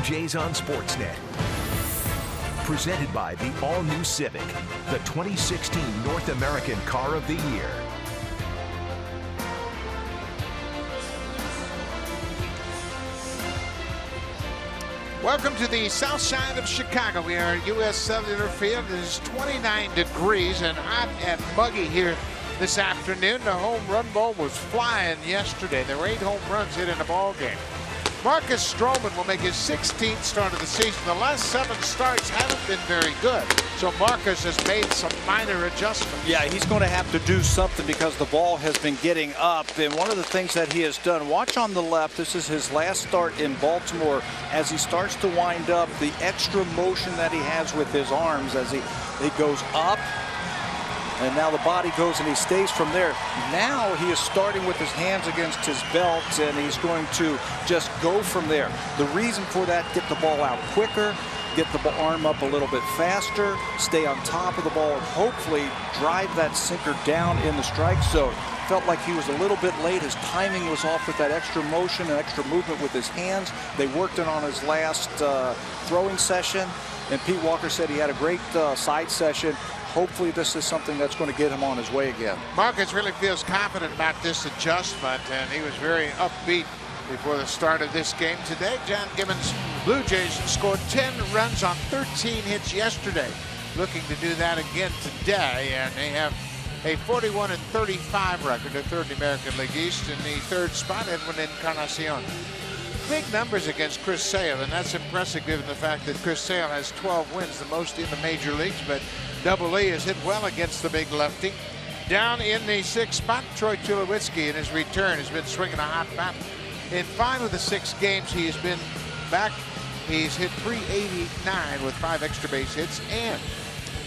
Jays on Sportsnet. Presented by the all-new Civic, the 2016 North American Car of the Year. Welcome to the south side of Chicago. We are at U.S. Cellular Field. It is 29 degrees and hot and muggy here this afternoon. The home run ball was flying yesterday. There were 8 home runs hit in the ball game. Marcus Stroman will make his 16th start of the season. The last 7 starts haven't been very good. So Marcus has made some minor adjustments. Yeah, he's going to have to do something because the ball has been getting up. And one of the things that he has done, watch on the left, this is his last start in Baltimore. As he starts to wind up, the extra motion that he has with his arms as he goes up. And now the body goes and he stays from there. Now he is starting with his hands against his belt and he's going to just go from there. The reason for that, get the ball out quicker, get the arm up a little bit faster, stay on top of the ball, and hopefully drive that sinker down in the strike zone. Felt like he was a little bit late. His timing was off with that extra motion and extra movement with his hands. They worked it on his last throwing session. And Pete Walker said he had a great side session. Hopefully this is something that's going to get him on his way again. Marcus really feels confident about this adjustment, and he was very upbeat before the start of this game today. John Gibbons' Blue Jays scored 10 runs on 13 hits yesterday. Looking to do that again today, and they have a 41-35 record. They're third in the American League East. In the third spot, Edwin Encarnacion. Big numbers against Chris Sale, and that's impressive given the fact that Chris Sale has 12 wins, the most in the major leagues, but Double E has hit well against the big lefty. Down in the 6th spot, Troy Tulowitzki in his return has been swinging a hot bat. In 5 of the 6 games he has been back, he's hit .389 with 5 extra base hits and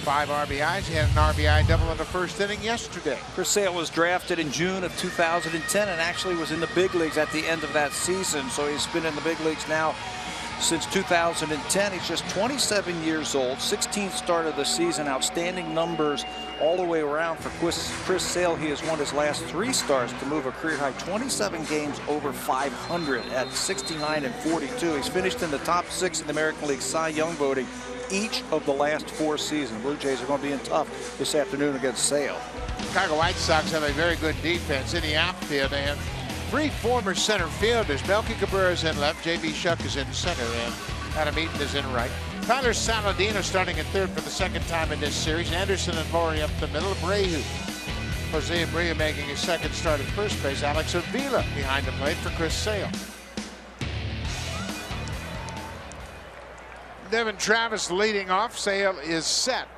5 RBIs. He had an RBI double in the first inning yesterday. Chris Sale was drafted in June of 2010 and actually was in the big leagues at the end of that season. So he's been in the big leagues now since 2010. He's just 27 years old, 16th start of the season. Outstanding numbers all the way around for Chris Sale. He has won his last 3 starts to move a career high 27 games over 500 at 69-42. He's finished in the top 6 in the American League Cy Young voting each of the last 4 seasons. Blue Jays are going to be in tough this afternoon against Sale. Chicago White Sox have a very good defense. In the outfield, they have 3 former center fielders. Melky Cabrera is in left, J.B. Shuck is in center, and Adam Eaton is in right. Tyler Saladino starting at third for the 2nd time in this series. Anderson and Laurie up the middle. Abreu. Jose Abreu making his 2nd start at first base. Alex Avila behind the plate for Chris Sale. Devin Travis leading off. Sale is set.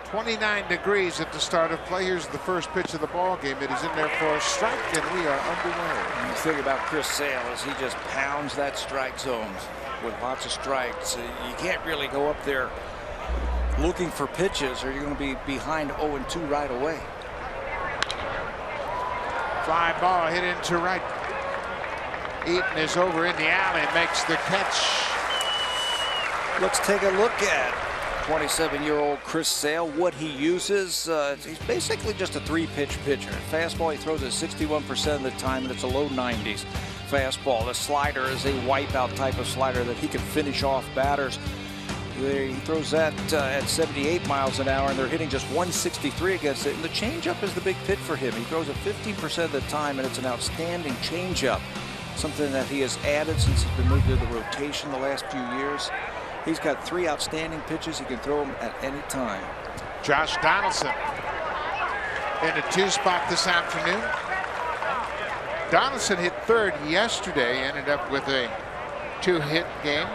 29 degrees at the start of play. Here's the first pitch of the ball game. It is in there for a strike, and we are underway. The thing about Chris Sale is he just pounds that strike zone with lots of strikes. You can't really go up there looking for pitches, or you're going to be behind 0-2 right away. Fly ball hit into right. Eaton is over in the alley and makes the catch. Let's take a look at 27-year-old Chris Sale, what he uses. He's basically just a 3-pitch pitcher. Fastball, he throws it 61% of the time, and it's a low 90s fastball. The slider is a wipeout type of slider that he can finish off batters. He throws that at 78 miles an hour, and they're hitting just 163 against it. And the changeup is the big pitch for him. He throws it 15% of the time, and it's an outstanding changeup. Something that he has added since he's been moved to the rotation the last few years. He's got 3 outstanding pitches. He can throw them at any time. Josh Donaldson in the 2 spot this afternoon. Donaldson hit 3rd yesterday, ended up with a 2-hit game.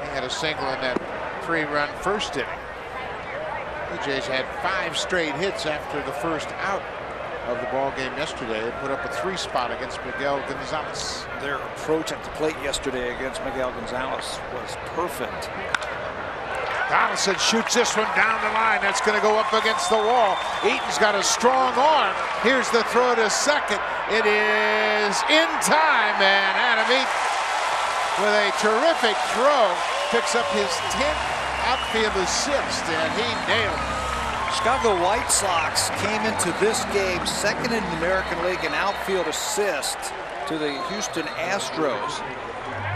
He had a single in that 3-run first inning. The Jays had 5 straight hits after the first out of the ball game yesterday. They put up a 3 spot against Miguel Gonzalez. Their approach at the plate yesterday against Miguel Gonzalez was perfect. Donaldson shoots this one down the line. That's going to go up against the wall. Eaton's got a strong arm. Here's the throw to second. It is in time, and Adam Eaton, with a terrific throw, picks up his 10th outfield assist, and he nailed it. Chicago White Sox came into this game 2nd in the American League in outfield assist to the Houston Astros.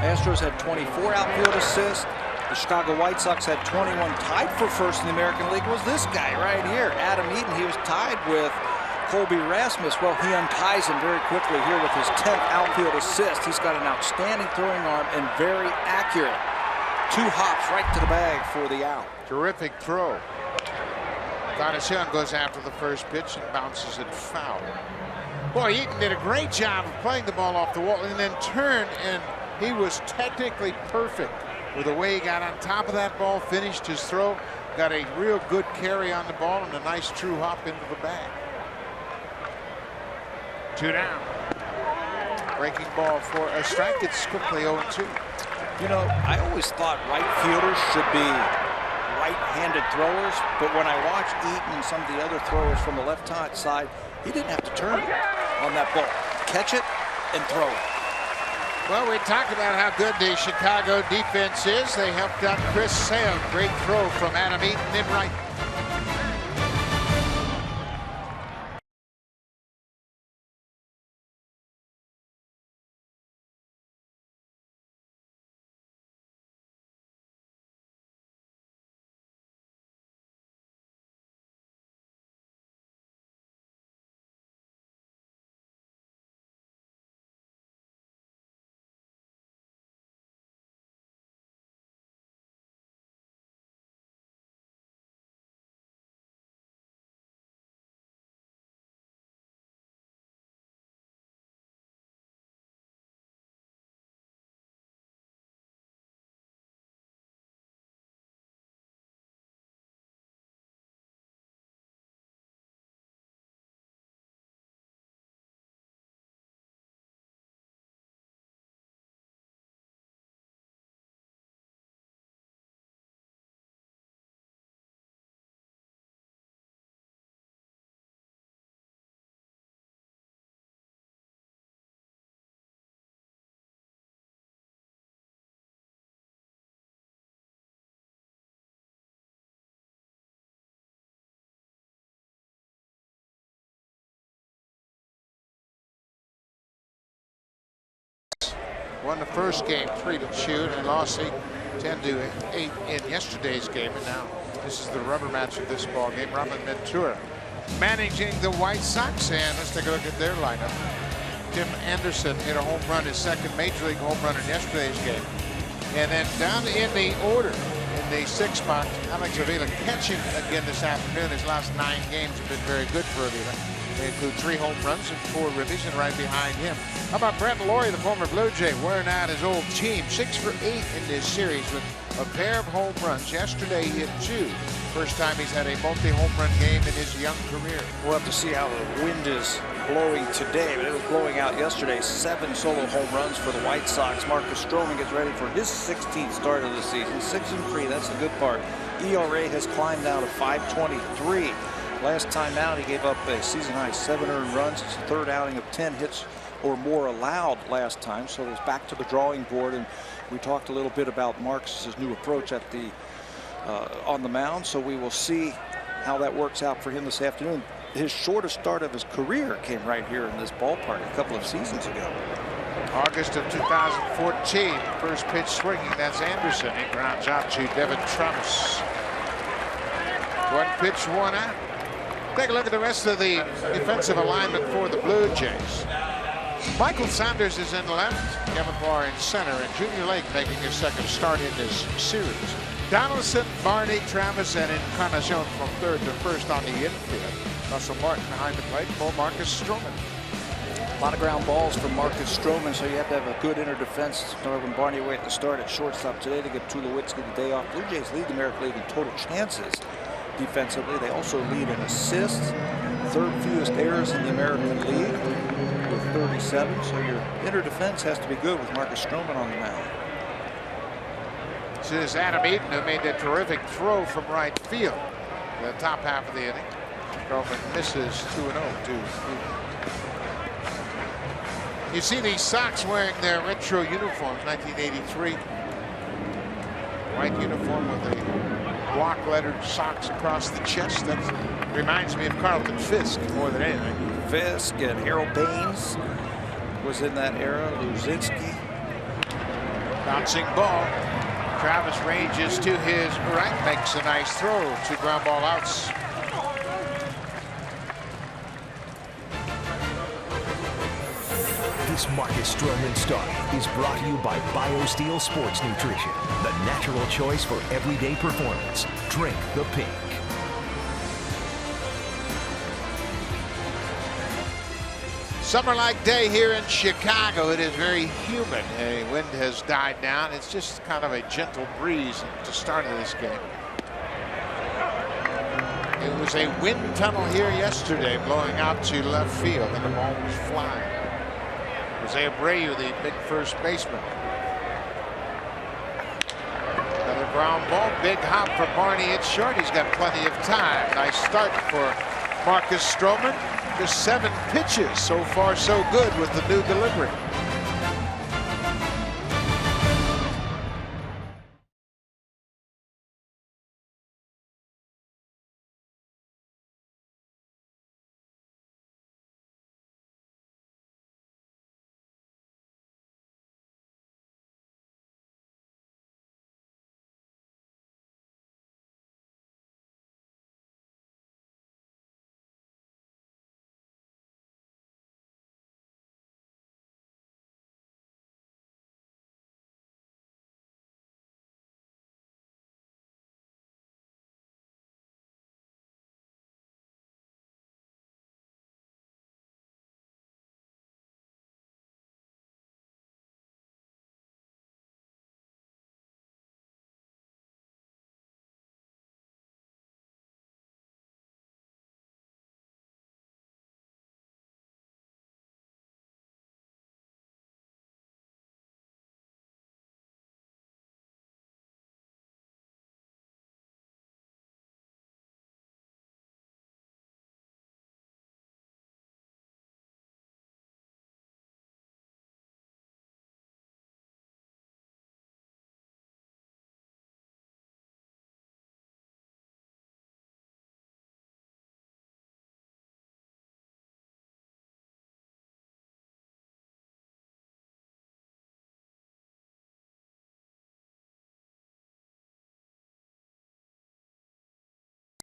Astros had 24 outfield assists. The Chicago White Sox had 21. Tied for first in the American League was this guy right here, Adam Eaton. He was tied with Colby Rasmus. Well, he unties him very quickly here with his 10th outfield assist. He's got an outstanding throwing arm and very accurate. 2 hops right to the bag for the out. Terrific throw. Young goes after the first pitch and bounces it foul. Boy, Eaton did a great job of playing the ball off the wall and then turned, and he was technically perfect with the way he got on top of that ball, finished his throw, got a real good carry on the ball, and a nice true hop into the bag. 2 down. Breaking ball for a strike. It's quickly 0-2. You know, I always thought right fielders should be right-handed throwers, but when I watch Eaton and some of the other throwers from the left side, he didn't have to turn on that ball. Catch it and throw it. Well, we talked about how good the Chicago defense is. They helped out Chris Sale. Great throw from Adam Eaton in right. Won the first game 3-2 and lost 10-8 in yesterday's game, and now this is the rubber match of this ball game. Robin Ventura managing the White Sox, and let's take a look at their lineup. Tim Anderson hit a home run, his second major league home run in yesterday's game, and then down in the order in the 6th spot, Alex Avila catching again this afternoon. His last 9 games have been very good for Avila. They include 3 home runs and 4 ribbies, and right behind him, how about Brent Laurie, the former Blue Jay, wearing out his old team. 6 for 8 in this series with a pair of home runs. Yesterday he hit 2. First time he's had a multi-home run game in his young career. We'll have to see how the wind is blowing today, but it was blowing out yesterday. 7 solo home runs for the White Sox. Marcus Stroman gets ready for his 16th start of the season. 6-3, that's the good part. ERA has climbed down to 5.23. Last time out, he gave up a season-high 7 earned runs. It's the 3rd outing of 10 hits or more allowed last time, so it's back to the drawing board. And we talked a little bit about Marcus's new approach at the on the mound, so we will see how that works out for him this afternoon. His shortest start of his career came right here in this ballpark a couple of seasons ago. August of 2014, first pitch swinging. That's Anderson. He grounds out to Devin Trump's. 1 pitch, 1 out. Take a look at the rest of the defensive alignment for the Blue Jays. Michael Sanders is in left, Kevin Barr in center, and Junior Lake making his 2nd start in this series. Donaldson, Barney, Travis, and Encarnacion from 3rd to 1st on the infield. Russell Martin behind the plate for Marcus Stroman. A lot of ground balls from Marcus Stroman, so you have to have a good inner defense. Northern Barney away at the start at shortstop today to get Tulowitzki the day off. Blue Jays lead the American League in total chances. Defensively, they also lead in assists, 3rd fewest errors in the American League with 37. So your inner defense has to be good with Marcus Stroman on the mound. This is Adam Eaton, who made that terrific throw from right field. The top half of the inning. Stroman misses 2-0 to Eaton. You see these Sox wearing their retro uniforms, 1983. White uniform with the block lettered Sox across the chest. That reminds me of Carlton Fisk more than anything. Fisk and Harold Baines was in that era. Luzinski. Bouncing ball. Travis ranges to his right, makes a nice throw. 2 ground ball outs. This Marcus Stroman start is brought to you by BioSteel Sports Nutrition, the natural choice for everyday performance. Drink the pink. Summer-like day here in Chicago. It is very humid. The wind has died down. It's just kind of a gentle breeze to start of this game. It was a wind tunnel here yesterday, blowing out to left field, and the ball was flying. Jose Abreu, the big first baseman. Another ground ball, big hop for Barney. It's short. He's got plenty of time. Nice start for Marcus Stroman. Just 7 pitches. So far, so good with the new delivery.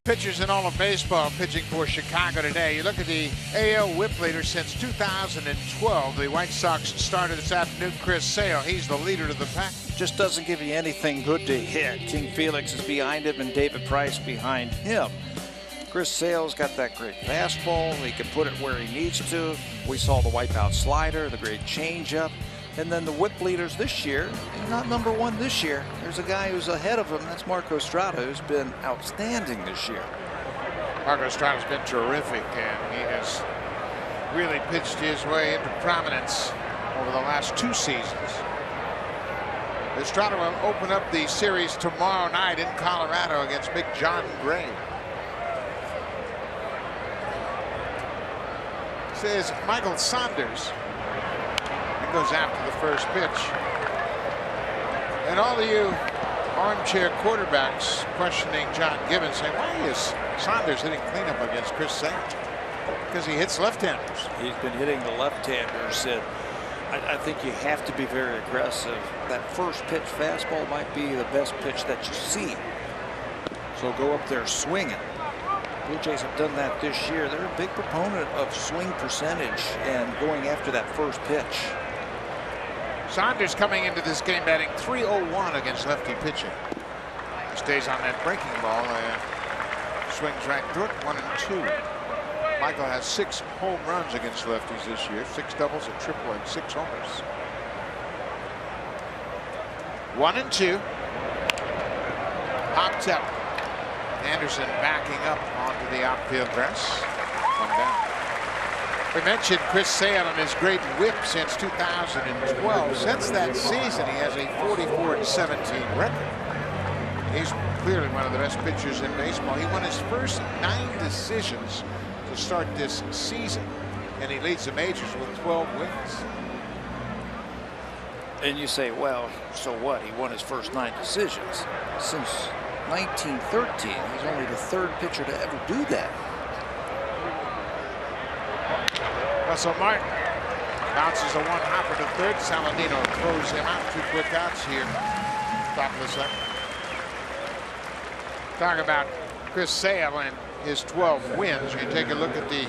Pitchers in all of baseball pitching for Chicago today. You look at the AL whip leader since 2012. The White Sox started this afternoon. Chris Sale, he's the leader of the pack. Just doesn't give you anything good to hit. King Felix is behind him and David Price behind him. Chris Sale's got that great fastball. He can put it where he needs to. We saw the wipeout slider, the great changeup. And then the whip leaders this year, not number 1 this year. There's a guy who's ahead of him. That's Marco Estrada, who's been outstanding this year. Marco Estrada's been terrific, and he has really pitched his way into prominence over the last 2 seasons. Estrada will open up the series tomorrow night in Colorado against Big John Gray. Says Michael Saunders. Goes after the first pitch. And all of you armchair quarterbacks questioning John Gibbons, saying, why is Saunders hitting cleanup against Chris Sale? Because he hits left-handers. He's been hitting the left-handers. I think you have to be very aggressive. That first pitch fastball might be the best pitch that you see. So go up there swinging. Blue Jays have done that this year. They're a big proponent of swing percentage and going after that first pitch. Saunders coming into this game batting .301 against lefty pitching. He stays on that breaking ball and swings right through it. 1-2. Michael has 6 home runs against lefties this year. 6 doubles, a triple, and 6 homers. 1-2. Popped up. Anderson backing up onto the outfield grass. 1 down. We mentioned Chris Sale and his great whip since 2012. Since that season, he has a 44-17 record. He's clearly one of the best pitchers in baseball. He won his first 9 decisions to start this season, and he leads the majors with 12 wins. And you say, well, so what? He won his first 9 decisions. Since 1913, he's only the 3rd pitcher to ever do that. Russell Martin Bounces a one-hopper to third. Saladino throws him out. 2 quick outs here. Top of the second. Talk about Chris Sale and his 12 wins. You take a look at the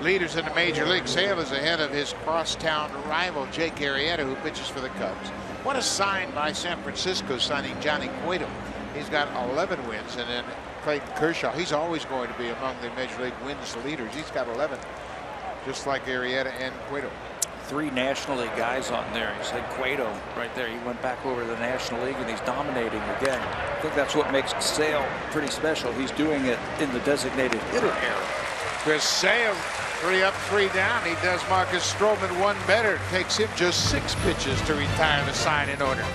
leaders in the major league. Sale is ahead of his crosstown rival Jake Arrieta, who pitches for the Cubs. What a sign by San Francisco, signing Johnny Cueto. He's got 11 wins, and then Clayton Kershaw. He's always going to be among the major league wins leaders. He's got 11, just like Arrieta and Cueto. 3 National League guys on there. You said Cueto right there. He went back over to the National League and he's dominating again. I think that's what makes Sale pretty special. He's doing it in the designated hitter era. Chris Sale, 3 up, 3 down. He does Marcus Stroman 1 better. Takes him just 6 pitches to retire the side in order.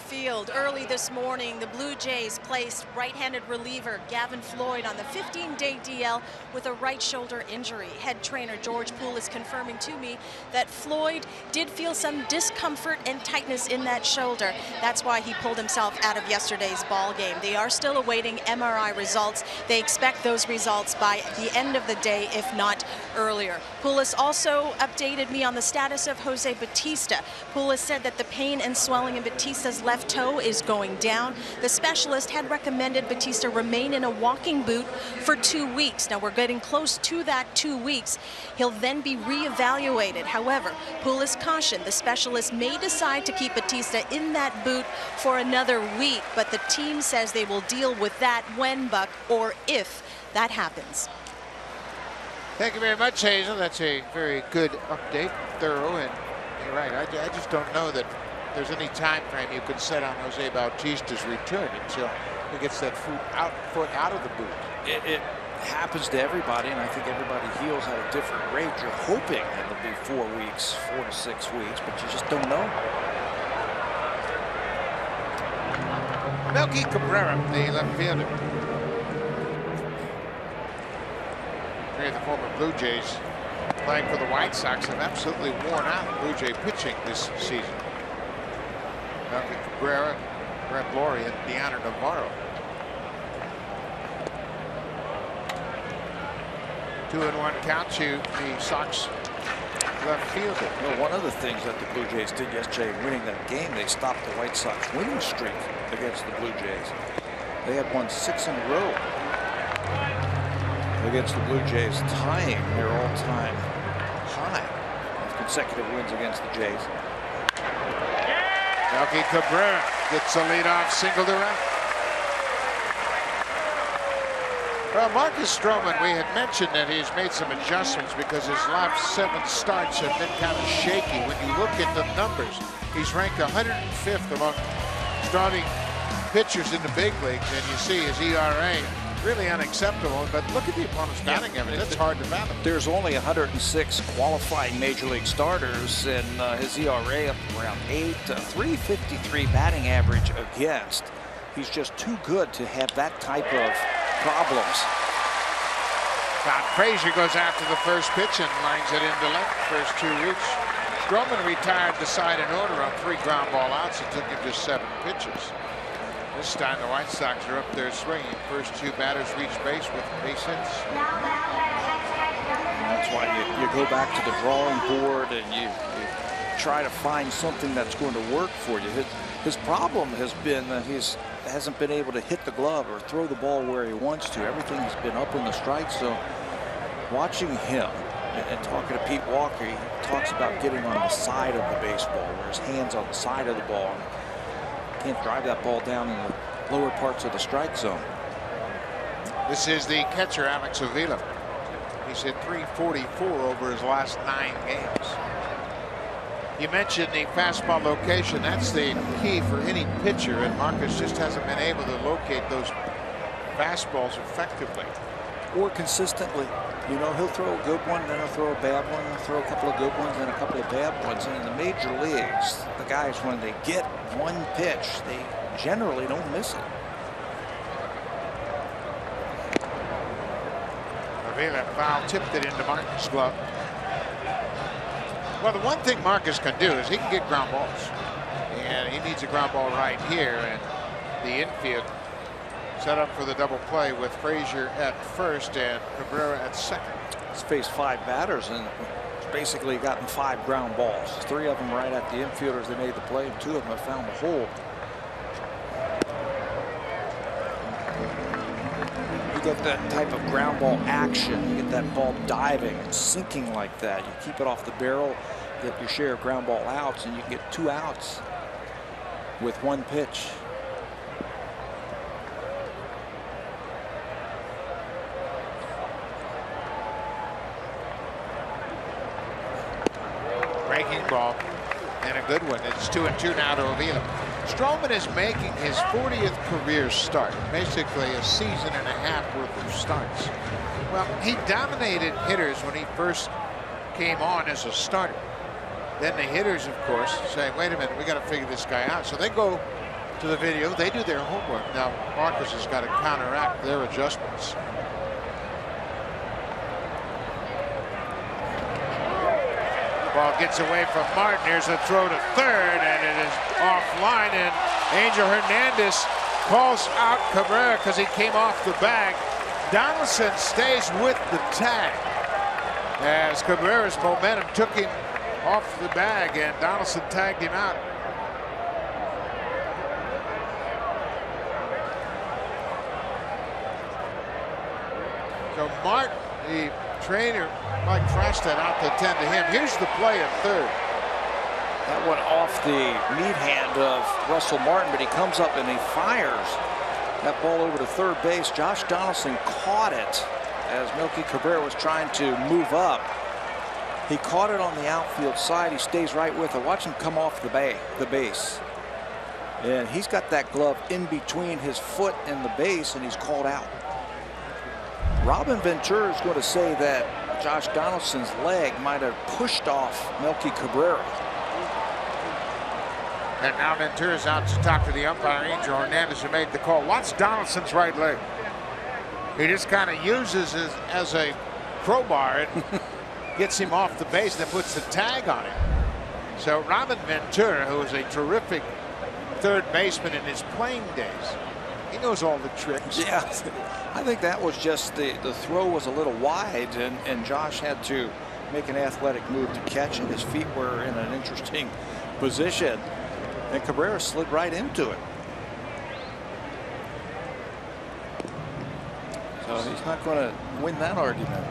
Field. Early this morning, the Blue Jays placed right-handed reliever Gavin Floyd on the 15-day DL with a right shoulder injury. Head trainer George Poole is confirming to me that Floyd did feel some discomfort and tightness in that shoulder. That's why he pulled himself out of yesterday's ball game. They are still awaiting MRI results. They expect those results by the end of the day, if not earlier. Poulos also updated me on the status of Jose Bautista. Poulos said that the pain and swelling in Bautista's left toe is going down. The specialist had recommended Bautista remain in a walking boot for 2 weeks. Now we're getting close to that 2 weeks. He'll then be reevaluated. However, Poulos cautioned the specialist may decide to keep Bautista in that boot for another week, but the team says they will deal with that when, Buck, or if that happens. Thank you very much, Hazel. That's a very good update, thorough, and you're right. I just don't know that there's any time frame you can set on Jose Bautista's return until he gets that foot out of the boot. It happens to everybody, and I think everybody heals at a different rate. You're hoping it'll be 4 weeks, 4 to 6 weeks, but you just don't know. Melky Cabrera, the left fielder. 3 of the former Blue Jays playing for the White Sox have absolutely worn out Blue Jay pitching this season. Melky Cabrera, Brett Lawrie, and Deanna Navarro. 2-1 count to the Sox left fielder. You know, one of the things that the Blue Jays did yesterday in winning that game, they stopped the White Sox winning streak against the Blue Jays. They had won 6 in a row against the Blue Jays, tying their all-time high of consecutive wins against the Jays. Melky Cabrera gets a leadoff single to right. Well, Marcus Stroman, we had mentioned that he's made some adjustments because his last 7 starts have been kind of shaky. When you look at the numbers, he's ranked 105th among starting pitchers in the big leagues, and you see his ERA really unacceptable. But look at the opponent's batting average. That's hard to fathom. There's only 106 qualifying major league starters, and his ERA up around 8, 353 batting average against. He's just too good to have that type of problems. Todd Frazier goes after the first pitch and lines it into left. First 2 reach. Stroman retired the side in order on 3 ground ball outs. It took him just 7 pitches. This time the White Sox are up there swinging. First 2 batters reach base with base hits. That's why you go back to the drawing board and you try to find something that's going to work for you. His problem has been that he's hasn't been able to hit the glove or throw the ball where he wants to. Everything's been up in the strike zone. Watching him and talking to Pete Walker, he talks about getting on the side of the baseball, where his hand's on the side of the ball. Can't drive that ball down in the lower parts of the strike zone. This is the catcher, Alex Avila. He's hit .344 over his last 9 games. You mentioned the fastball location. That's the key for any pitcher, and Marcus just hasn't been able to locate those fastballs effectively. Or consistently. You know, he'll throw a good one, then he'll throw a bad one, he'll throw a couple of good ones, then a couple of bad ones. And in the major leagues, the guys, when they get one pitch, they generally don't miss it. Avila foul tipped it into Marcus' glove. Well, the one thing Marcus can do is he can get ground balls. And he needs a ground ball right here. And the infield set up for the double play with Frazier at first and Cabrera at second. He's faced 5 batters and basically gotten 5 ground balls. 3 of them right at the infielders. They made the play, and 2 of them have found the hole. You get that type of ground ball action. You get that ball diving and sinking like that. You keep it off the barrel, get your share of ground ball outs, and you get 2 outs with 1 pitch. Breaking ball and a good one. It's 2-2 now to Avila. Stroman is making his 40th career start, basically a season and a half worth of starts. Well, he dominated hitters when he first came on as a starter. Then the hitters, of course, say, wait a minute, we got to figure this guy out. So they go to the video, they do their homework. Now Marcus has got to counteract their adjustments. Ball gets away from Martin. Here's a throw to third, and it is offline. And Angel Hernandez calls out Cabrera because he came off the bag. Donaldson stays with the tag as Cabrera's momentum took him off the bag, and Donaldson tagged him out. So Martin, the trainer, Mike Frostad, out to attend to him. Here's the play at third. That went off the meat hand of Russell Martin, but he comes up and he fires that ball over to third base. Josh Donaldson caught it as Melky Cabrera was trying to move up. He caught it on the outfield side. He stays right with it. Watch him come off the base. And he's got that glove in between his foot and the base, and he's called out. Robin Ventura is going to say that Josh Donaldson's leg might have pushed off Melky Cabrera. And now Ventura's out to talk to the umpire, Angel Hernandez, who made the call. Watch Donaldson's right leg. He just kind of uses it as a crowbar and gets him off the base and then puts the tag on him. So Robin Ventura, who was a terrific third baseman in his playing days, he knows all the tricks. Yeah, I think that was just the throw was a little wide, and Josh had to make an athletic move to catch it. His feet were in an interesting position, and Cabrera slid right into it. So he's not going to win that argument.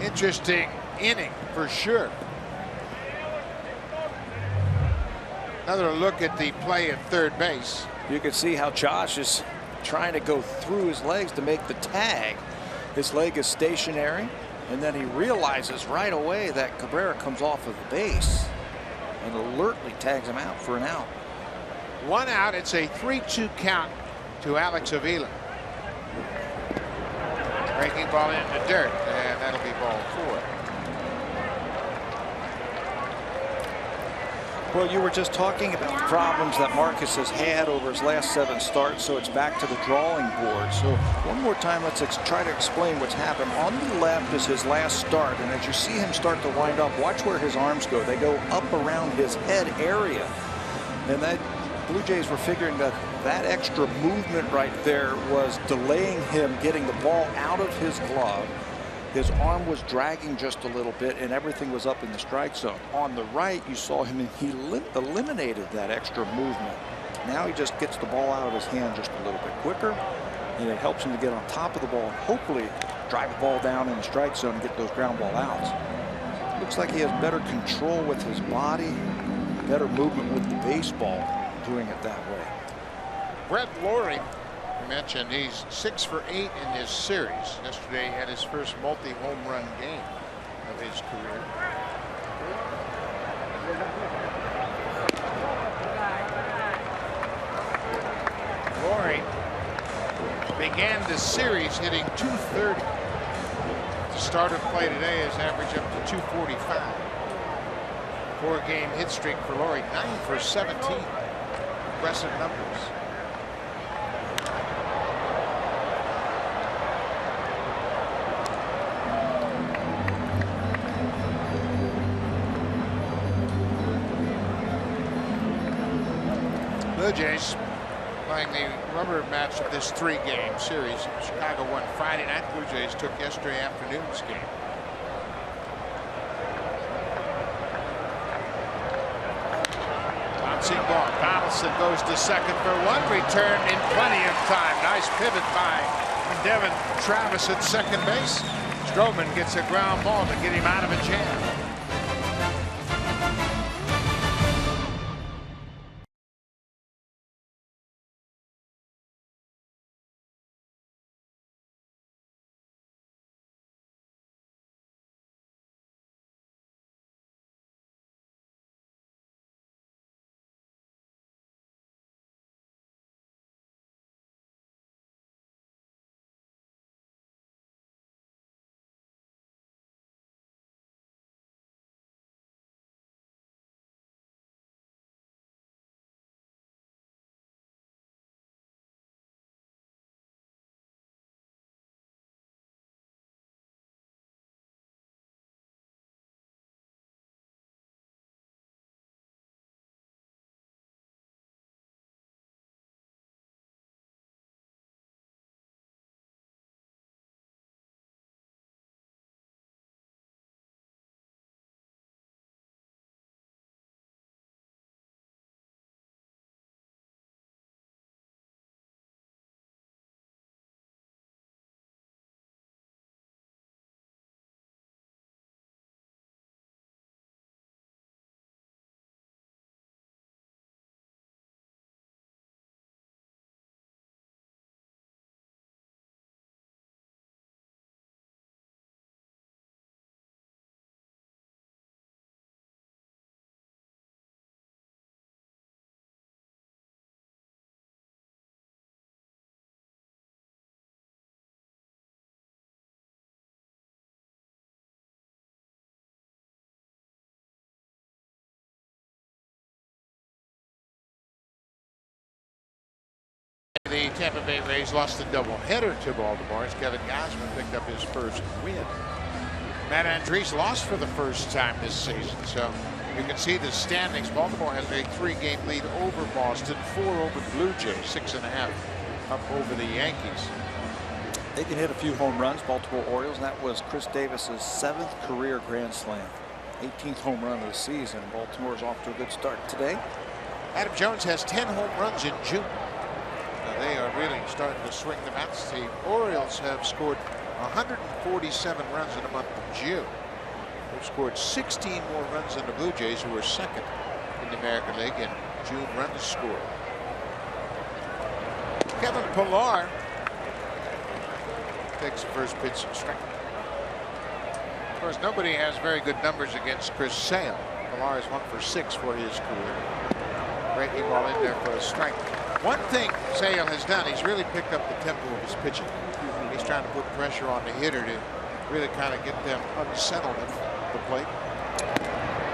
Interesting inning for sure. Another look at the play at third base. You can see how Josh is trying to go through his legs to make the tag. His leg is stationary, and then he realizes right away that Cabrera comes off of the base and alertly tags him out for an out. 1 out. It's a 3-2 count to Alex Avila. Breaking ball into dirt, and that'll be ball 4. Well, you were just talking about the problems that Marcus has had over his last 7 starts, so it's back to the drawing board. So one more time, let's try to explain what's happened. On the left is his last start, and as you see him start to wind up, watch where his arms go. They go up around his head area. And that Blue Jays were figuring that that extra movement right there was delaying him getting the ball out of his glove his arm was dragging just a little bit and everything was up in the strike zone. On the right, you saw him and he eliminated that extra movement. Now he just gets the ball out of his hand just a little bit quicker, and it helps him to get on top of the ball and hopefully drive the ball down in the strike zone and get those ground ball outs. Looks like he has better control with his body, better movement with the baseball, doing it that way. Brett Lawrie, you mentioned, he's 6 for 8 in this series. Yesterday he had his first multi-home run game of his career. Lawrie began the series hitting .230. The start of play today is average up to .245. 4-game hit streak for Lawrie, 9 for 17. Impressive numbers. Blue Jays playing the rubber match of this 3-game series. Chicago won Friday night. Blue Jays took yesterday afternoon's game. Bouncing ball. Donaldson goes to second for one. Return in plenty of time. Nice pivot by Devin Travis at second base. Stroman gets a ground ball to get him out of a jam. The Tampa Bay Rays lost a doubleheader to Baltimore as Kevin Gausman picked up his first win. Matt Andriese lost for the first time this season, so you can see the standings. Baltimore has a 3-game lead over Boston, 4 over the Blue Jays, 6.5 up over the Yankees. They can hit a few home runs, Baltimore Orioles, and that was Chris Davis's 7th career grand slam, 18th home run of the season. Baltimore's off to a good start today. Adam Jones has 10 home runs in June. They are really starting to swing the bats. The Orioles have scored 147 runs in the month of June. They've scored 16 more runs than the Blue Jays, who are second in the American League in June runs scored. Kevin Pillar takes the first pitch and strike. Of course, nobody has very good numbers against Chris Sale. Pillar is 1 for 6 for his career. Breaking ball in there for a strike. One thing Sale has done, he's really picked up the tempo of his pitching. He's trying to put pressure on the hitter to really kind of get them unsettled at the plate.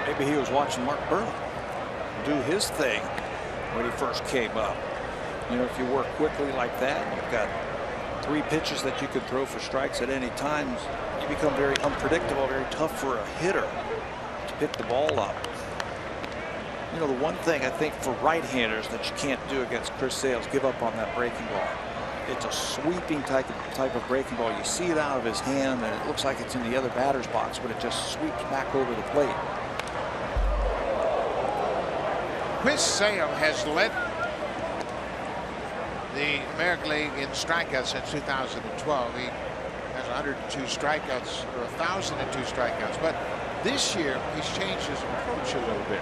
Maybe he was watching Mark Burley do his thing when he first came up. You know, if you work quickly like that, you've got 3 pitches that you could throw for strikes at any time. You become very unpredictable, very tough for a hitter to pick the ball up. You know, the one thing I think for right-handers that you can't do against Chris Sale is give up on that breaking ball. It's a sweeping type of breaking ball. You see it out of his hand, and it looks like it's in the other batter's box, but it just sweeps back over the plate. Chris Sale has led the American League in strikeouts since 2012. He has 102 strikeouts, or 1,002 strikeouts. But this year, he's changed his approach a little bit,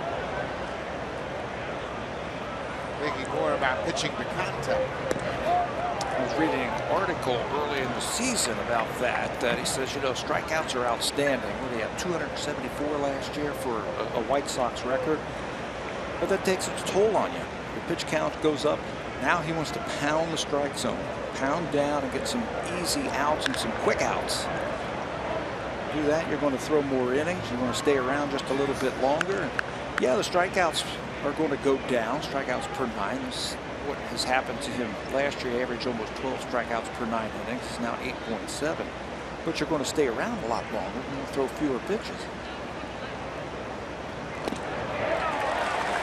thinking more about pitching to contact. I was reading an article early in the season about that. He says, you know, strikeouts are outstanding. They had 274 last year for a White Sox record. But that takes its toll on you. The pitch count goes up. Now he wants to pound the strike zone, pound down and get some easy outs and some quick outs. Do that, you're going to throw more innings. You're going to stay around just a little bit longer. And yeah, the strikeouts are going to go down. Strikeouts per 9 is what has happened to him. Last year, he averaged almost 12 strikeouts per 9 innings. It's now 8.7. But you're going to stay around a lot longer. You're going to throw fewer pitches.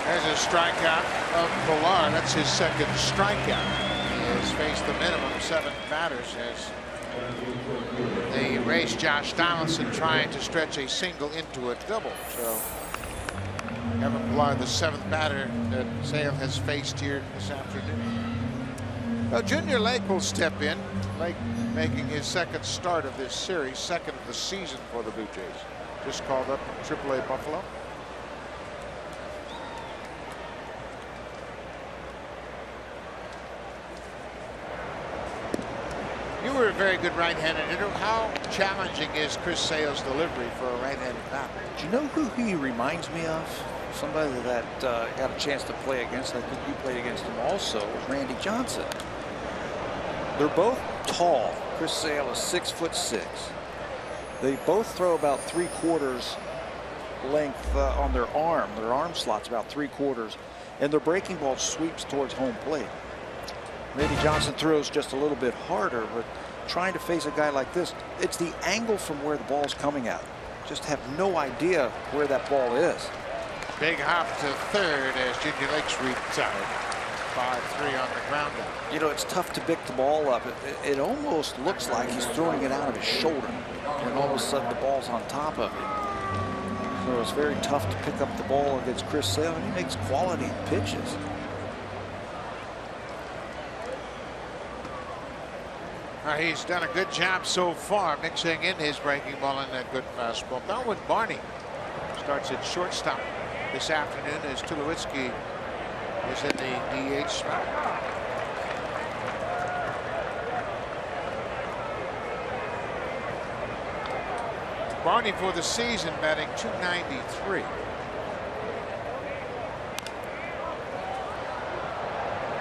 There's a strikeout of Pilar. That's his second strikeout. He has faced the minimum 7 batters as they race Josh Donaldson trying to stretch a single into a double. So Kevin Pilar, the 7th batter that Sale has faced here this afternoon. Junior Lake will step in. Lake making his second start of this series, second of the season for the Blue Jays. Just called up from AAA Buffalo. You were a very good right-handed hitter. How challenging is Chris Sale's delivery for a right-handed batter? Do you know who he reminds me of? Somebody that got a chance to play against. I think you played against him also. Was Randy Johnson. They're both tall. Chris Sale is 6'6". They both throw about 3/4 length on their arm. Their arm slot's about 3/4, and their breaking ball sweeps towards home plate. Randy Johnson throws just a little bit harder, but trying to face a guy like this, it's the angle from where the ball's coming at. Just have no idea where that ball is. Big hop to third as Junior Lake's retired. 5-3 on the ground out. You know, it's tough to pick the ball up. It almost looks like he's throwing it out of his shoulder, and all of a sudden the ball's on top of him. So it's very tough to pick up the ball against Chris Sale, and he makes quality pitches. He's done a good job so far mixing in his breaking ball and that good fastball. Melvin Barney starts at shortstop this afternoon as Tulowitzki is in the DH spot. Barney for the season batting .293.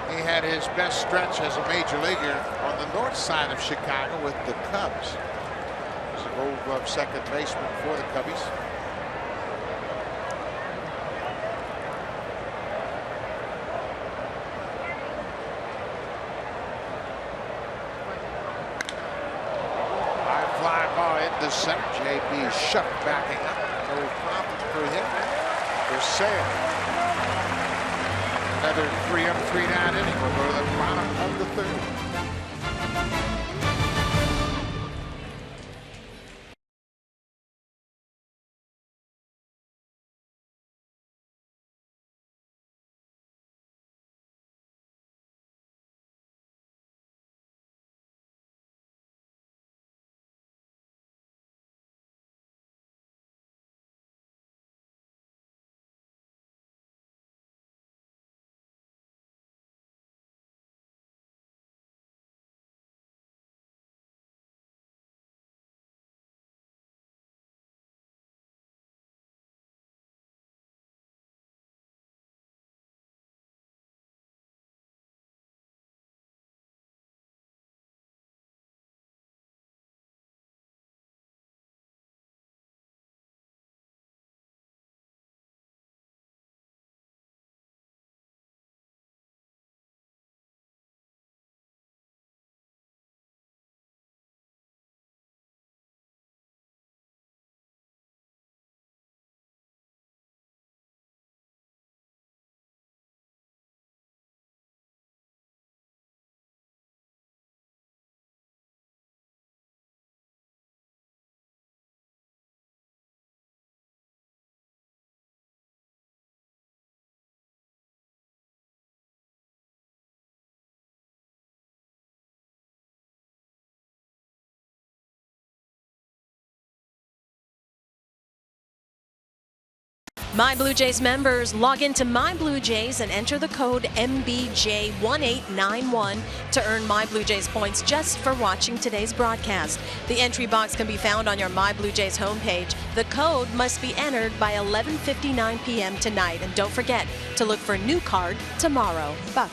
He had his best stretch as a major leaguer on the north side of Chicago with the Cubs. He's a Gold Glove second baseman for the Cubbies. High fly ball into center. JB Shuck backing up. No problem for him. For Sale. Another 3-up, 3-down inning. We'll go to the bottom of the third. My Blue Jays members, log into My Blue Jays and enter the code MBJ1891 to earn My Blue Jays points just for watching today's broadcast. The entry box can be found on your My Blue Jays homepage. The code must be entered by 11:59 p.m. tonight. And don't forget to look for a new card tomorrow. Buck.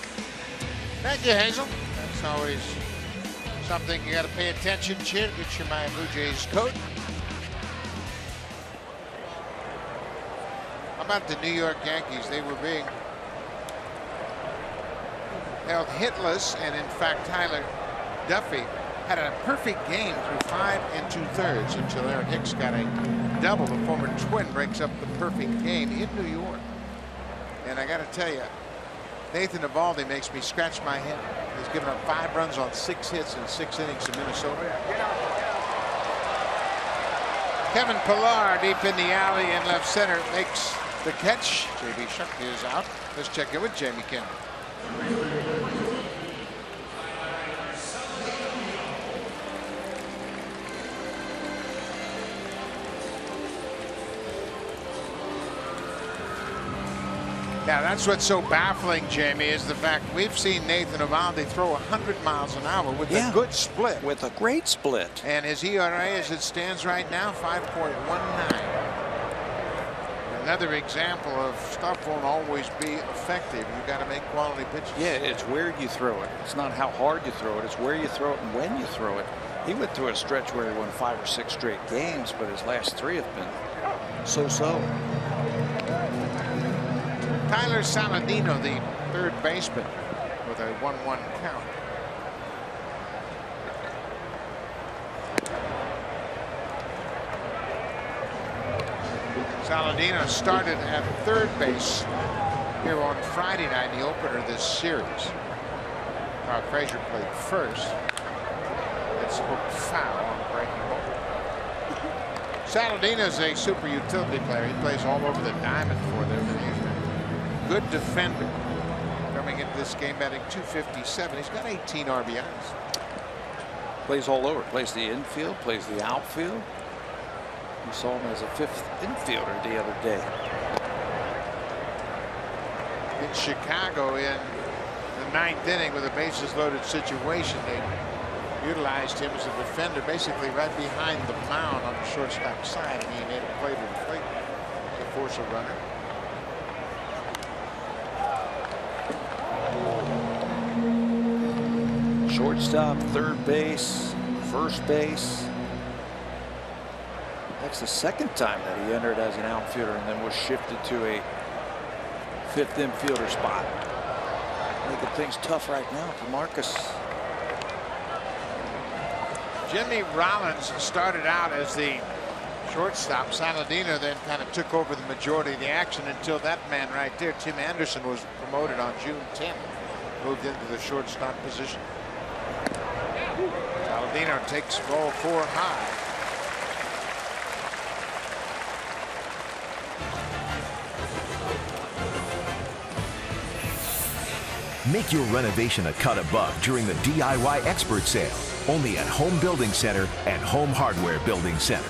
Thank you, Hazel. That's always something you got to pay attention to. Get your My Blue Jays code. How about the New York Yankees? They were being held hitless, and in fact, Tyler Duffy had a perfect game through 5 2/3 until Aaron Hicks got a double. The former Twin breaks up the perfect game in New York. And I got to tell you, Nathan Eovaldi makes me scratch my head. He's given up 5 runs on 6 hits in 6 innings in Minnesota. Kevin Pillar deep in the alley in left center makes the catch. J.B. Shuck is out. Let's check in with Jamie Campbell. Now that's what's so baffling, Jamie, is the fact we've seen Nathan Eovaldi throw 100 miles an hour with a good split. With a great split. And his ERA as it stands right now, 5.19. Another example of stuff won't always be effective. You've got to make quality pitches. Yeah, it's where you throw it. It's not how hard you throw it. It's where you throw it and when you throw it. He went through a stretch where he won 5 or 6 straight games, but his last 3 have been so-so. Tyler Saladino, the third baseman, with a 1-1 count. Saladino started at third base here on Friday night, the opener this series. While Frazier played first. It's hooked foul on the breaking ball. Saladino's a super utility player. He plays all over the diamond for them. And he's a good defender. Coming into this game batting .257. He's got 18 RBIs. Plays all over. Plays the infield, plays the outfield. We saw him as a 5th infielder the other day. In Chicago in the 9th inning with a bases loaded situation, they utilized him as a defender basically right behind the mound on the shortstop side, and he made a play to the plate to force a runner. Shortstop, third base, first base. That's the 2nd time that he entered as an outfielder and then was shifted to a 5th infielder spot. Making things tough right now for Marcus. Jimmy Rollins started out as the shortstop. Saladino then kind of took over the majority of the action until that man right there, Tim Anderson, was promoted on June 10th. Moved into the shortstop position. Saladino takes ball 4 high. Make your renovation a cut above during the DIY Expert Sale. Only at Home Building Center and Home Hardware Building Center.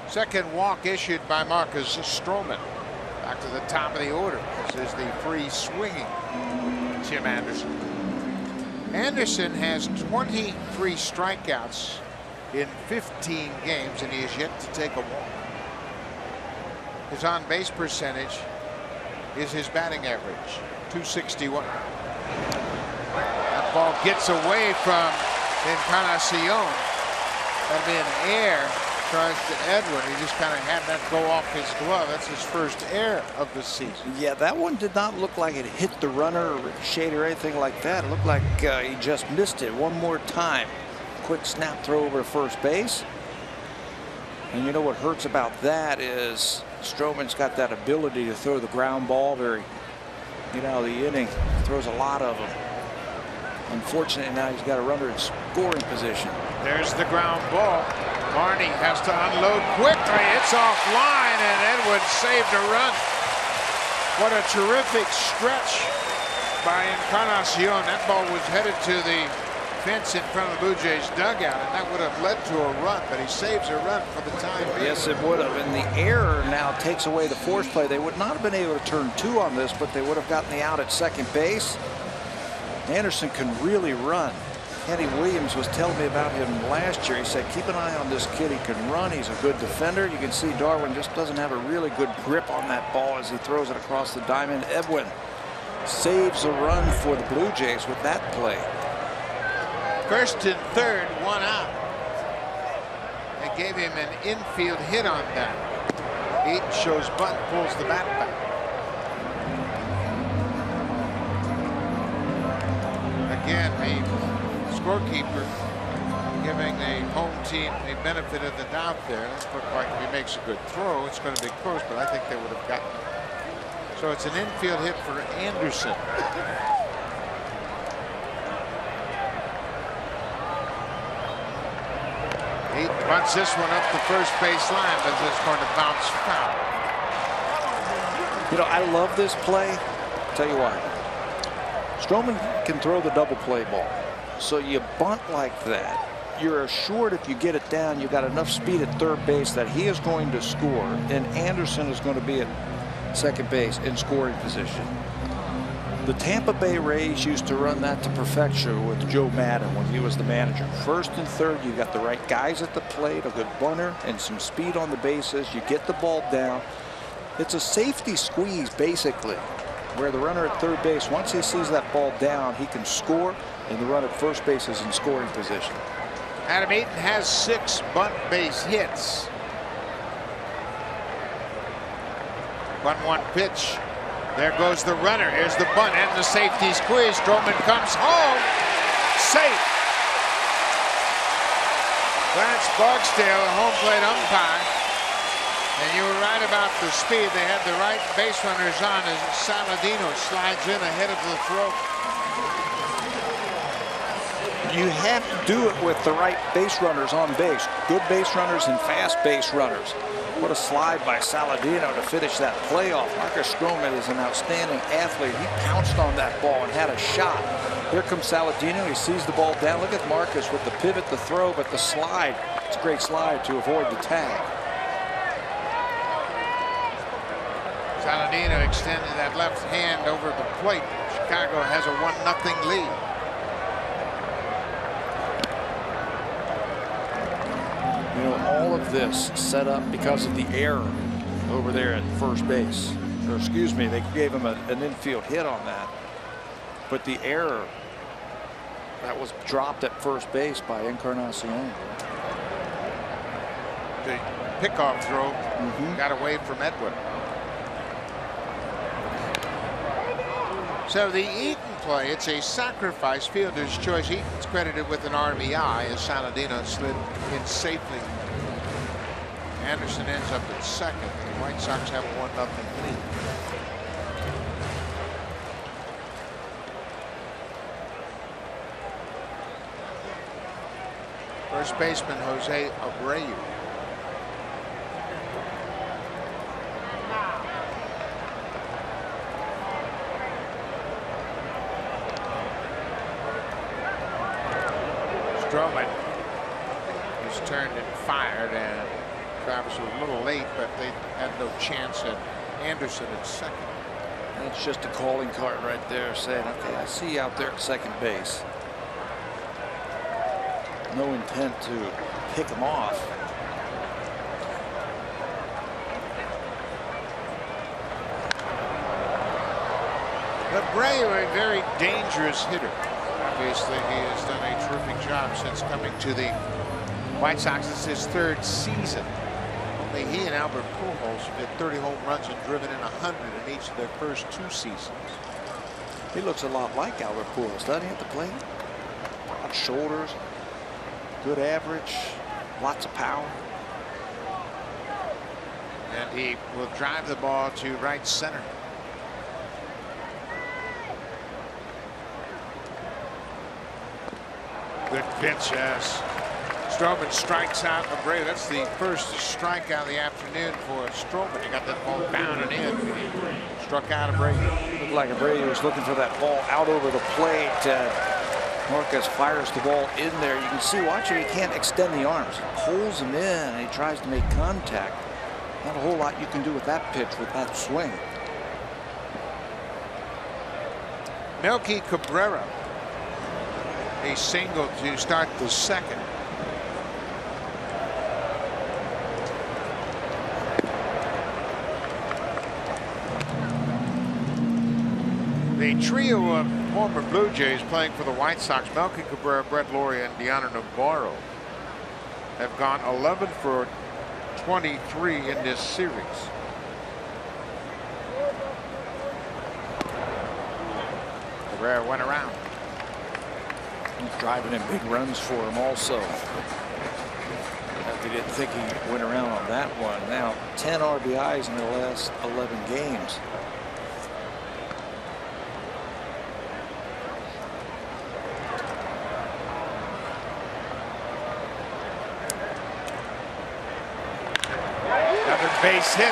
Second walk issued by Marcus Stroman. Back to the top of the order. This is the free swinging Tim Anderson. Anderson has 23 strikeouts in 15 games, and he has yet to take a walk. His on-base percentage is his batting average, .261. That ball gets away from Encarnacion. That'd be an error. Tries to Edwin. He just kind of had that go off his glove. That's his first error of the season. Yeah, that one did not look like it hit the runner or ricocheted or anything like that. It looked like he just missed it one more time. Quick snap throw over to first base. And you know what hurts about that is Stroman's got that ability to throw the ground ball very, get out of the inning. Throws a lot of them. Unfortunately, now he's got a runner in scoring position. There's the ground ball. Barney has to unload quickly. It's offline, and Edwards saved a run. What a terrific stretch by Encarnacion. That ball was headed to the fence in front of the Blue Jays dugout, and that would have led to a run, but he saves a run for the time being. Yes, it would have. And the error now takes away the force play. They would not have been able to turn 2 on this, but they would have gotten the out at second base. Anderson can really run. Kenny Williams was telling me about him last year. He said, keep an eye on this kid. He can run. He's a good defender. You can see Darwin just doesn't have a really good grip on that ball as he throws it across the diamond. Edwin saves a run for the Blue Jays with that play. First and third, 1 out. They gave him an infield hit on that. Eaton shows bunt, pulls the bat back. Again, the scorekeeper giving the home team the benefit of the doubt there. It looks like if he makes a good throw, it's going to be close, but I think they would have gotten it. So it's an infield hit for Anderson. He bunts this one up the first base line, but it's going to bounce foul. You know, I love this play. I'll tell you why. Stroman can throw the double play ball. So you bunt like that. You're assured if you get it down, you've got enough speed at third base that he is going to score, and Anderson is going to be at second base in scoring position. The Tampa Bay Rays used to run that to perfection with Joe Madden when he was the manager. First and third, you got the right guys at the plate, a good bunter, and some speed on the bases. You get the ball down. It's a safety squeeze, basically, where the runner at third base, once he sees that ball down, he can score, and the run at first base is in scoring position. Adam Eaton has 6 bunt base hits. 1-1 pitch. There goes the runner. Here's the bunt and the safety squeeze. Stroman comes home. Safe. Lance Barksdale, a home plate umpire. And you were right about the speed. They had the right base runners on as Saladino slides in ahead of the throw. You have to do it with the right base runners on base. Good base runners and fast base runners. What a slide by Saladino to finish that playoff. Marcus Stroman is an outstanding athlete. He pounced on that ball and had a shot. Here comes Saladino. He sees the ball down. Look at Marcus with the pivot, the throw, but the slide. It's a great slide to avoid the tag. Saladino extended that left hand over the plate. Chicago has a 1-0 lead. You know, all of this set up because of the error over there at first base. Or excuse me, they gave him an infield hit on that. But the error that was dropped at first base by Encarnacion. The pickoff throw got away from Edwin. So the Eaton play, it's a sacrifice fielder's choice. Eaton's credited with an RBI as Saladino slid in safely. Anderson ends up at second. The White Sox have a 1-0 lead. First baseman Jose Abreu. Stroman was turned and fired, and Travis was a little late, but they had no chance at Anderson at second. That's just a calling card right there saying, okay, I see you out there at second base. No intent to pick him off. Abreu, a very dangerous hitter. Obviously, he has done a terrific job since coming to the White Sox. It's his 3rd season. Only he and Albert Pujols have hit 30 home runs and driven in 100 in each of their first 2 seasons. He looks a lot like Albert Pujols, doesn't he, at the plate? Broad shoulders, good average, lots of power. And he will drive the ball to right center. Good pitch as Stroman strikes out Abreu. That's the first strikeout of the afternoon for Stroman. He got that ball down and in. Struck out Abreu. like Abreu was looking for that ball out over the plate. Marquez fires the ball in there. You can see, watch it, he can't extend the arms. He pulls him in and he tries to make contact. Not a whole lot you can do with that pitch, with that swing. Melky Cabrera, a single to start the second. The trio of former Blue Jays playing for the White Sox, Melky Cabrera, Brett Laurie, and Deanna Navarro, have gone 11 for 23 in this series. Cabrera went around. He's driving in big runs for him also. They didn't think he went around on that one. Now 10 RBIs in the last 11 games. Base hit.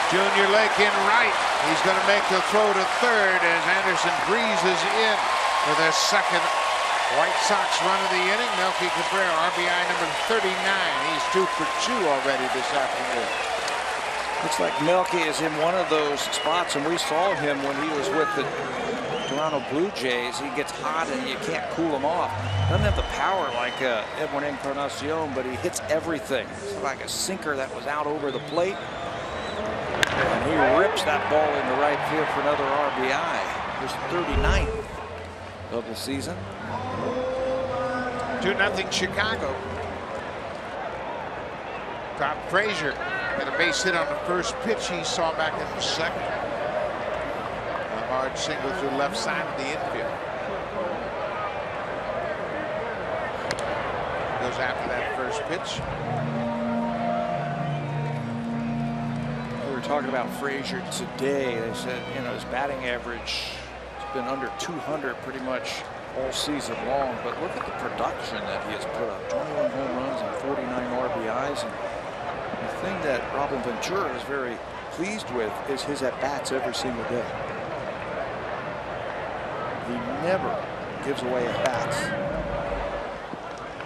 Junior Lake in right. He's going to make the throw to third as Anderson breezes in for their second White Sox run of the inning. Melky Cabrera, RBI number 39. He's 2 for 2 already this afternoon. Looks like Melky is in one of those spots, and we saw him when he was with the Toronto Blue Jays. He gets hot and you can't cool him off. Doesn't have the power like Edwin Encarnacion, but he hits everything. It's like a sinker that was out over the plate. And he rips that ball into right field for another RBI. His 39th of the season. 2-0 Chicago. Todd Frazier got a base hit on the first pitch he saw back in the second. A hard single through left side of the infield. Goes after that first pitch. We were talking about Frazier today. They said, you know, his batting average has been under 200 pretty much all season long. But look at the production that he has put up. 21 home runs and 49 RBIs. And the thing that Robin Ventura is very pleased with is his at-bats every single day. He never gives away at-bats.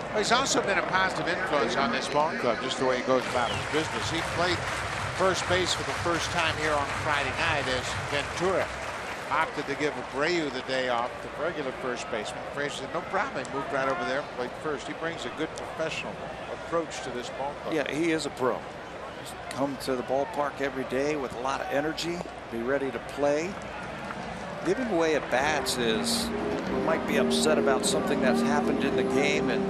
Well, he's also been a positive influence on this ball club, just the way he goes about his business. He played first base for the first time here on Friday night as Ventura opted to give Abreu the day off, the regular first baseman. Frazier said, no problem. He moved right over there and played first. He brings a good professional approach to this ball club. Yeah, he is a pro. Just come to the ballpark every day with a lot of energy, be ready to play. Giving away at bats is, you might be upset about something that's happened in the game, and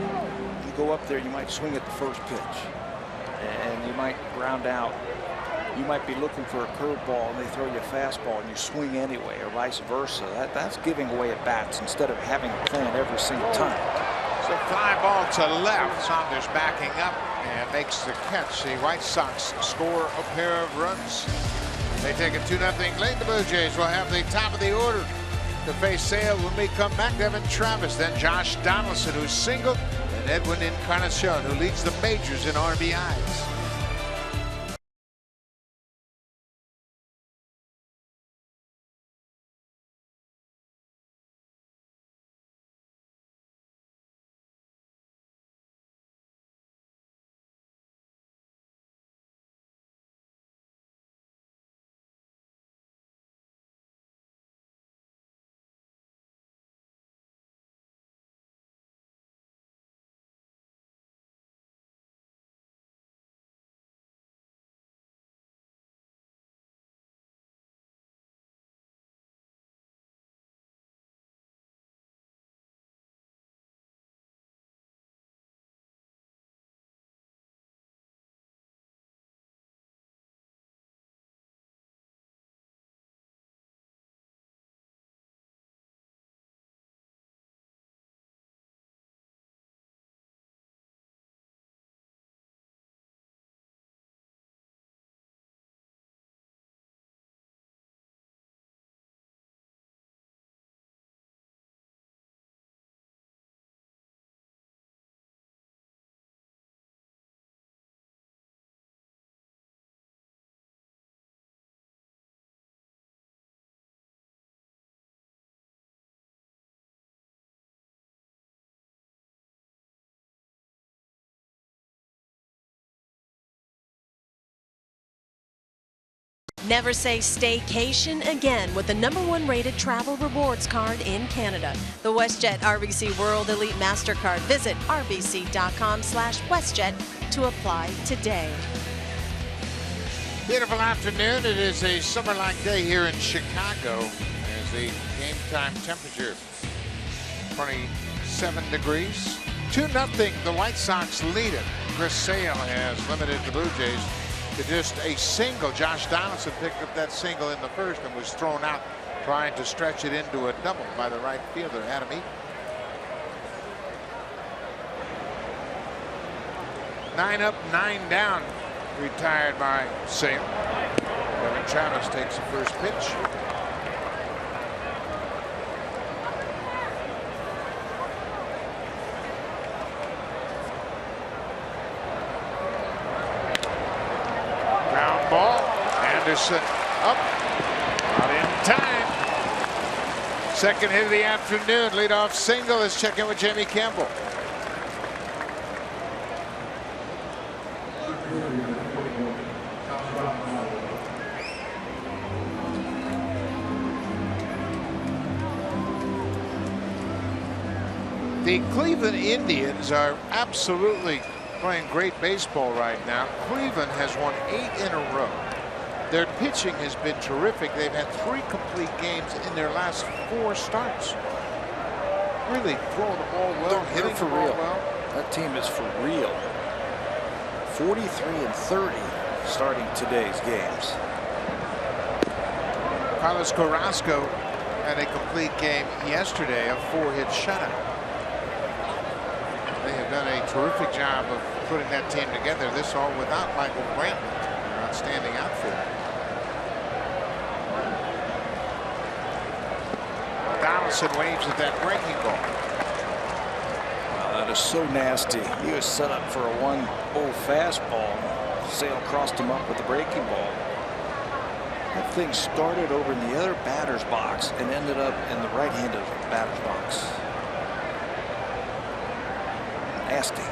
you go up there, you might swing at the first pitch, and you might ground out. You might be looking for a curveball, and they throw you a fastball, and you swing anyway, or vice versa. That's giving away at bats instead of having a plan every single time. So fly ball to left. Saunders backing up and makes the catch. The White Sox score a pair of runs. They take a 2-0 lead. The Blue Jays will have the top of the order to face Sale when we come back. Devin Travis, then Josh Donaldson, who's singled, and Edwin Encarnacion, who leads the majors in RBIs. Never say staycation again with the #1 rated travel rewards card in Canada. The WestJet RBC World Elite MasterCard. Visit rbc.com/WestJet to apply today. Beautiful afternoon. It is a summer-like day here in Chicago. There's the game time temperature, 27 degrees. 2-0, the White Sox lead it. Chris Sale has limited the Blue Jays to just a single. Josh Donaldson picked up that single in the first and was thrown out trying to stretch it into a double by the right fielder, Adam Eaton. 9 up, 9 down. Retired by Sale. Devin Travis takes the first pitch. Ground ball. Anderson up. Not in time. Second hit of the afternoon. Leadoff single. Let's check in with Jamie Campbell. The Cleveland Indians are absolutely playing great baseball right now. Cleveland has won 8 in a row. Their pitching has been terrific. They've had 3 complete games in their last 4 starts. Really throwing the ball well, hitting for real. Well. That team is for real. 43-30 starting today's games. Carlos Carrasco had a complete game yesterday, a 4-hit shutout. They have done a terrific job of putting that team together. This all without Michael Brantley, their outstanding outfielder. Donaldson waves at that breaking ball. Wow, that is so nasty. He was set up for a 1-0 fastball. Sale crossed him up with the breaking ball. That thing started over in the other batter's box and ended up in the right-handed batter's box. Nasty.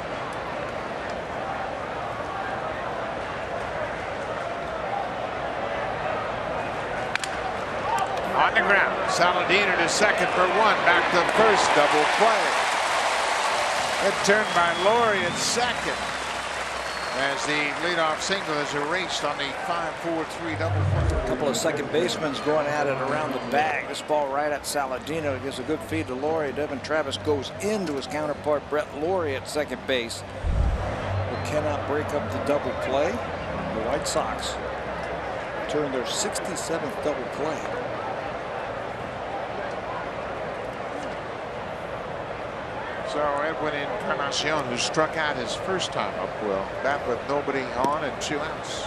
On the ground, Saladino to second for 1. Back to first, double play. Good turn by Laurie at second as the leadoff single is erased on the 5-4-3 double play. A couple of second basemen going at it around the bag. This ball right at Saladino. It gives a good feed to Laurie. Devin Travis goes into his counterpart Brett Laurie at second base, but cannot break up the double play. The White Sox turn their 67th double play. So Edwin Encarnacion, who struck out his first time up, will bat with nobody on and 2 outs.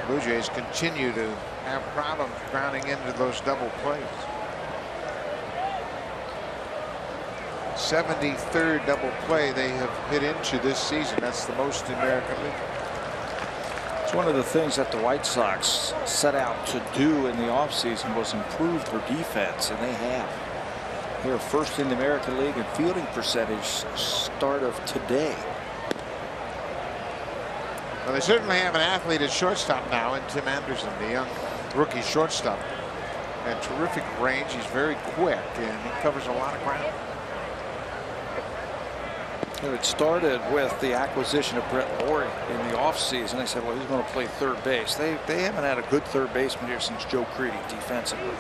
Blue Jays continue to have problems grounding into those double plays. 73rd double play they have hit into this season. That's the most in the American League. It's one of the things that the White Sox set out to do in the offseason was improve their defense, and they have. They're first in the American League in fielding percentage start of today. Well, they certainly have an athlete at shortstop now in Tim Anderson, the young rookie shortstop. And terrific range. He's very quick and he covers a lot of ground. It started with the acquisition of Brett Laurie in the offseason. They said, well, he's going to play third base. They haven't had a good third baseman here since Joe Creedy defensively.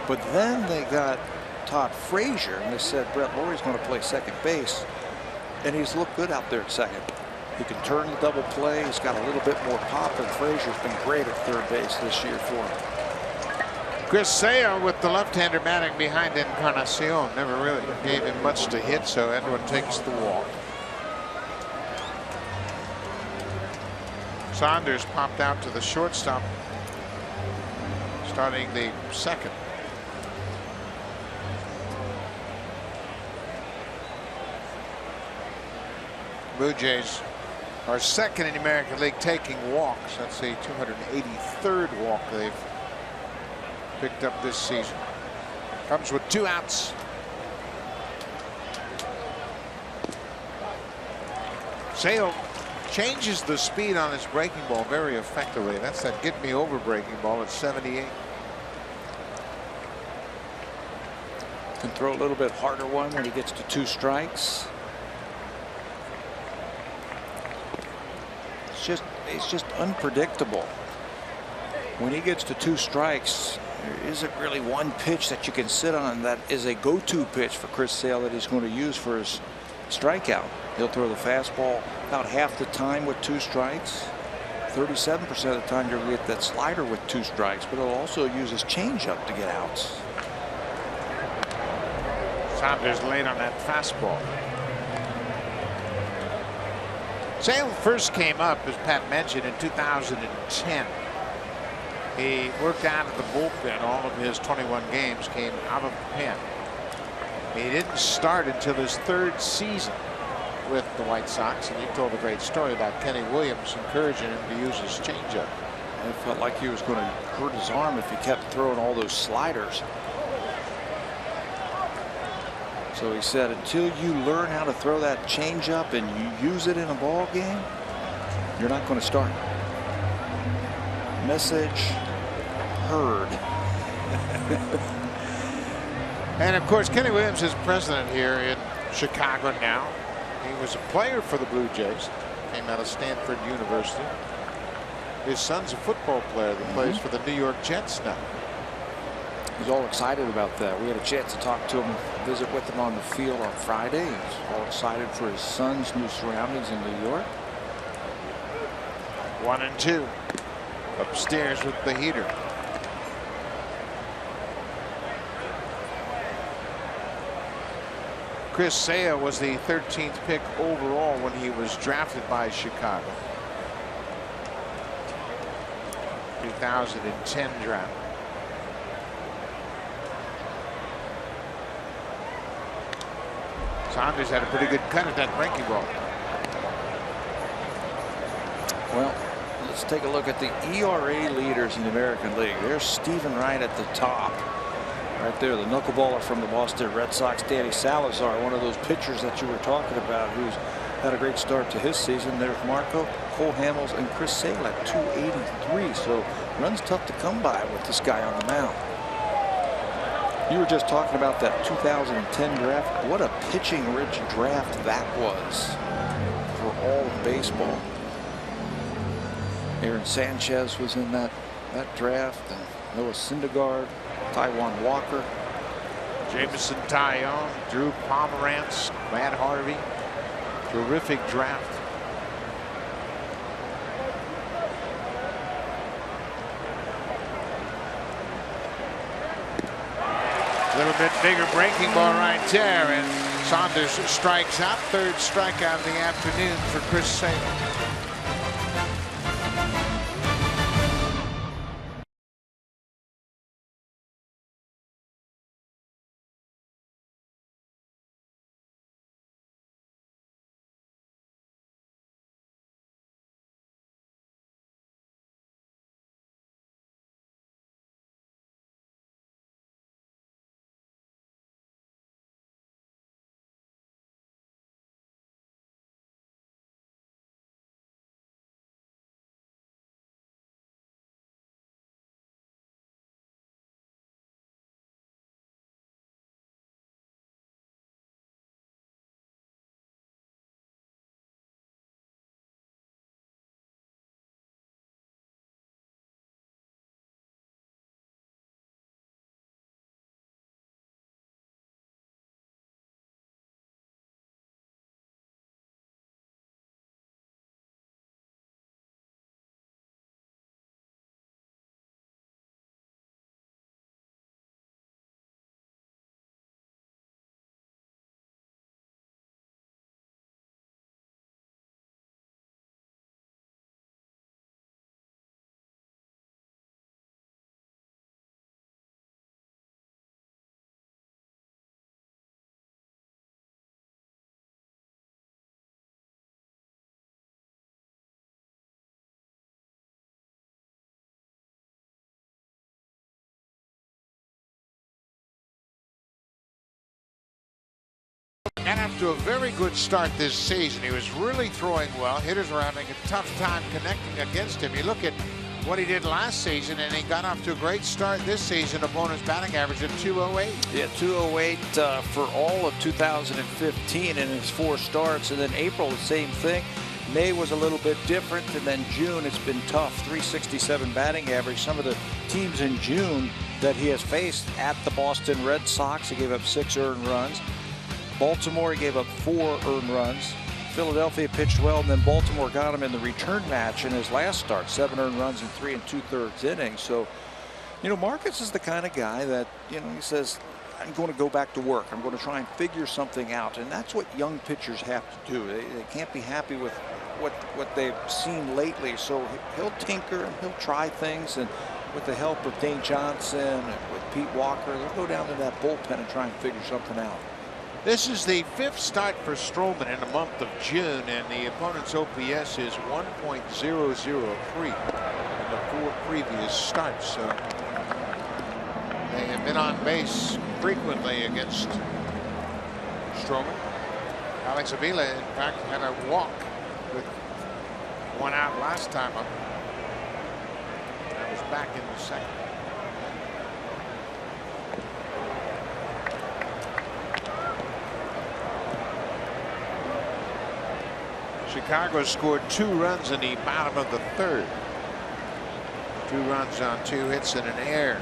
But then they got Todd Frazier, and they said Brett Laurie's going to play second base, and he's looked good out there at second. He can turn the double play. He's got a little bit more pop, and Frazier's been great at third base this year for him. Chris Sale with the left-hander batting behind Encarnacion. Never really gave him much to hit, so Edwin takes the walk. Saunders popped out to the shortstop, starting the second. Blue Jays are second in the American League taking walks. That's the 283rd walk they've picked up this season. Comes with 2 outs. Sale changes the speed on his breaking ball very effectively. That's that get me over breaking ball at 78. Can throw a little bit harder one when he gets to 2 strikes. It's just unpredictable. When he gets to 2 strikes, there isn't really one pitch that you can sit on that is a go-to pitch for Chris Sale that he's going to use for his strikeout. He'll throw the fastball about half the time with 2 strikes. 37% of the time you'll get that slider with 2 strikes, but he'll also use his changeup to get outs. Saunders late on that fastball. Sale first came up, as Pat mentioned, in 2010. He worked out of the bullpen. All of his 21 games came out of the pen. He didn't start until his 3rd season with the White Sox, and he told a great story about Kenny Williams encouraging him to use his changeup. It felt like he was going to hurt his arm if he kept throwing all those sliders. So he said, until you learn how to throw that changeup and you use it in a ball game, you're not going to start. Message heard. And of course, Kenny Williams is president here in Chicago now. He was a player for the Blue Jays. Came out of Stanford University. His son's a football player that plays for the New York Jets now. He's all excited about that. We had a chance to talk to him, visit with him on the field on Friday. He's all excited for his son's new surroundings in New York. 1-2. Upstairs with the heater. Chris Sale was the 13th pick overall when he was drafted by Chicago. 2010 draft. Saunders had a pretty good cut at that breaking ball. Well, let's take a look at the ERA leaders in the American League. There's Stephen Wright at the top. Right there, the knuckleballer from the Boston Red Sox, Danny Salazar, one of those pitchers that you were talking about who's had a great start to his season. There's Marco, Cole Hamels, and Chris Sale at 283. So runs tough to come by with this guy on the mound. You were just talking about that 2010 draft. What a pitching-rich draft that was for all of baseball. Aaron Sanchez was in that draft, and Noah Syndergaard, Taijuan Walker, Jameson Taillon, Drew Pomerantz, Matt Harvey. Terrific draft. A little bit bigger breaking ball right there, and Saunders strikes out. 3rd strikeout of the afternoon for Chris Sale. got off to a very good start this season. He was really throwing well. Hitters were having a tough time connecting against him. You look at what he did last season, and he got off to a great start this season. Opponent's batting average of 208. Yeah, 208 for all of 2015 in his 4 starts. And then April, the same thing. May was a little bit different, and then June it's been tough. 367 batting average. Some of the teams in June that he has faced at the Boston Red Sox, he gave up 6 earned runs. Baltimore, he gave up 4 earned runs. Philadelphia pitched well, and then Baltimore got him in the return match in his last start. 7 earned runs in 3 2/3 innings. So, you know, Marcus is the kind of guy that, you know, he says, I'm going to go back to work. I'm going to try and figure something out. And that's what young pitchers have to do. They can't be happy with what they've seen lately. So he'll tinker and he'll try things. And with the help of Dane Johnson and with Pete Walker, they'll go down to that bullpen and try and figure something out. This is the 5th start for Stroman in the month of June, and the opponent's OPS is 1.003 in the 4 previous starts. So they have been on base frequently against Stroman. Alex Avila, in fact, had a walk with 1 out last time up. That was back in the 2nd. Chicago scored 2 runs in the bottom of the 3rd. 2 runs on 2 hits and an error,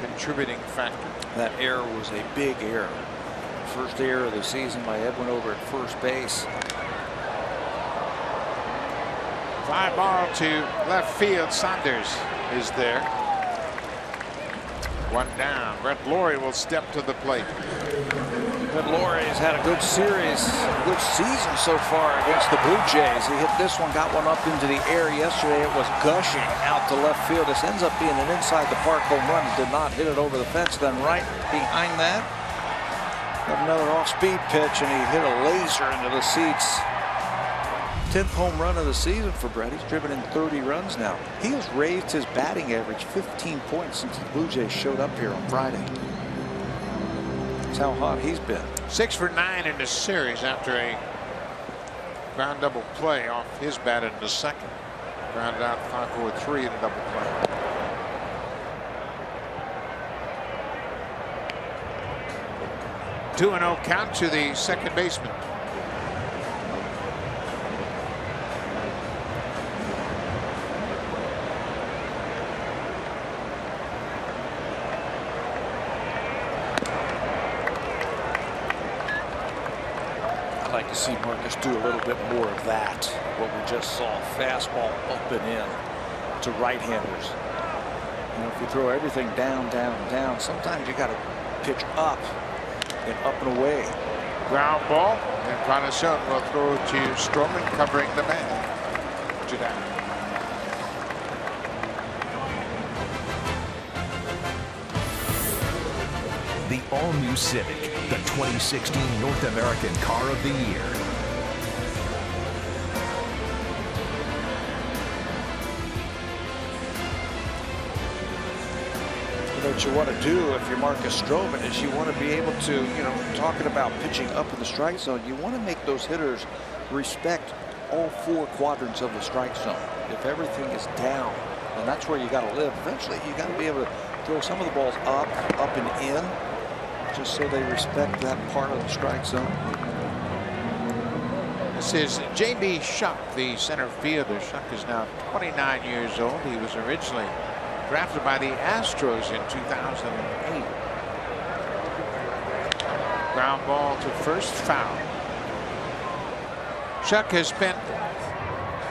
contributing factor. That error was a big error. First error of the season by Edwin over at first base. Fly ball to left field. Saunders is there. 1 down. Brett Lawrie will step to the plate. Brett Lawrie has had a good series, a good season so far against the Blue Jays. He hit this one, got one up into the air yesterday. It was gushing out to left field. This ends up being an inside the park home run. He did not hit it over the fence. Then right behind that, got another off-speed pitch, and he hit a laser into the seats. 10th home run of the season for Brett. He's driven in 30 runs now. He has raised his batting average 15 points since the Blue Jays showed up here on Friday. That's how hot he's been. 6 for 9 in the series after a ground double play off his bat in the 2nd. Grounded out 5-4-3 in a double play. Two 2-0 count to the second baseman. I'd like to see Marcus do a little bit more of that. What we just saw, fastball up and in to right-handers. You know, if you throw everything down, down, down, sometimes you got to pitch up and up and away. Ground ball, and Conneson will throw to Stroman, covering the man. To that. The all-new Civic, the 2016 North American Car of the Year. What you want to do if you're Marcus Stroman is you want to be able to, you know, talking about pitching up in the strike zone, you want to make those hitters respect all 4 quadrants of the strike zone. If everything is down, and that's where you got to live, eventually you got to be able to throw some of the balls up and in, just so they respect that part of the strike zone. This is J.B. Shuck, the center fielder. Shuck is now 29 years old. He was originally drafted by the Astros in 2008. Ground ball to first, foul. Shuck has spent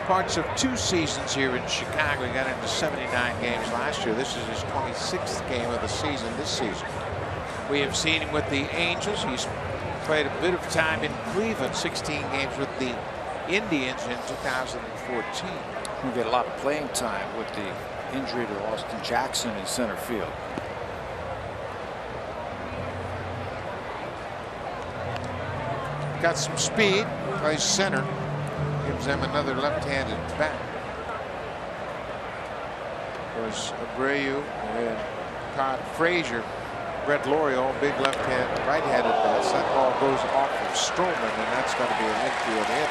parts of 2 seasons here in Chicago. He got into 79 games last year. This is his 26th game of the season this season. We have seen him with the Angels. He's played a bit of time in Cleveland, 16 games with the Indians in 2014. We get a lot of playing time with the injury to Austin Jackson in center field. Got some speed, plays center, gives them another left-handed bat. Of course, Abreu and Todd Frazier Brett L'Oreal, big left-hand, right-handed bats. That ball goes off of Stroman, and that's going to be an infield hit.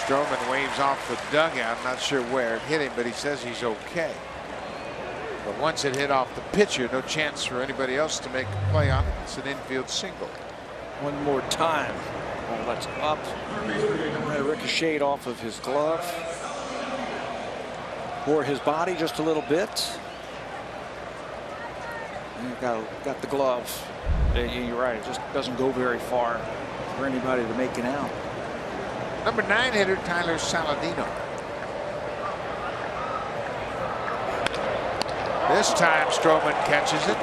Stroman waves off the dugout. Not sure where it hit him, but he says he's okay. But once it hit off the pitcher, no chance for anybody else to make a play on it. It's an infield single. One more time. Ball that's up. Ricocheted off of his glove. Or his body just a little bit. And got the glove. You're right. It just doesn't go very far for anybody to make it out. Number 9 hitter Tyler Saladino. This time Stroman catches it.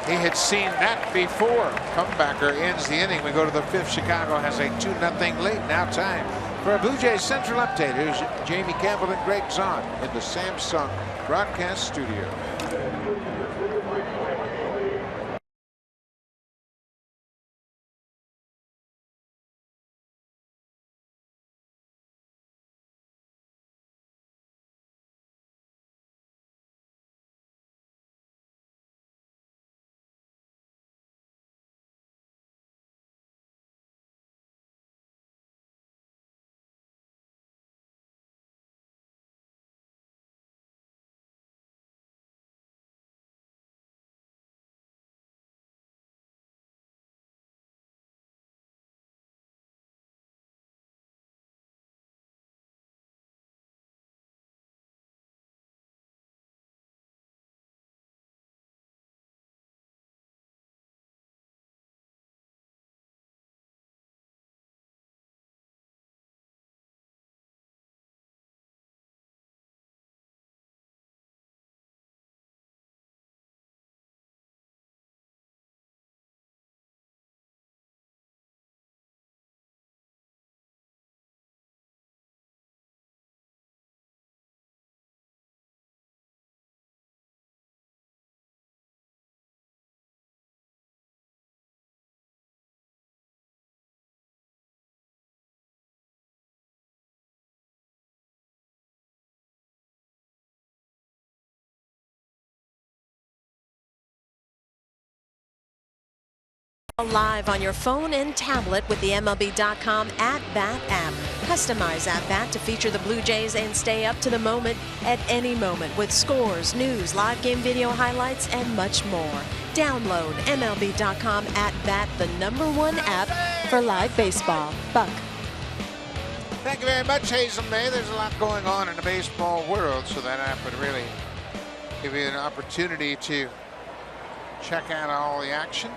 He had seen that before. Comebacker ends the inning. We go to the 5th. Chicago has a 2-0 lead. Now time for a Blue Jays Central update. Here's Jamie Campbell and Greg Zahn in the Samsung broadcast studio. Live on your phone and tablet with the MLB.com at-bat app. Customize at-bat to feature the Blue Jays and stay up to the moment at any moment with scores, news, live game video highlights, and much more. Download MLB.com at-bat, the #1 app for live baseball. Buck. Thank you very much, Hazel May. There's a lot going on in the baseball world, so that app would really give you an opportunity to check out all the action.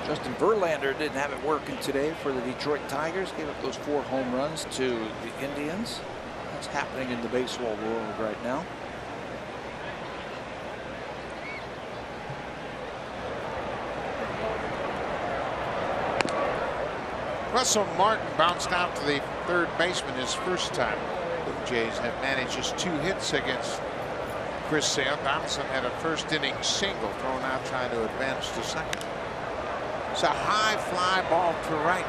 Justin Verlander didn't have it working today for the Detroit Tigers. Gave up those 4 home runs to the Indians. That's happening in the baseball world right now. Russell Martin bounced out to the 3rd baseman his first time. The Blue Jays have managed just 2 hits against Chris Sale. Donaldson had a first inning single thrown out trying to advance to second. It's a high fly ball to right.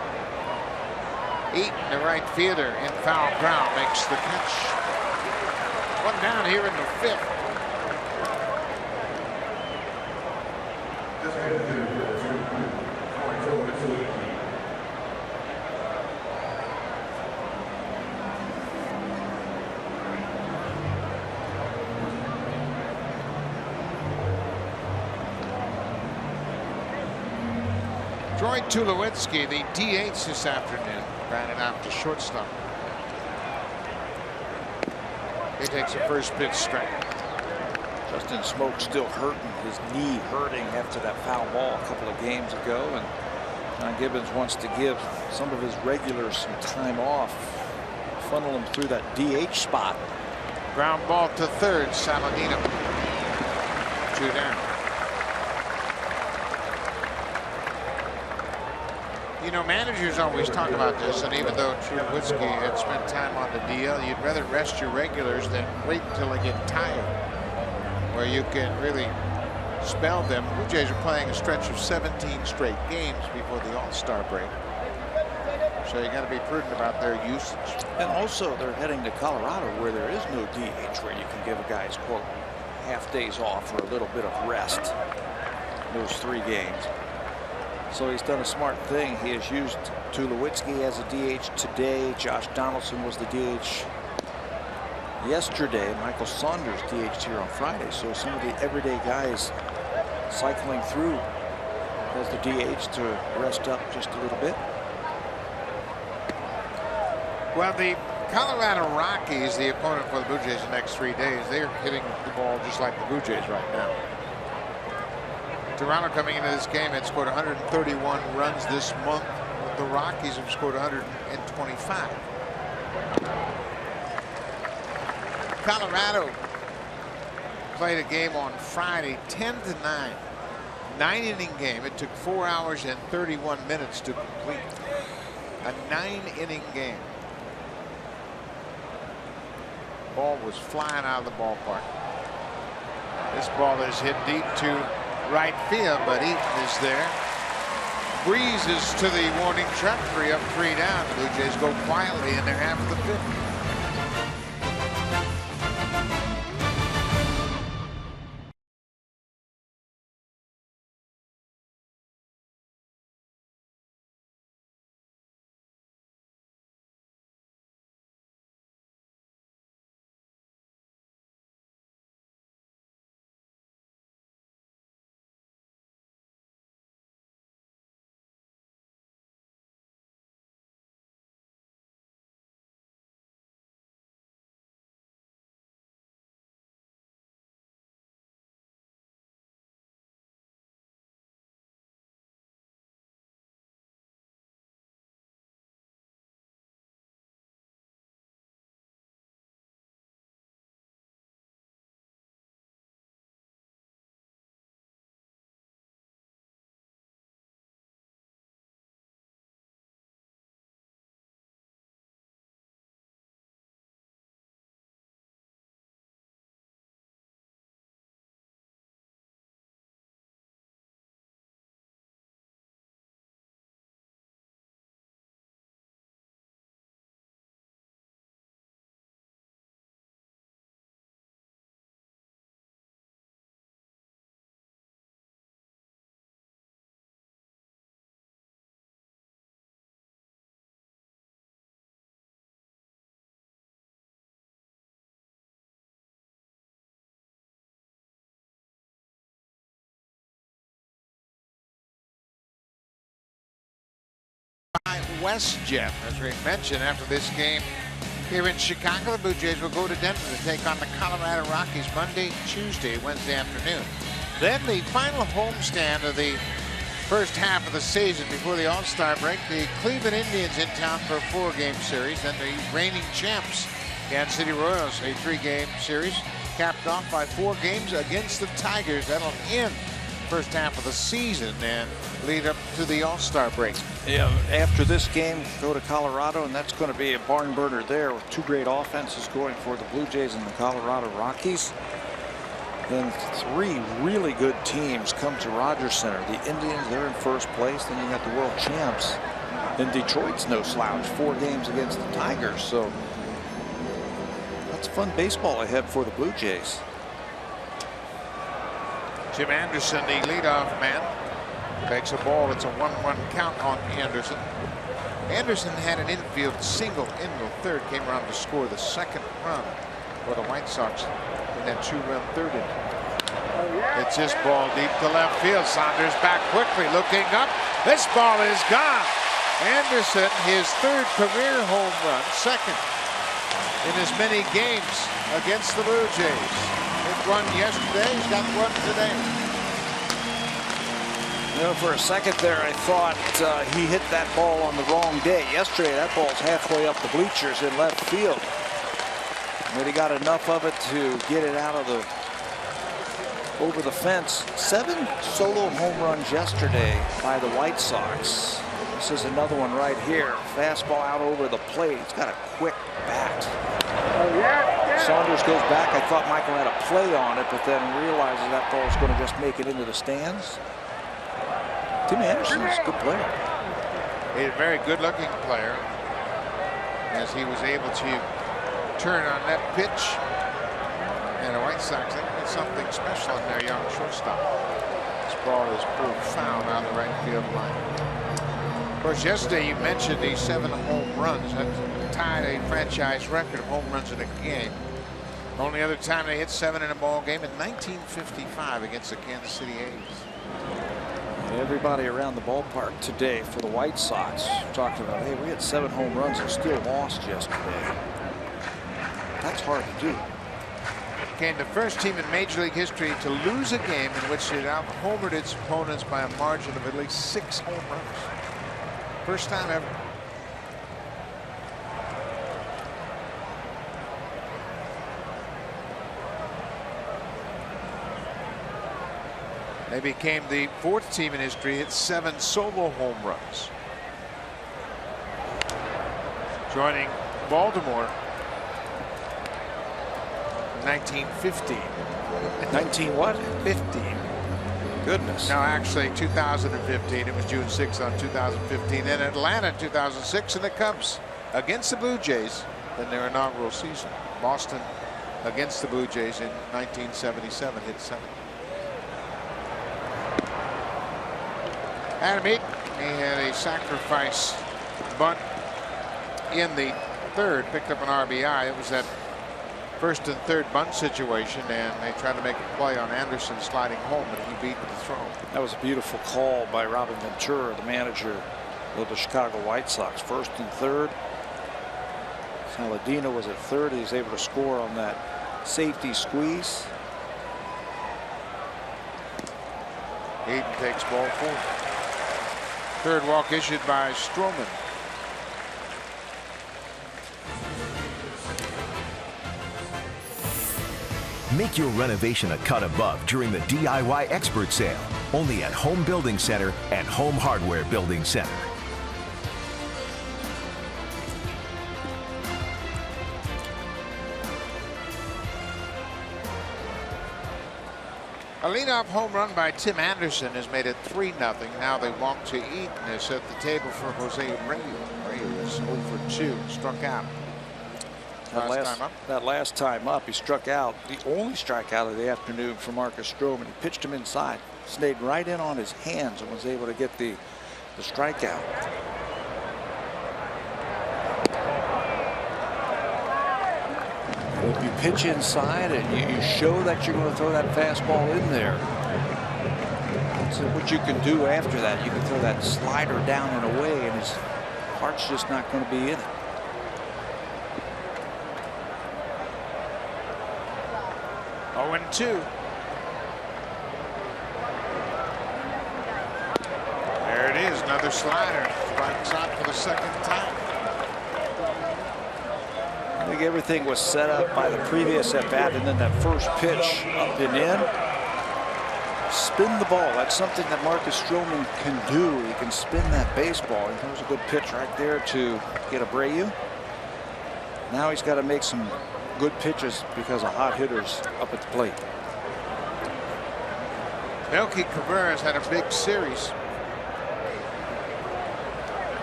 Eaton, the right fielder, in foul ground, makes the catch. 1 down here in the 5th. Troy Tulowitzki, the DH this afternoon, batted out to shortstop. He takes a first pitch strike. Justin Smoke still hurting, his knee hurting after that foul ball a couple of games ago, and John Gibbons wants to give some of his regulars some time off, funnel them through that DH spot. Ground ball to 3rd, Saladino. 2 down. You know, managers always talk about this, and even though Tulowitzki had spent time on the DL, you'd rather rest your regulars than wait until they get tired, where you can really spell them. The Blue Jays are playing a stretch of 17 straight games before the All-Star break, so you got to be prudent about their usage. And also, they're heading to Colorado, where there is no DH, where you can give a guy his quote. half days off for a little bit of rest in those 3 games. So he's done a smart thing. He has used Tulowitzki as a DH today. Josh Donaldson was the DH yesterday. Michael Saunders DH'd here on Friday. So some of the everyday guys cycling through as the DH to rest up just a little bit. Well, the Colorado Rockies, the opponent for the Blue Jays the next 3 days, they're hitting the ball just like the Blue Jays right now. Toronto coming into this game had scored 131 runs this month. The Rockies have scored 125. Colorado played a game on Friday, 10-9, 9-inning game. It took 4 hours and 31 minutes to complete. A 9-inning game. Ball was flying out of the ballpark. This ball is hit deep to right field, but Eaton is there. Breezes to the warning track. 3 up, 3 down. The Blue Jays go quietly in their half of the 5th. WestJet, as we mentioned, after this game here in Chicago, the Blue Jays will go to Denver to take on the Colorado Rockies Monday, Tuesday, Wednesday afternoon. Then the final homestand of the first half of the season before the All-Star break, the Cleveland Indians in town for a 4-game series, then the reigning champs, Kansas City Royals, a 3-game series, capped off by 4 games against the Tigers. That'll end first half of the season and lead up to the All-Star break. Yeah, after this game, go to Colorado, and that's going to be a barn burner there with 2 great offenses going for the Blue Jays and the Colorado Rockies. Then 3 really good teams come to Rogers Center. The Indians, they're in first place. Then you got the world champs. Then Detroit's no slouch, 4 games against the Tigers. So that's fun baseball ahead for the Blue Jays. Jim Anderson, the leadoff man, takes a ball. It's a 1-1 count on Anderson. Anderson had an infield single in the 3rd, came around to score the 2nd run for the White Sox in that 2-run 3rd inning. It's just ball deep to left field. Saunders back quickly, looking up. This ball is gone. Anderson, his 3rd career home run, 2nd in as many games against the Blue Jays. Hit 1 yesterday, he's got 1 today. You know, for a second there, I thought he hit that ball on the wrong day. Yesterday, that ball's halfway up the bleachers in left field. But he got enough of it to get it out of the over the fence. 7 solo home runs yesterday by the White Sox. This is another one right here. Fastball out over the plate. He's got a quick bat. Saunders goes back. I thought Michael had a play on it, but then realizes that ball is going to just make it into the stands. Tim Anderson is a good player. He's a very good-looking player, as he was able to turn on that pitch. And the White Sox, got something special in their young shortstop. This ball is pulled foul down the right field line. Of course, yesterday you mentioned the 7 home runs. That tied a franchise record of home runs in a game. Only other time they hit 7 in a ball game in 1955 against the Kansas City A's. Everybody around the ballpark today for the White Sox talking about, hey, we had 7 home runs and still lost yesterday. That's hard to do. Became the first team in Major League history to lose a game in which it out-homered its opponents by a margin of at least 6 home runs. First time ever. They became the 4th team in history to hit 7 solo home runs. Joining Baltimore in 1915. 19 what? 15. Goodness. No, actually 2015. It was June 6th on 2015. And Atlanta 2006, and the Cubs against the Blue Jays in their inaugural season. Boston against the Blue Jays in 1977 hit 7. Adam Eaton, he had a sacrifice bunt in the 3rd, picked up an RBI. It was that 1st and 3rd bunt situation, and they tried to make a play on Anderson sliding home, and he beat the throw. That was a beautiful call by Robin Ventura, the manager of the Chicago White Sox. 1st and 3rd. Saladino was at 3rd. He was able to score on that safety squeeze. Eaton takes ball 4. 3rd walk issued by Stroman. Make your renovation a cut above during the DIY Expert Sale. Only at Home Building Center and Home Hardware Building Center. A leadoff home run by Tim Anderson has made it 3-0. Now they walk to Eaton. They set the table for Jose Reyes. Reyes 0 for 2, struck out. That last time up, he struck out. The only strikeout of the afternoon for Marcus Stroman. He pitched him inside, stayed right in on his hands, and was able to get the strikeout. If you pitch inside and you show that you're going to throw that fastball in there, so what you can do after that, you can throw that slider down and away, and his heart's just not going to be in it. Oh, and 2. There it is, another slider. Strikes out for the 2nd time. I think everything was set up by the previous at bat, and then that first pitch up and in. Spin the ball. That's something that Marcus Stroman can do. He can spin that baseball. And there was a good pitch right there to get Abreu. Now he's got to make some good pitches because of hot hitters up at the plate. Melky Cabrera's had a big series.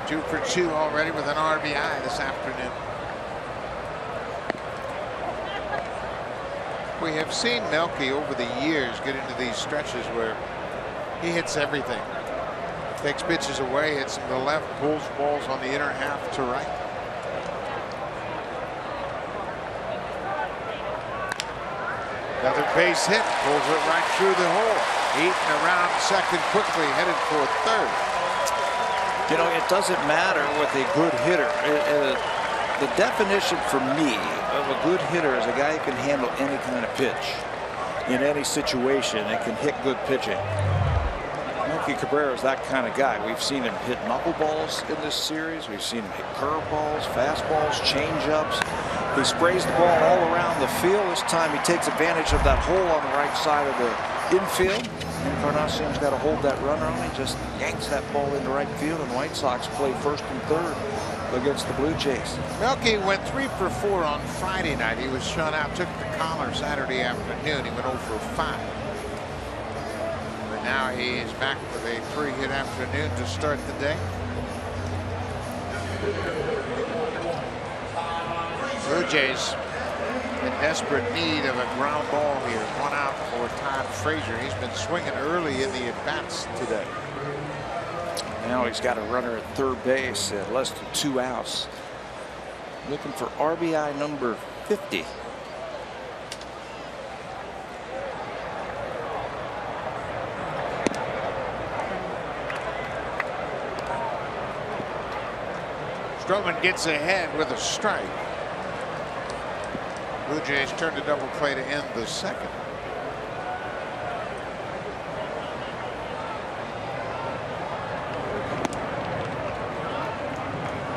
2 for 2 already with an RBI this afternoon. We have seen Melky over the years get into these stretches where he hits everything. Takes pitches away, hits them to the left, pulls balls on the inner half to right. Another base hit, pulls it right through the hole. Eaton around 2nd quickly, headed for 3rd. You know, it doesn't matter with a good hitter. The definition for me of a good hitter is a guy who can handle any kind of pitch in any situation and can hit good pitching. Melky Cabrera is that kind of guy. We've seen him hit knuckleballs in this series. We've seen him hit curveballs, fastballs, changeups. He sprays the ball all around the field. This time he takes advantage of that hole on the right side of the infield. Encarnacion's got to hold that runner on. He just yanks that ball into right field, and White Sox play 1st and 3rd against the Blue Jays. Melky went 3 for 4 on Friday night. He was shut out, took the collar Saturday afternoon. He went 0 for 5. But now he is back with a 3-hit afternoon to start the day. Blue Jays in desperate need of a ground ball here. 1 out for Todd Frazier. He's been swinging early in the at-bats today. Now he's got a runner at third base at less than 2 outs. Looking for RBI number 50. Stroman gets ahead with a strike. Blue Jays turn to double play to end the second.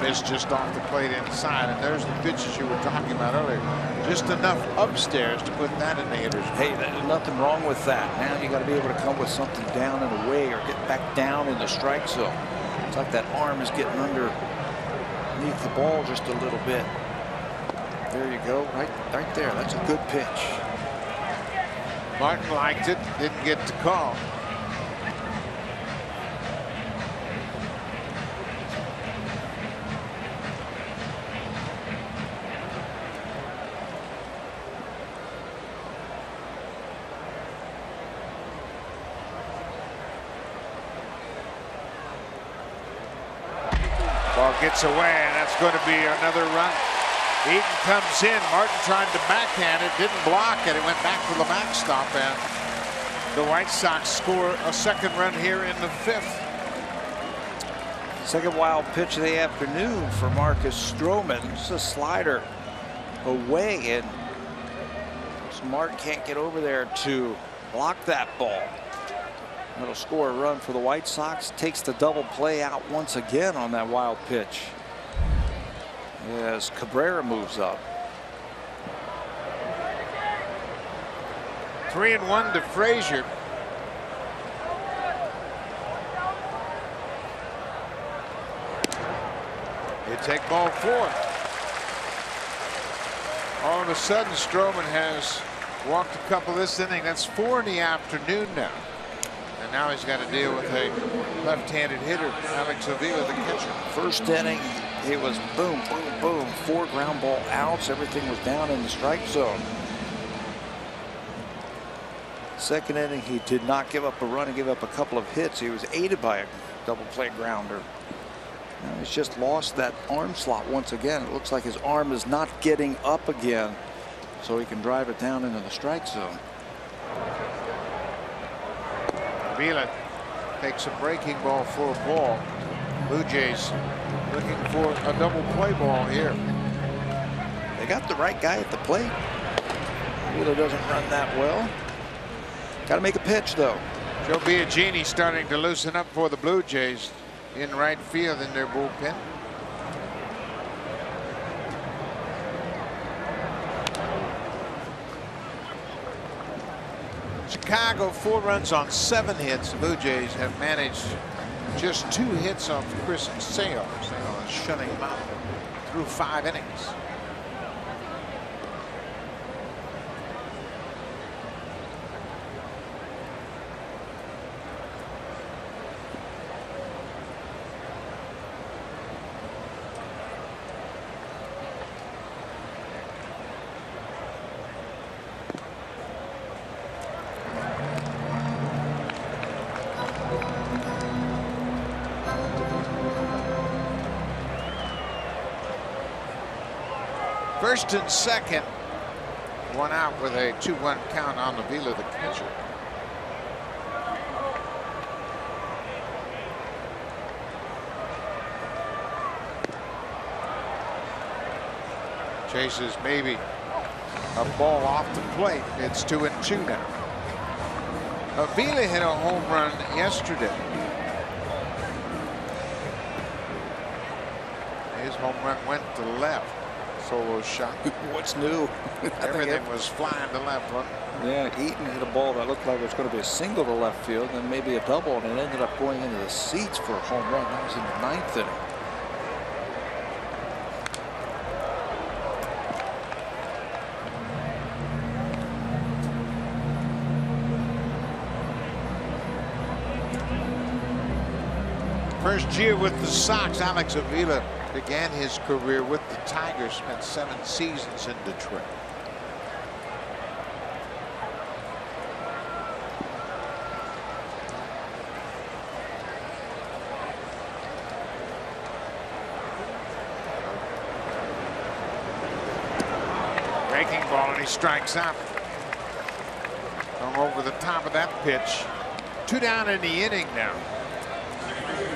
Missed just off the plate inside, and there's the pitches you were talking about earlier. Just enough upstairs to put that in the hitter's. Hey, there's nothing wrong with that. Now you got to be able to come with something down and away or get back down in the strike zone. It's like that arm is getting underneath the ball just a little bit. There you go, right there. That's a good pitch. Martin liked it, didn't get to call. Ball gets away, and that's going to be another run. Eaton comes in. Martin tried to backhand it, didn't block it. It went back to the backstop, and the White Sox score a second run here in the 5th. Second wild pitch of the afternoon for Marcus Stroman. It's a slider away, and Smart can't get over there to block that ball. That'll score a run for the White Sox. Takes the double play out once again on that wild pitch as Cabrera moves up. 3-1 to Frazier. They take ball 4. All of a sudden, Stroman has walked a couple this inning. That's 4 in the afternoon now. And now he's got to deal with a left-handed hitter, Alex Avila, the catcher. First inning, it was boom, boom, boom. 4 ground ball outs. Everything was down in the strike zone. Second inning, he did not give up a run and give up a couple of hits. He was aided by a double play grounder. Now he's just lost that arm slot once again. It looks like his arm is not getting up again, so he can drive it down into the strike zone. Avila takes a breaking ball for a ball. Blue Jays looking for a double play ball here. They got the right guy at the plate. Avila doesn't run that well. Got to make a pitch, though. Joe Biagini starting to loosen up for the Blue Jays in right field in their bullpen. Chicago 4 runs on 7 hits. The Blue Jays have managed just 2 hits off Chris Sale. Sale is shutting him out through 5 innings. First and second, 1 out with a 2-1 count on Avila, the catcher. Chases maybe a ball off the plate. It's 2-2 now. Avila hit a home run yesterday. His home run went to left. Solo shot. What's new? Everything was flying to left. Yeah, Eaton hit a ball that looked like it was going to be a single to left field, then maybe a double, and it ended up going into the seats for a home run. That was in the 9th inning. First year with the Sox, Alex Avila began his career with the Tigers, spent 7 seasons in Detroit. breaking ball, and he strikes out. Over the top of that pitch. 2 down in the inning now.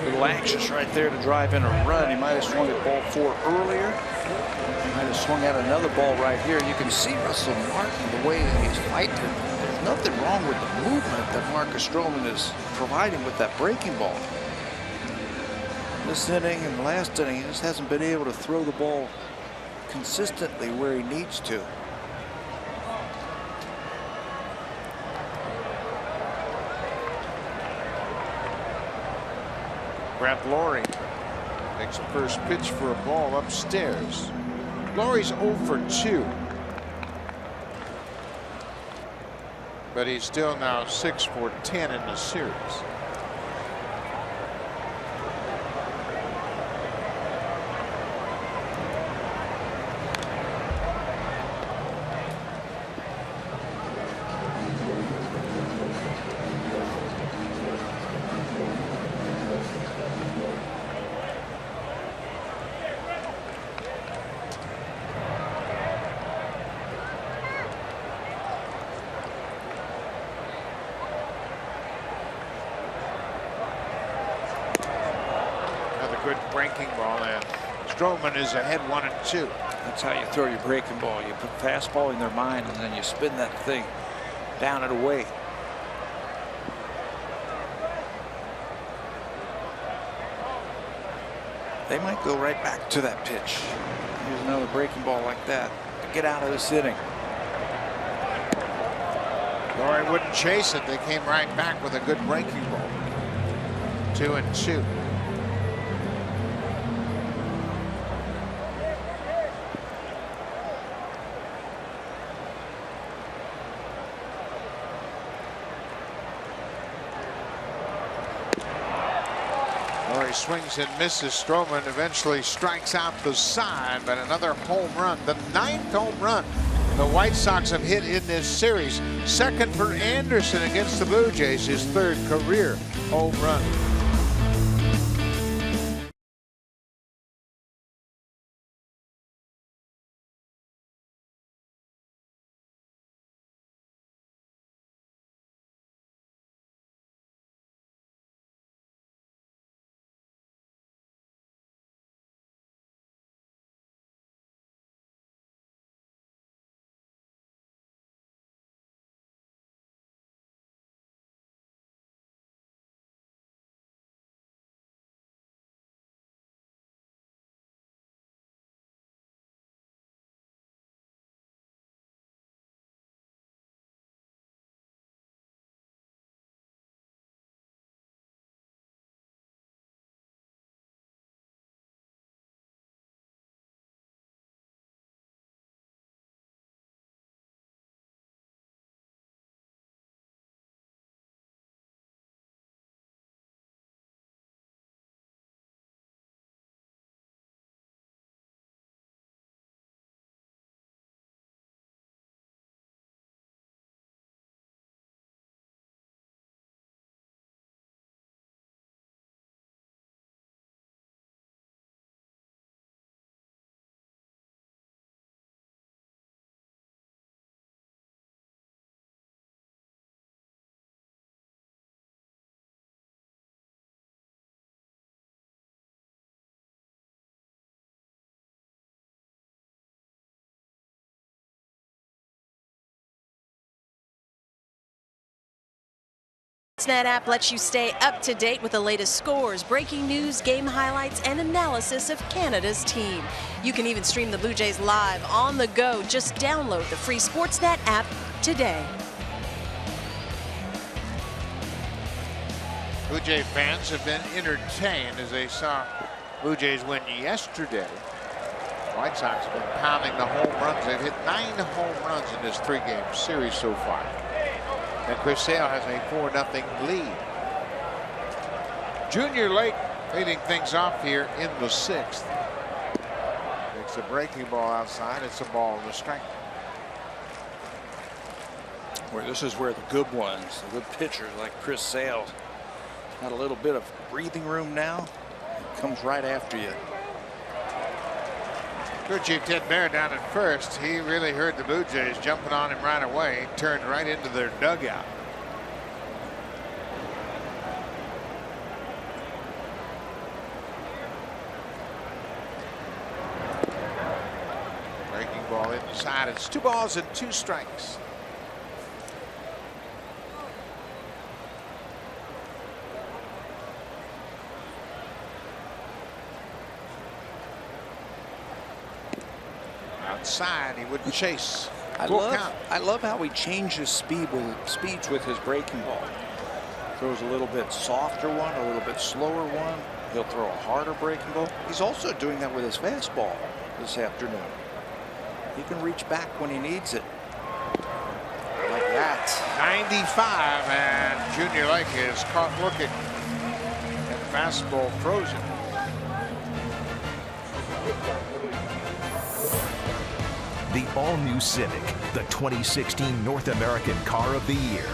Little anxious right there to drive in a run. He might have swung at ball 4 earlier. Might have swung at another ball right here. You can see Russell Martin, the way that he's fighting. There's nothing wrong with the movement that Marcus Stroman is providing with that breaking ball. This inning and the last inning, he just hasn't been able to throw the ball consistently where he needs to. Brett Lawrie makes the first pitch for a ball upstairs. Laurie's 0 for 2. But he's still now 6 for 10 in the series. Good breaking ball, and Stroman is ahead 1 and 2. That's how you throw your breaking ball. You put fastball in their mind, and then you spin that thing down and away. They might go right back to that pitch. Here's another breaking ball like that to get out of this inning. Lawrie wouldn't chase it. They came right back with a good breaking ball. 2 and 2. Lawrie swings and misses. Stroman eventually strikes out the side, but another home run, the 9th home run the White Sox have hit in this series. 2nd for Anderson against the Blue Jays, his 3rd career home run. Sportsnet app lets you stay up to date with the latest scores, breaking news, game highlights, and analysis of Canada's team. You can even stream the Blue Jays live on the go. Just download the free Sportsnet app today. Blue Jay fans have been entertained as they saw Blue Jays win yesterday. White Sox have been pounding the home runs. They've hit 9 home runs in this 3-game series so far. And Chris Sale has a 4-0 lead. Junior Lake leading things off here in the 6th. Makes a breaking ball outside. It's a ball and a strike. Well, this is where the good ones, the good pitchers like Chris Sale, got a little bit of breathing room now. It comes right after you. Crew Chief Ted Bear down at first. He really heard the Blue Jays jumping on him right away. He turned right into their dugout. Breaking ball inside. It's 2 balls and 2 strikes. Outside, he wouldn't chase. I love how he changes speeds with his breaking ball. Throws a little bit softer one, a little bit slower one. He'll throw a harder breaking ball. He's also doing that with his fastball this afternoon. He can reach back when he needs it. Like that. 95, and Junior Lake is caught looking. And fastball frozen. The all-new Civic, the 2016 North American Car of the Year.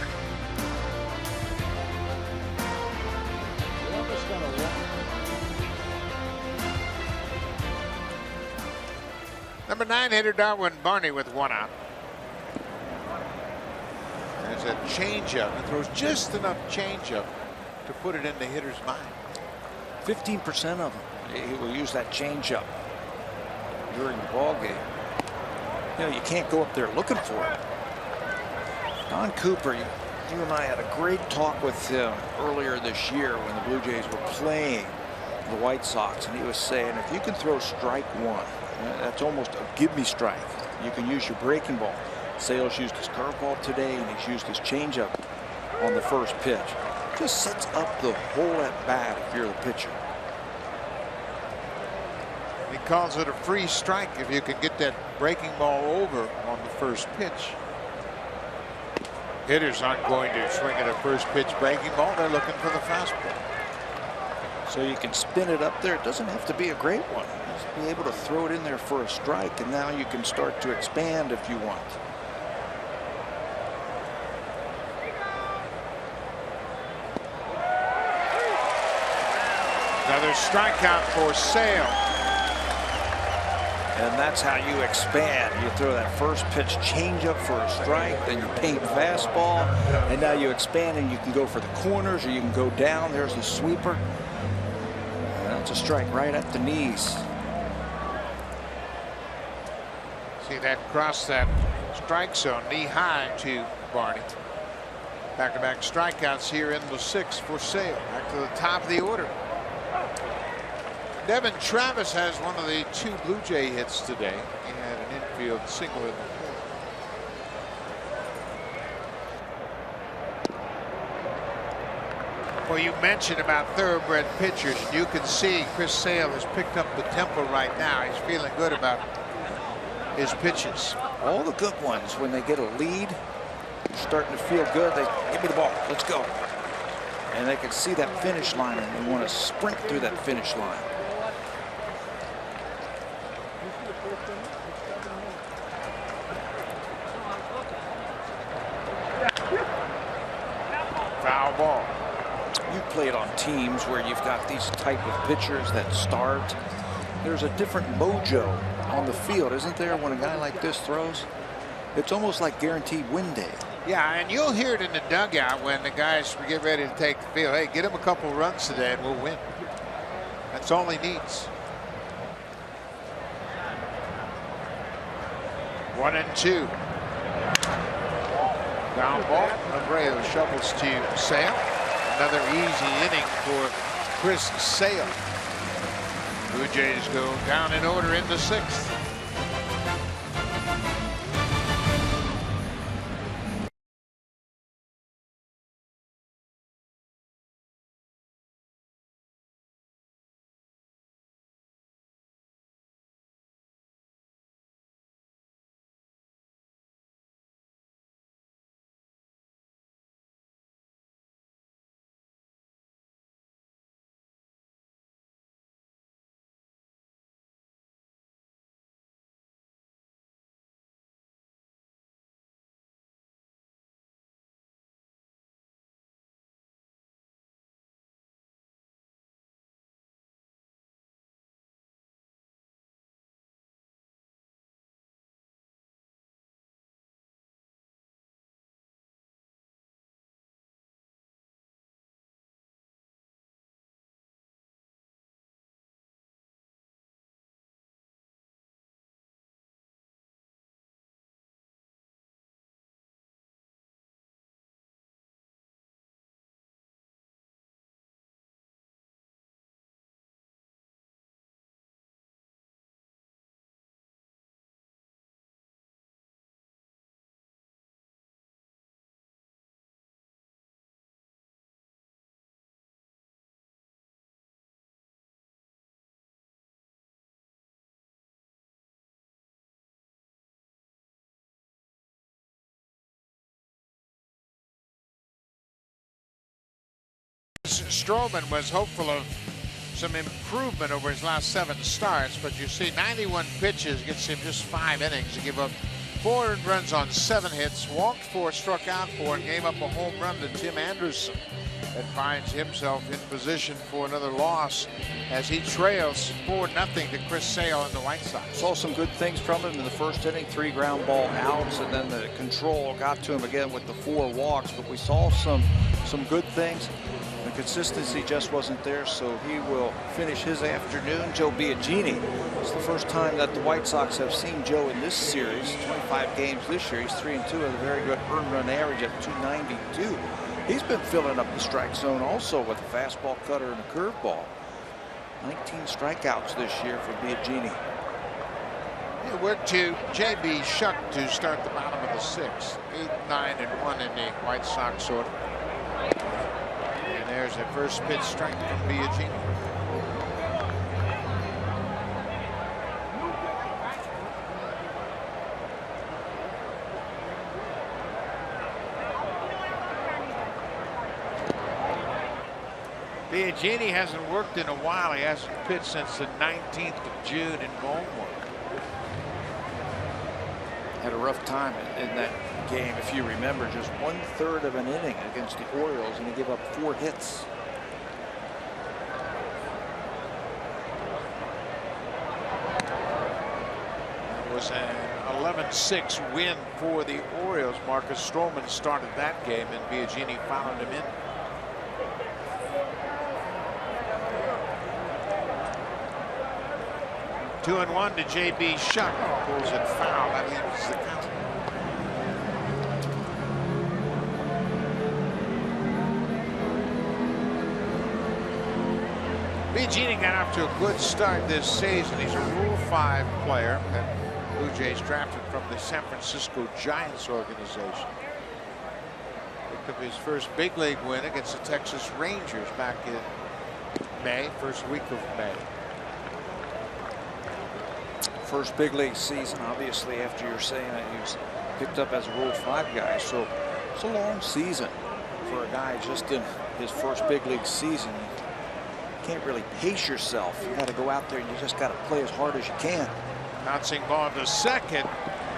Number 9 hitter Darwin Barney with 1 out. There's a changeup. He throws just enough changeup to put it in the hitter's mind. 15% of them, he will use that changeup during the ball game. You know, you can't go up there looking for it. Don Cooper, you and I had a great talk with him earlier this year when the Blue Jays were playing the White Sox, and he was saying if you can throw strike 1, that's almost a give me strike. You can use your breaking ball. Sales used his curveball today, and he's used his changeup on the first pitch. Just sets up the whole at bat if you're the pitcher. He calls it a free strike if you can get that breaking ball over on the first pitch. Hitters aren't going to swing at a first pitch breaking ball. They're looking for the fastball. So you can spin it up there. It doesn't have to be a great one. Just be able to throw it in there for a strike, and now you can start to expand if you want. Another strikeout for Sale. And that's how you expand. You throw that first pitch changeup for a strike, then you paint fastball, and now you expand and you can go for the corners or you can go down. There's the sweeper. And that's a strike right at the knees. See that cross that strike zone, knee high to Barney. Back-to-back strikeouts here in the 6th for Sale. Back to the top of the order. Devin Travis has one of the 2 Blue Jay hits today. He had an infield single in the 4th. Well, you mentioned about thoroughbred pitchers. You can see Chris Sale has picked up the tempo right now. He's feeling good about his pitches. All the good ones, when they get a lead, starting to feel good, they give me the ball, let's go. And they can see that finish line and they want to sprint through that finish line. Foul ball. You played on teams where you've got these type of pitchers that start. There's a different mojo on the field, isn't there, when a guy like this throws? It's almost like guaranteed win day. Yeah, and you'll hear it in the dugout when the guys get ready to take the field. Hey, get him a couple runs today and we'll win. That's all he needs. 1-2. Ground ball. Abreu shovels to Sale. Another easy inning for Chris Sale. Blue Jays go down in order in the 6th. Stroman was hopeful of some improvement over his last 7 starts, but you see 91 pitches gets him just 5 innings to give up 4 earned runs on 7 hits, walked 4, struck out 4, and gave up a home run to Tim Anderson. And finds himself in position for another loss as he trails 4-0 to Chris Sale and the White Sox. Saw some good things from him in the first inning, 3 ground ball outs, and then the control got to him again with the 4 walks. But we saw some good things. The consistency just wasn't there, so he will finish his afternoon. Joe Biagini. It's the first time that the White Sox have seen Joe in this series. 25 games this year. He's 3-2 with a very good earned run average at 292. He's been filling up the strike zone also with a fastball, cutter, and a curveball. 19 strikeouts this year for Biagini. It went to J.B. Shuck to start the bottom of the 6th. 8-9-1 in the White Sox order. And there's a first pitch strike from Biagini. Biagini hasn't worked in a while. He hasn't pitched since the 19th of June in Baltimore. Had a rough time in that game, if you remember, just 1/3 of an inning against the Orioles, and he gave up 4 hits. It was an 11-6 win for the Orioles. Marcus Stroman started that game, and Biagini followed him in. 2-1 to J.B. Shuck. Pulls it foul. That leaves the count. Biagini got off to a good start this season. He's a Rule 5 player that Blue Jays drafted from the San Francisco Giants organization. Picked up his first big league win against the Texas Rangers back in May, first week of May. First big league season, obviously, after you're saying that he was picked up as a Rule 5 guy. So it's a long season for a guy just in his first big league season. You can't really pace yourself. You got to go out there and you just got to play as hard as you can. Bouncing ball to second.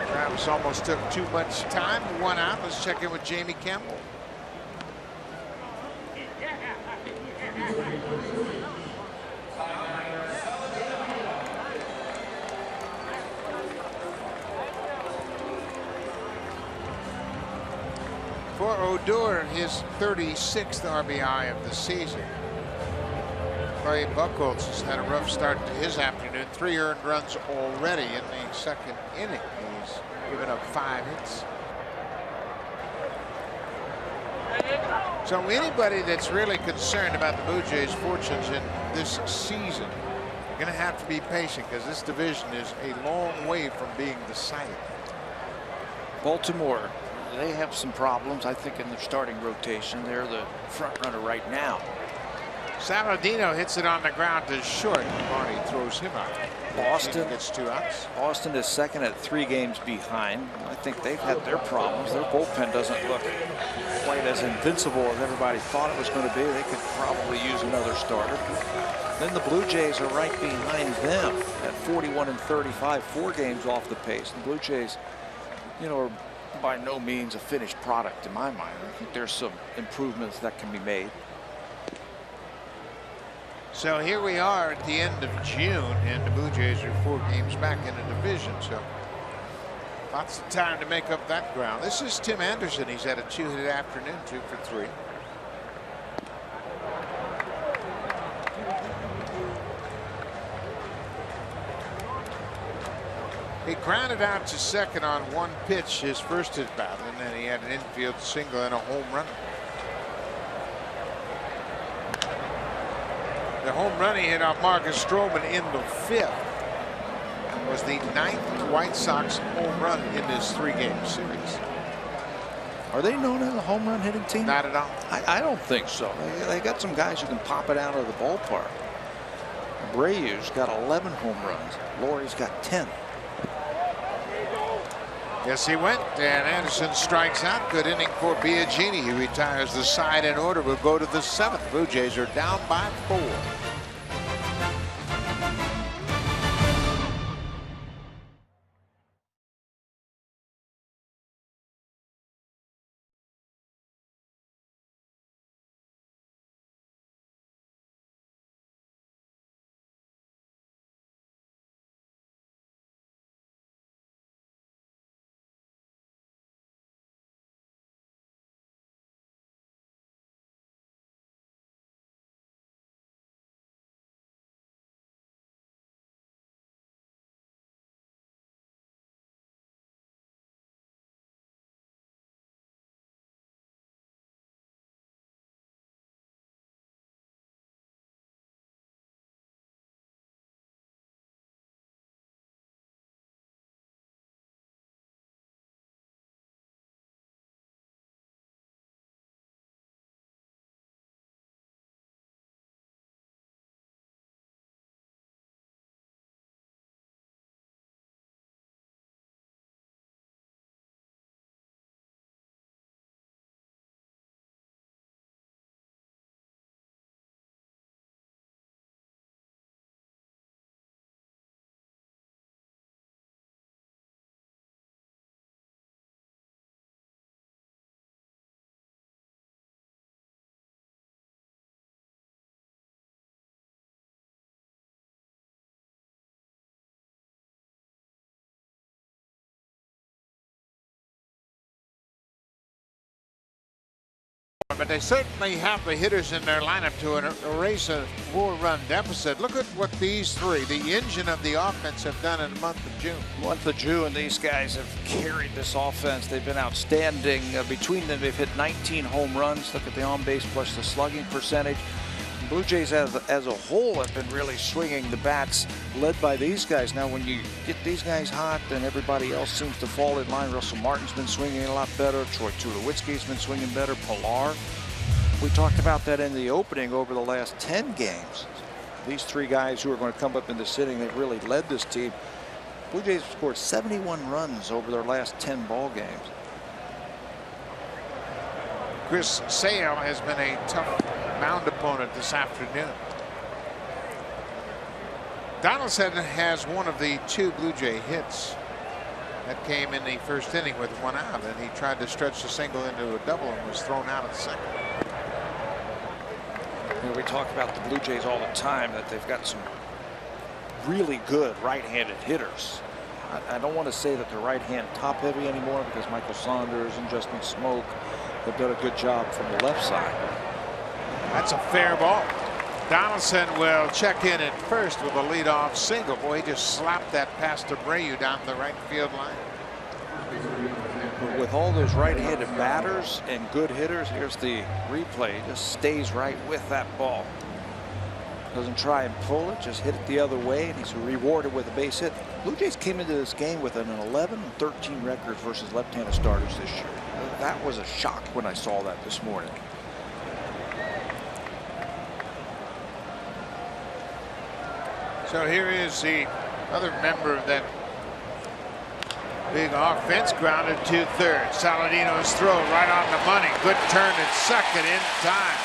Travis almost took too much time. 1 out. Let's check in with Jamie Campbell. For Odor, his 36th RBI of the season. Clay Buchholz has had a rough start to his afternoon. 3 earned runs already in the 2nd inning. He's given up 5 hits. So anybody that's really concerned about the Blue Jays' fortunes in this season, you're going to have to be patient because this division is a long way from being decided. Baltimore, they have some problems, I think, in their starting rotation. They're the front runner right now. Saladino hits it on the ground to short. Barney throws him out. Boston gets 2 outs. Boston is second at 3 games behind. I think they've had their problems. Their bullpen doesn't look quite as invincible as everybody thought it was going to be. They could probably use another starter. Then the Blue Jays are right behind them at 41-35, 4 games off the pace. The Blue Jays, you know, are by no means a finished product in my mind. I think there's some improvements that can be made. So here we are at the end of June, and the Blue Jays are 4 games back in the division. So lots of time to make up that ground. This is Tim Anderson. He's had a 2-hit afternoon, 2 for 3. He grounded out to second on 1 pitch his first at bat, and then he had an infield single and a home run. The home run he hit off Marcus Stroman in the 5th was the 9th White Sox home run in this 3-game series. Are they known as a home run hitting team? Not at all. I don't think so. They got some guys who can pop it out of the ballpark. Abreu's got 11 home runs. Laurie's got 10. Yes, he went, and Anderson strikes out. Good inning for Biagini. He retires the side in order. We'll go to the 7th. Blue Jays are down by 4. But they certainly have the hitters in their lineup to erase a 4-run deficit. Look at what these three, the engine of the offense, have done in the month of June. Month of June, these guys have carried this offense. They've been outstanding. Between them, they've hit 19 home runs. Look at the on-base plus the slugging percentage. Blue Jays as a whole have been really swinging the bats, led by these guys. Now, when you get these guys hot, then everybody else seems to fall in line. Russell Martin's been swinging a lot better. Troy Tulowitzki's been swinging better. Pilar. We talked about that in the opening over the last 10 games. These three guys who are going to come up in this inning, they've really led this team. Blue Jays have scored 71 runs over their last 10 ball games. Chris Sale has been a tough mound opponent this afternoon. Donaldson has one of the 2 Blue Jay hits that came in the first inning with 1 out, and he tried to stretch the single into a double and was thrown out at second. You know, we talk about the Blue Jays all the time, that they've got some really good right-handed hitters. I don't want to say that they're right-hand top-heavy anymore, because Michael Saunders and Justin Smoke have done a good job from the left side. That's a fair ball. Donaldson will check in at first with a leadoff single. Boy, he just slapped that past Abreu down the right field line. With all those right-handed batters and good hitters, here's the replay. He just stays right with that ball. Doesn't try and pull it, just hit it the other way, and he's rewarded with a base hit. Blue Jays came into this game with an 11-13 record versus left-handed starters this year. That was a shock when I saw that this morning. So here is the other member of that big offense, grounded to third. Saladino's throw right on the money. Good turn at second in time.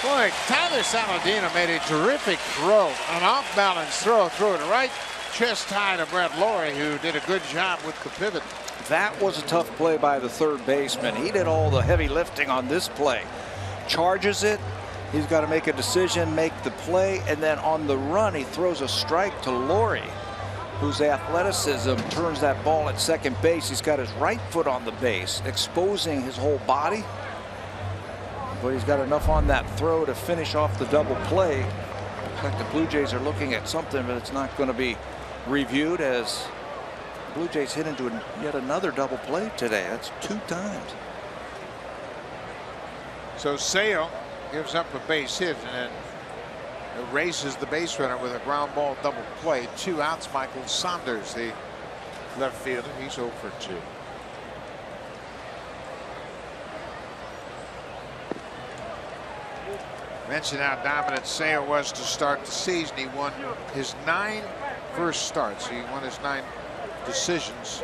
Boy, Tyler Saladino made a terrific throw, an off-balance throw through it right chest high to Brett Laurie, who did a good job with the pivot. That was a tough play by the third baseman. He did all the heavy lifting on this play. Charges it. He's got to make a decision, make the play, and then on the run, he throws a strike to Laurie, whose athleticism turns that ball at second base. He's got his right foot on the base, exposing his whole body. But he's got enough on that throw to finish off the double play. Looks like the Blue Jays are looking at something, but it's not going to be reviewed, as the Blue Jays hit into yet another double play today. That's 2 times. So Sale gives up a base hit and then erases the base runner with a ground ball double play. 2 outs. Michael Saunders, the left fielder, he's 0 for 2. Mentioned how dominant Sale was to start the season. He won his 9 first starts. He won his 9 decisions.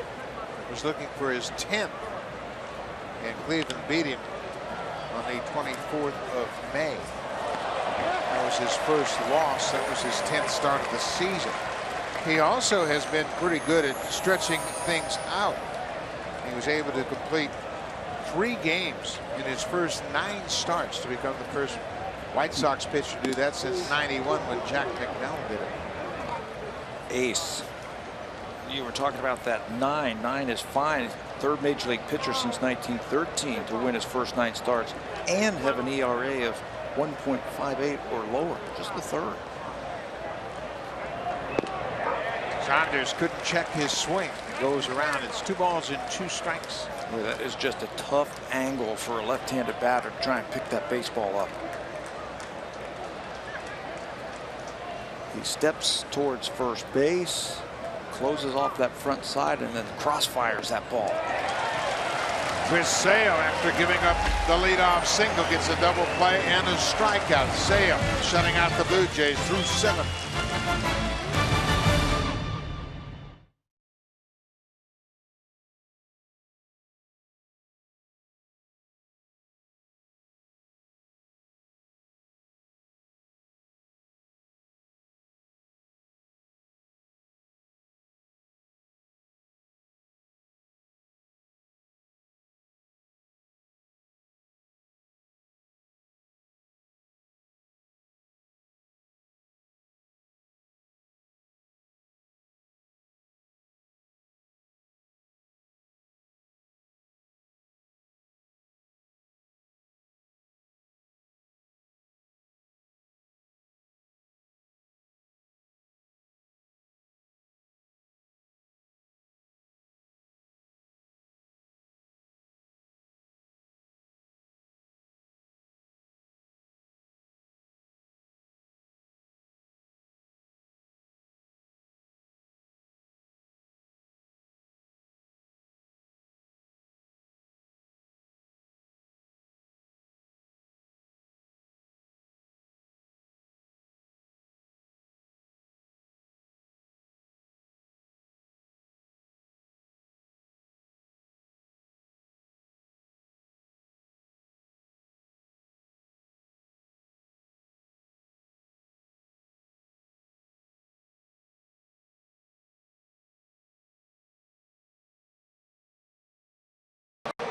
Was looking for his 10th, and Cleveland beat him on the 24th of May. That was his first loss. That was his 10th start of the season. He also has been pretty good at stretching things out. He was able to complete 3 games in his first 9 starts to become the first White Sox pitcher to do that since '91 when Jack McNell did it. Ace. You were talking about that 9. 9 is fine. Third major league pitcher since 1913 to win his first 9 starts and have an ERA of 1.58 or lower. Just the third. Saunders couldn't check his swing. It goes around. It's 2 balls and 2 strikes. Well, that is just a tough angle for a left-handed batter to try and pick that baseball up. He steps towards first base, closes off that front side, and then crossfires that ball. Chris Sale, after giving up the leadoff single, gets a double play and a strikeout. Sale shutting out the Blue Jays through 7.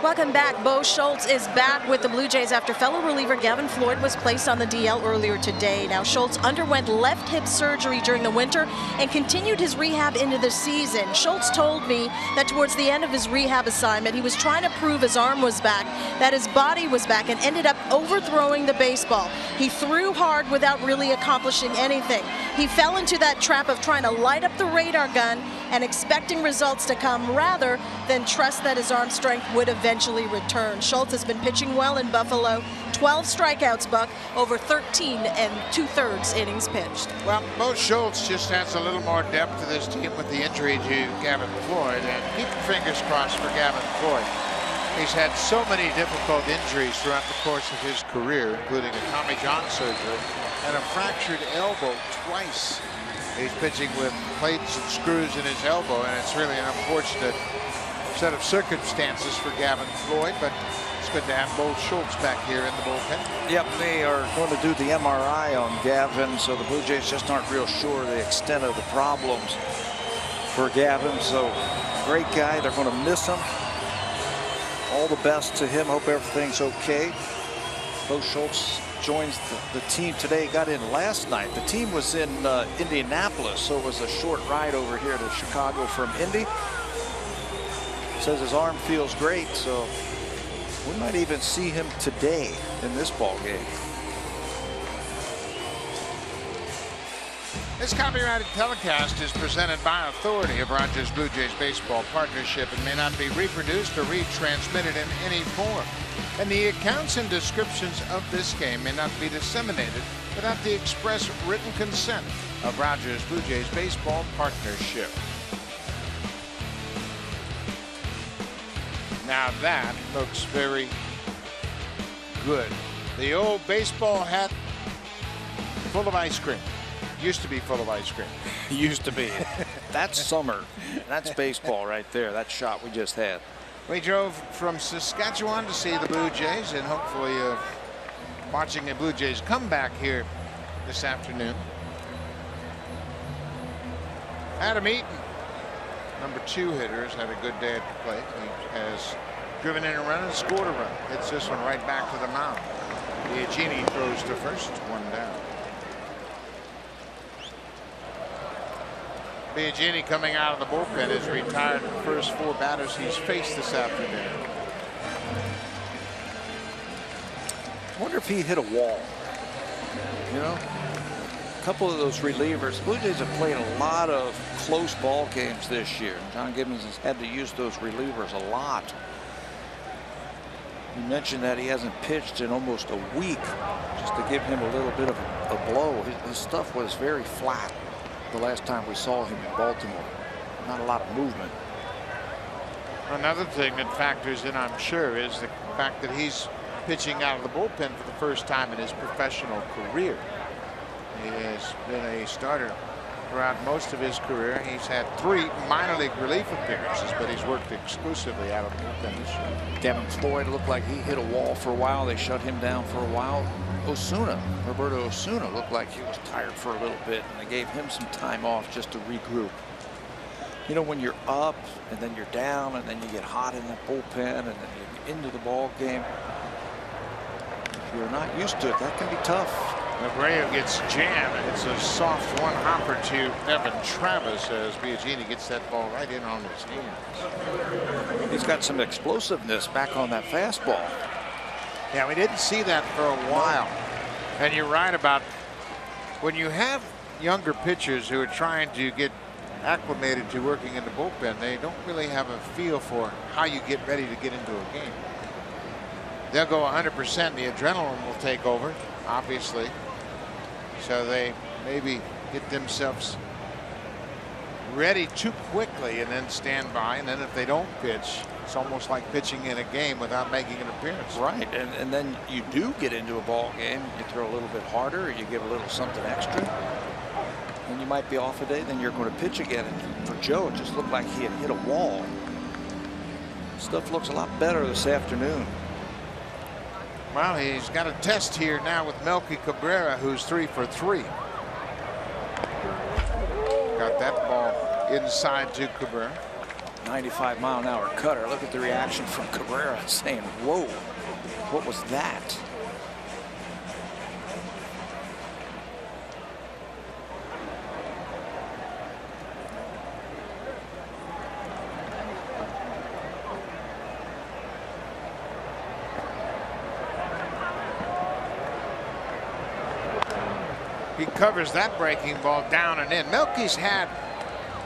Welcome back. Bo Schultz is back with the Blue Jays after fellow reliever Gavin Floyd was placed on the DL earlier today. Now, Schultz underwent left hip surgery during the winter and continued his rehab into the season. Schultz told me that towards the end of his rehab assignment, he was trying to prove his arm was back, that his body was back, and ended up overthrowing the baseball. He threw hard without really accomplishing anything. He fell into that trap of trying to light up the radar gun and expecting results to come rather than trust that his arm strength would eventually return. Schultz has been pitching well in Buffalo. 12 strikeouts, Buck, over 13 2/3 innings pitched. Well, Bo Schultz just has a little more depth to this team with the injury to Gavin Floyd, and keep your fingers crossed for Gavin Floyd. He's had so many difficult injuries throughout the course of his career, including a Tommy John surgery and a fractured elbow twice. He's pitching with plates and screws in his elbow, and it's really an unfortunate set of circumstances for Gavin Floyd, but it's good to have Bo Schultz back here in the bullpen. Yep, they are going to do the MRI on Gavin, so the Blue Jays just aren't real sure the extent of the problems for Gavin. So, great guy. They're going to miss him. All the best to him. Hope everything's okay. Bo Schultz joins the team today. Got in last night. The team was in Indianapolis, so it was a short ride over here to Chicago from Indy. Says his arm feels great, so we might even see him today in this ball game. This copyrighted telecast is presented by authority of Rogers Blue Jays Baseball Partnership and may not be reproduced or retransmitted in any form. And the accounts and descriptions of this game may not be disseminated without the express written consent of Rogers Blue Jays Baseball Partnership. Now that looks very good. The old baseball hat full of ice cream. Used to be full of ice cream. Used to be. That's summer. That's baseball right there. That shot we just had. We drove from Saskatchewan to see the Blue Jays, and hopefully watching a Blue Jays comeback here this afternoon. Adam Eaton, #2 hitter, has had a good day at the plate. He has driven in a run and scored a run. Hits this one right back to the mound. Biagini throws to first, 1 down. Biagini, coming out of the bullpen, has retired the first 4 batters he's faced this afternoon. I wonder if he hit a wall. You know, a couple of those relievers. Blue Jays have played a lot of close ball games this year. John Gibbons has had to use those relievers a lot. You mentioned that he hasn't pitched in almost a week, just to give him a little bit of a blow. His stuff was very flat the last time we saw him in Baltimore. Not a lot of movement. Another thing that factors in, I'm sure, is the fact that he's pitching out of the bullpen for the first time in his professional career. He has been a starter throughout most of his career. He's had 3 minor league relief appearances, but he's worked exclusively out of the bullpen this year. Gavin Floyd looked like he hit a wall for a while. They shut him down for a while. Roberto Osuna looked like he was tired for a little bit, and they gave him some time off just to regroup. You know, when you're up and then you're down and then you get hot in that bullpen and then you're into the ball game, if you're not used to it, that can be tough. Abreu gets jammed, and it's a soft one-hopper to Evan Travis as Biagini gets that ball right in on his hands. He's got some explosiveness back on that fastball. Yeah, we didn't see that for a while. And you're right about when you have younger pitchers who are trying to get acclimated to working in the bullpen, they don't really have a feel for how you get ready to get into a game. They'll go 100%. The adrenaline will take over, obviously. So they maybe get themselves ready too quickly and then stand by. And then if they don't pitch, it's almost like pitching in a game without making an appearance. Right. And then you do get into a ball game. You throw a little bit harder, or you give a little something extra. And you might be off a day, then you're going to pitch again. And for Joe, it just looked like he had hit a wall. Stuff looks a lot better this afternoon. Well, he's got a test here now with Melky Cabrera, who's 3 for 3. Got that ball inside to Cabrera. 95-mile-an-hour cutter. Look at the reaction from Cabrera, saying, whoa, what was that? He covers that breaking ball down and in. Melky's had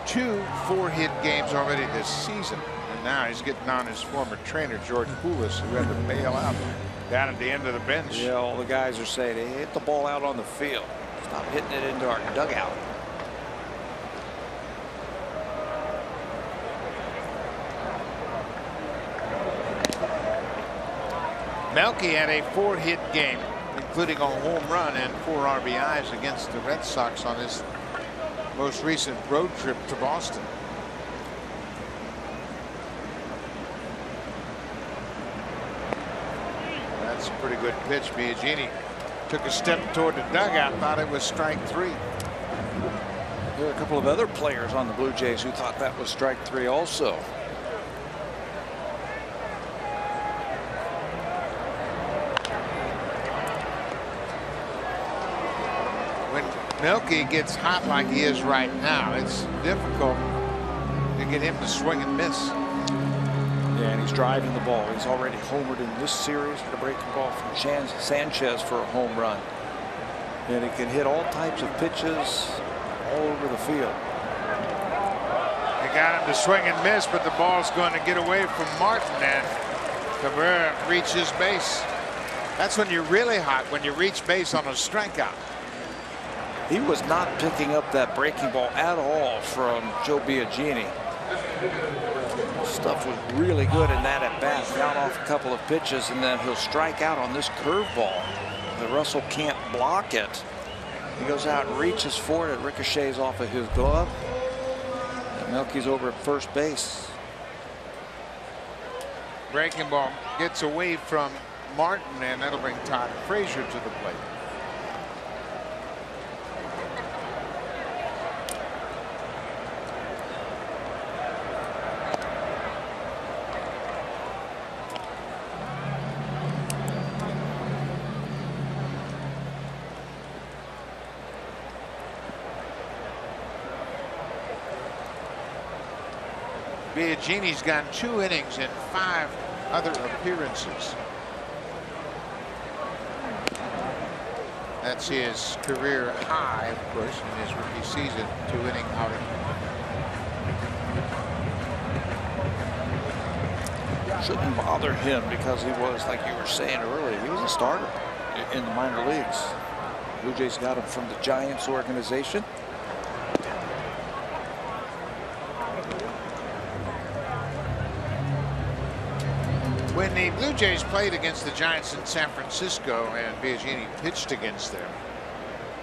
2 4-hit games already this season, and now he's getting on his former trainer George Poulis, who had to bail out down at the end of the bench. Yeah, all the guys are saying, hey, hit the ball out on the field. Stop hitting it into our dugout. Melky had a 4-hit game, including a home run and 4 RBIs against the Red Sox on his most recent road trip to Boston. That's a pretty good pitch. Biagini took a step toward the dugout, thought it was strike 3. There are a couple of other players on the Blue Jays who thought that was strike 3 also. Melky gets hot like he is right now, it's difficult to get him to swing and miss. Yeah, and he's driving the ball. He's already homered in this series. Had a breaking ball from Sanchez for a home run. And he can hit all types of pitches all over the field. They got him to swing and miss, but the ball's going to get away from Martin, and Cabrera reaches base. That's when you're really hot, when you reach base on a strikeout. He was not picking up that breaking ball at all from Joe Biagini. Stuff was really good in that at bat. Down off a couple of pitches, and then he'll strike out on this curveball. The Russell can't block it. He goes out and reaches for it. It ricochets off of his glove. And Melky's over at first base. Breaking ball gets away from Martin, and that'll bring Todd Frazier to the plate. Biagini's gone 2 innings in 5 other appearances. That's his career high, of course, in his rookie season, 2-inning outing. Shouldn't bother him because he was, like you were saying earlier, he was a starter in the minor leagues. Blue Jays got him from the Giants organization. When the Blue Jays played against the Giants in San Francisco and Biagini pitched against them,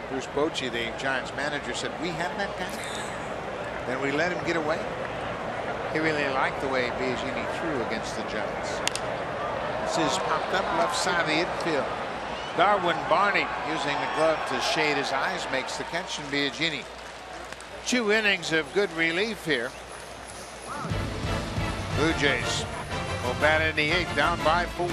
Bruce Bochy, the Giants manager, said, "We had that guy, and we let him get away." He really liked the way Biagini threw against the Giants. This is popped up left side of the infield. Darwin Barney, using the glove to shade his eyes, makes the catch, and Biagini. 2 innings of good relief here. Blue Jays will bat in the 8th, down by 4.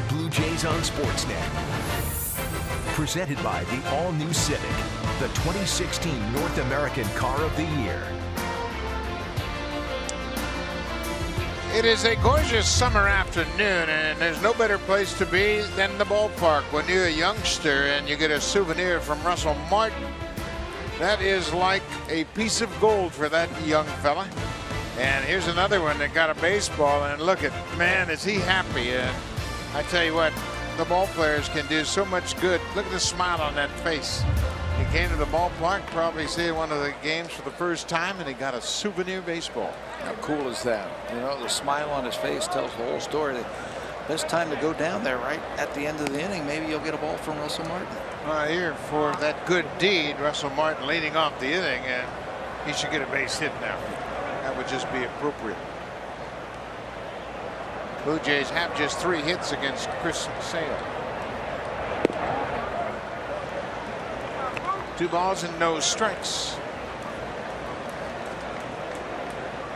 Blue Jays on Sportsnet. Presented by the all-new Civic, the 2016 North American Car of the Year. It is a gorgeous summer afternoon, and there's no better place to be than the ballpark when you're a youngster and you get a souvenir from Russell Martin. That is like a piece of gold for that young fella. And here's another one that got a baseball, and look at, man, is he happy. And I tell you what, the ball players can do so much good. Look at the smile on that face. He came to the ballpark, probably seeing one of the games for the first time, and he got a souvenir baseball. How cool is that? You know, the smile on his face tells the whole story. The best time to go down there right at the end of the inning, maybe you'll get a ball from Russell Martin. Here for that good deed, Russell Martin leading off the inning, and he should get a base hit now. That would just be appropriate. Blue Jays have just 3 hits against Chris Sale. 2 balls and no strikes.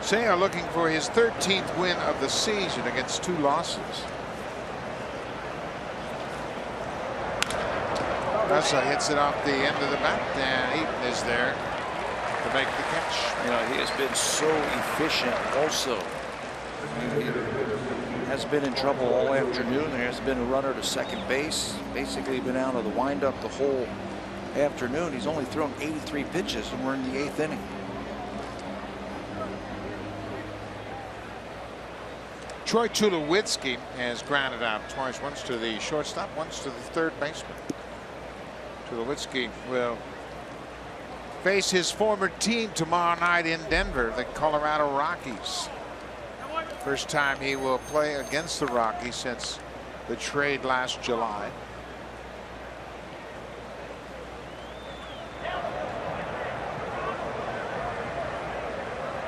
Sale looking for his 13th win of the season against 2 losses. Russell hits it off the end of the bat, and Eaton is there to make the catch. You know, he has been so efficient also. He has been in trouble all afternoon. There has been a runner to second base. Basically been out of the windup the whole afternoon. He's only thrown 83 pitches, and we're in the 8th inning. Troy Tulowitzki has grounded out twice, once to the shortstop, once to the third baseman. Tulowitzki will face his former team tomorrow night in Denver, the Colorado Rockies. First time he will play against the Rockies since the trade last July.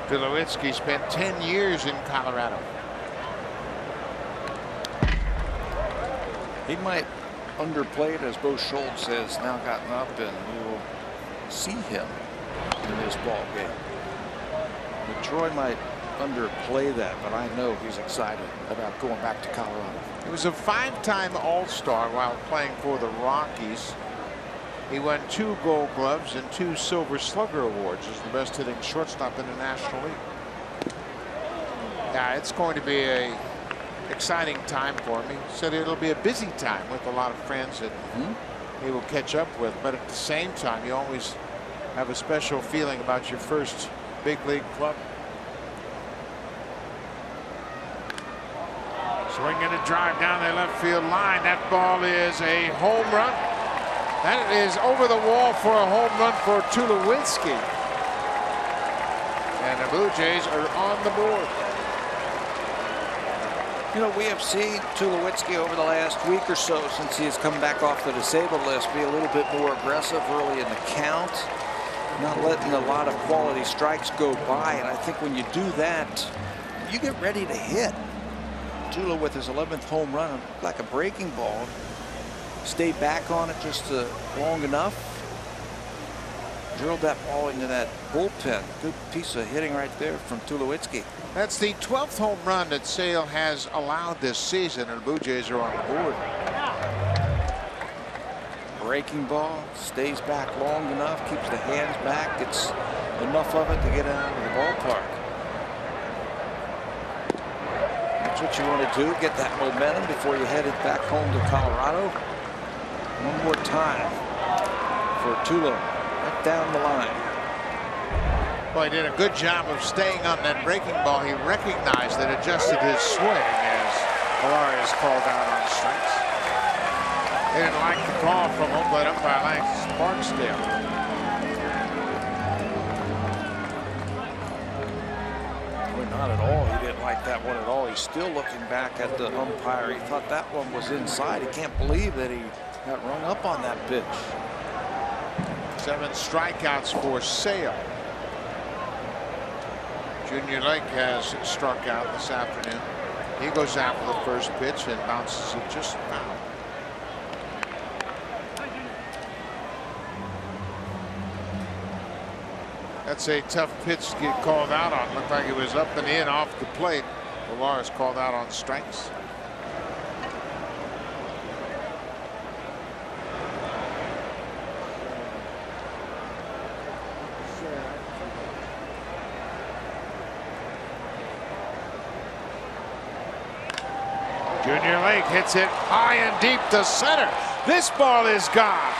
Tulowitzki spent 10 years in Colorado. He might underplay it, as Bo Schultz has now gotten up, and we will see him in this ball game. But Troy might underplay that, but I know he's excited about going back to Colorado. He was a 5-time All-Star while playing for the Rockies. He won 2 Gold Gloves and 2 Silver Slugger awards as the best hitting shortstop in the National League. Yeah, it's going to be a exciting time for him. He said it'll be a busy time with a lot of friends that he will catch up with, but at the same time you always have a special feeling about your first big league club. Swinging a drive down the left field line. That ball is a home run. That is over the wall for a home run for Tulowitzki. And the Blue Jays are on the board. You know, we have seen Tulowitzki over the last week or so, since he has come back off the disabled list, be a little bit more aggressive early in the count, not letting a lot of quality strikes go by. And I think when you do that, you get ready to hit. Tulo with his 11th home run, like a breaking ball, stayed back on it just long enough, drilled that ball into that bullpen. Good piece of hitting right there from Tulowitzki. That's the 12th home run that Sale has allowed this season, and the Blue Jays are on the board. Breaking ball, stays back long enough, keeps the hands back, gets enough of it to get out of the ballpark. That's what you want to do, get that momentum before you head it back home to Colorado. One more time for Tulo, right down the line. Well, he did a good job of staying on that breaking ball. He recognized that, adjusted his swing as Valerius called out on strikes. They didn't like the call from him, but umpire Lance Barksdale. Well, not at all. He didn't like that one at all. He's still looking back at the umpire. He thought that one was inside. He can't believe that he got rung up on that pitch. 7 strikeouts for Sale. Junior Lake has struck out this afternoon. He goes out for the first pitch and bounces it just foul. That's a tough pitch to get called out on. Looked like it was up and in off the plate. Valerius called out on strikes. Junior Lake hits it high and deep to center. This ball is gone.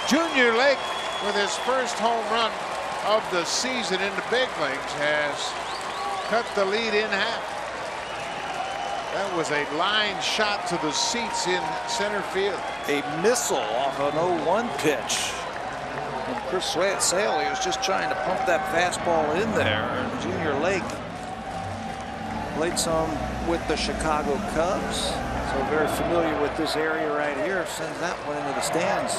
Junior Lake, with his first home run of the season in the big leagues, has cut the lead in half. That was a line shot to the seats in center field. A missile off an 0-1 pitch. And Chris Sale, he was just trying to pump that fastball in there. And Junior Lake played some with the Chicago Cubs, so very familiar with this area right here. Sends that one into the stands.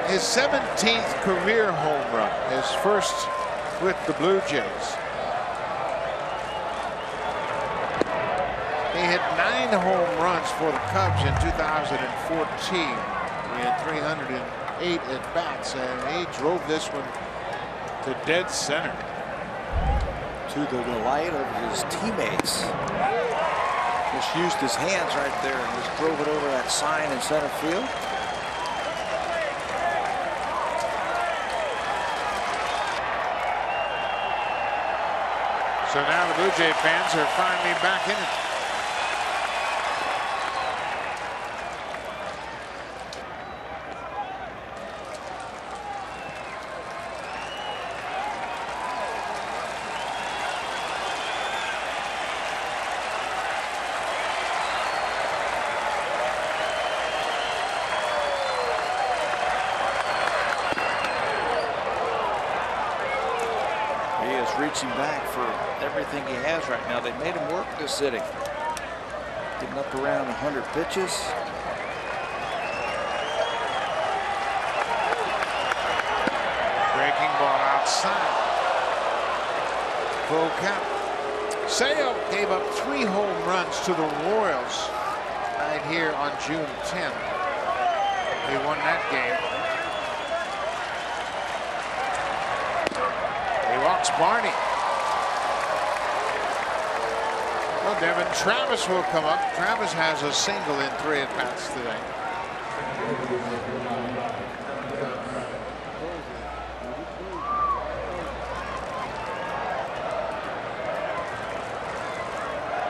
His 17th career home run, his first with the Blue Jays. He hit 9 home runs for the Cubs in 2014. He had 308 at bats, and he drove this one to dead center. To the delight of his teammates. Just used his hands right there and just drove it over that sign in center field. So now the Blue Jay fans are finally back in it. wants him back for everything he has right now. They made him work this inning. Getting up around 100 pitches. Breaking ball outside. Full count. Sale gave up 3 home runs to the Royals right here on June 10th. They won that game. He walks Barney. Well, Devin Travis will come up. Travis has a single in 3 at-bats today.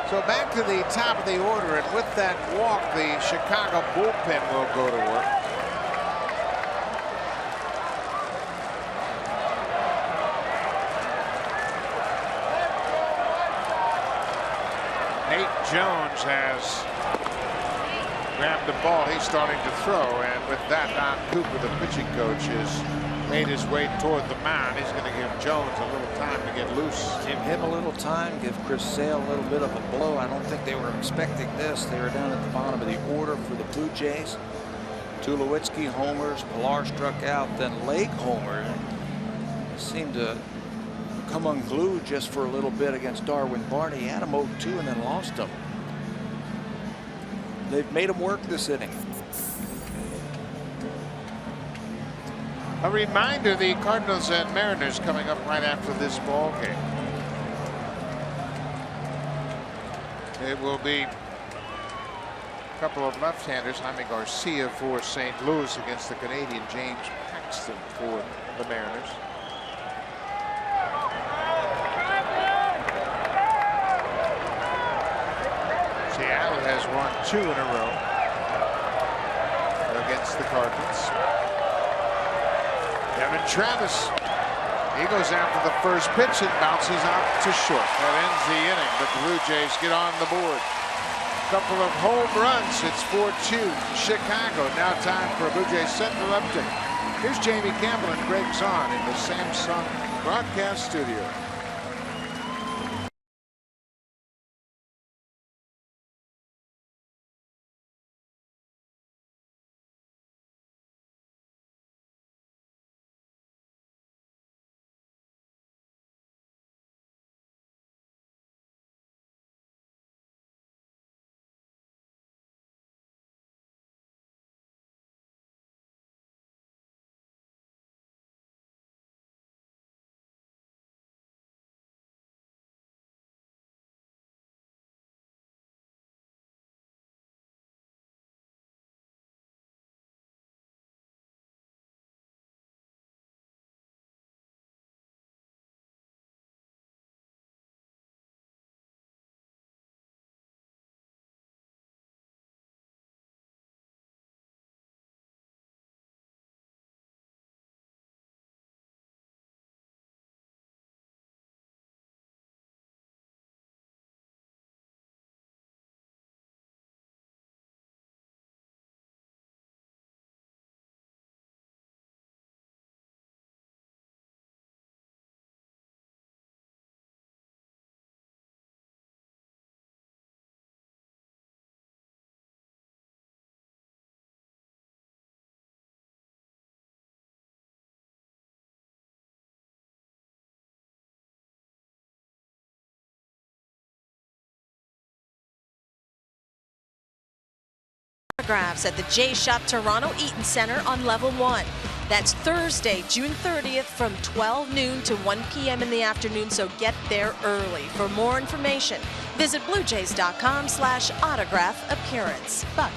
So back to the top of the order, and with that walk, the Chicago bullpen will go to work. Nate Jones has grabbed the ball. He's starting to throw, and with that, Don Cooper, the pitching coach, has made his way toward the mound. He's going to give Jones a little time to get loose. Give him a little time, give Chris Sale a little bit of a blow. I don't think they were expecting this. They were down at the bottom of the order for the Blue Jays. Tulowitzki homers, Pilar struck out, then Lake homer. Seemed to come unglued just for a little bit against Darwin Barney. Had him 0-2 and then lost him. They've made him work this inning. A reminder, the Cardinals and Mariners coming up right after this ball game. It will be a couple of left-handers. Jaime Garcia for St. Louis against the Canadian James Paxton for the Mariners. Seattle has won 2 in a row against the Cardinals. Devin Travis, he goes after the first pitch and bounces out to short. That ends the inning, but the Blue Jays get on the board. Couple of home runs. It's 4-2 Chicago. Now time for a Blue Jays Central update. Here's Jamie Campbell and Greg Zahn in the Samsung broadcast studio. Autographs at the J Shop Toronto Eaton Center on level 1. That's Thursday, June 30th from 12 noon to 1 p.m. in the afternoon, so get there early. For more information, visit bluejays.com/autograph appearance. Buck.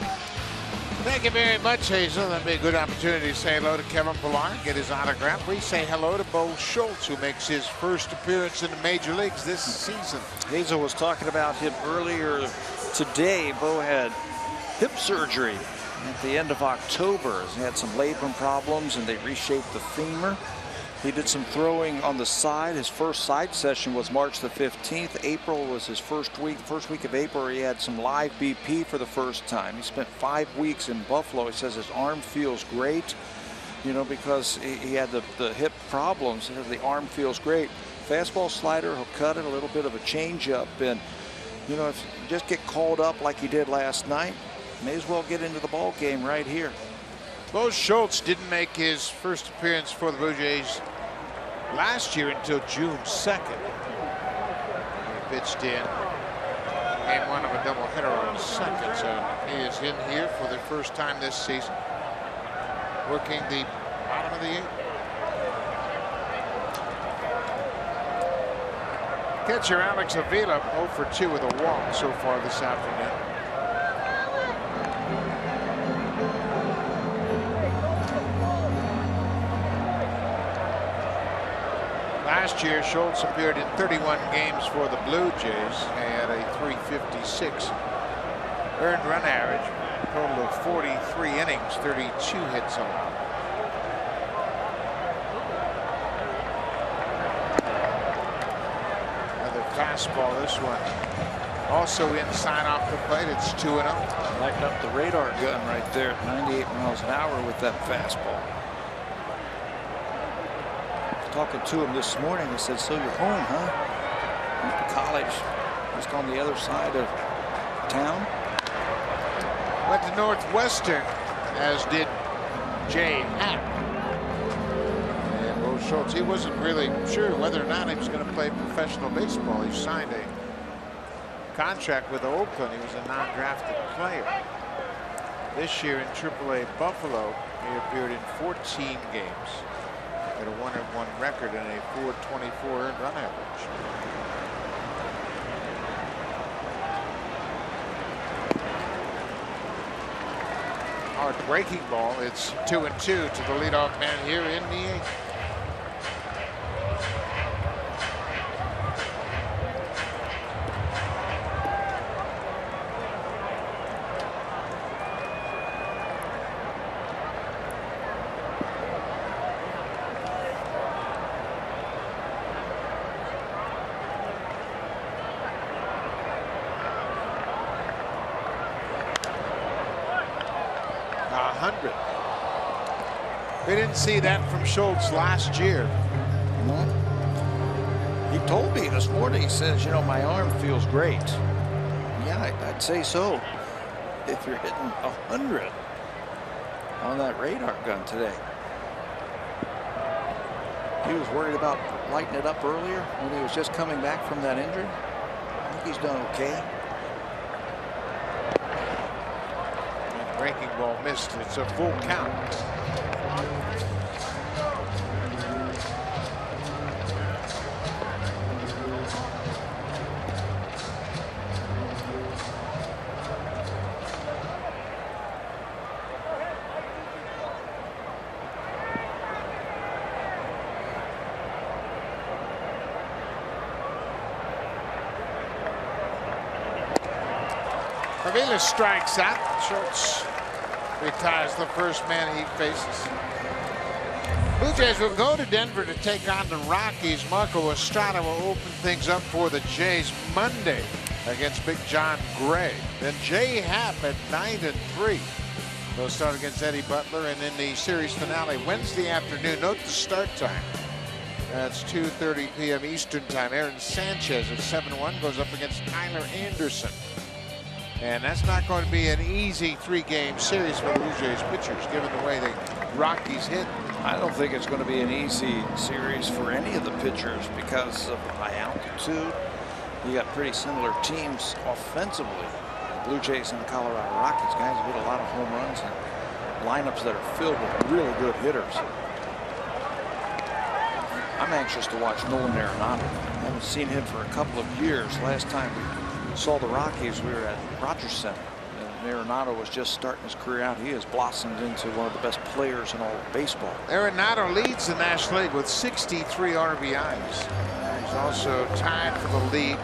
Thank you very much, Hazel. That'll be a good opportunity to say hello to Kevin Pillar and get his autograph. We say hello to Bo Schultz, who makes his first appearance in the major leagues this season. Hazel was talking about him earlier today. Bo had hip surgery at the end of October. He had some labrum problems and they reshaped the femur. He did some throwing on the side. His first side session was March the 15th. April was his first week. First week of April, he had some live BP for the first time. He spent 5 weeks in Buffalo. He says his arm feels great, you know, because he had the hip problems. The arm feels great. Fastball, slider, he'll cut it, a little bit of a changeup. And, you know, if you just get called up like he did last night, may as well get into the ball game right here. Bo Schultz didn't make his first appearance for the Blue Jays last year until June 2nd. He pitched in game one of a doubleheader on second, so he is in here for the first time this season, working the bottom of the 8th. Catcher Alex Avila 0 for 2 with a walk so far this afternoon. Last year, Schultz appeared in 31 games for the Blue Jays. He had a .356 earned run average, a total of 43 innings, 32 hits allowed. Another fastball, this one. Also inside off the plate, it's 2-0. Lighting up the radar gun right there at 98 miles an hour with that fastball. Talking to him this morning, he said, "So you're home, huh?" Went to college, just on the other side of town. Went to Northwestern, as did Jay Happ. And Bo Schultz, he wasn't really sure whether or not he was going to play professional baseball. He signed a contract with Oakland. He was a non-drafted player. This year in AAA Buffalo, he appeared in 14 games. At a 1-1 record and a .424 earned run average. Hard breaking ball. It's 2-2 to the leadoff man here in the 8th. We didn't see that from Schultz last year. He told me this morning, he says, "You know, my arm feels great." Yeah, I'd say so. If you're hitting 100 on that radar gun today. He was worried about lighting it up earlier when he was just coming back from that injury. I think he's done okay. Breaking ball missed. It's a full count. Avila strikes out. Schultz retires the first man he faces. Blue Jays will go to Denver to take on the Rockies. Marco Estrada will open things up for the Jays Monday against Big John Gray. Then Jay Happ at 9-3. They'll start against Eddie Butler, and in the series finale Wednesday afternoon. Note the start time. That's 2:30 p.m. Eastern time. Aaron Sanchez at 7-1 goes up against Tyler Anderson. And that's not going to be an easy 3-game series for the Blue Jays pitchers, given the way the Rockies hit. I don't think it's going to be an easy series for any of the pitchers because of the high altitude. You got pretty similar teams offensively. The Blue Jays and the Colorado Rockies, guys who hit a lot of home runs and lineups that are filled with really good hitters. I'm anxious to watch Nolan Arenado. I haven't seen him for a couple of years. Last time we saw the Rockies, we were at Rogers Center. Arenado was just starting his career out. He has blossomed into one of the best players in all of baseball. Arenado leads the National League with 63 RBIs. He's also tied for the league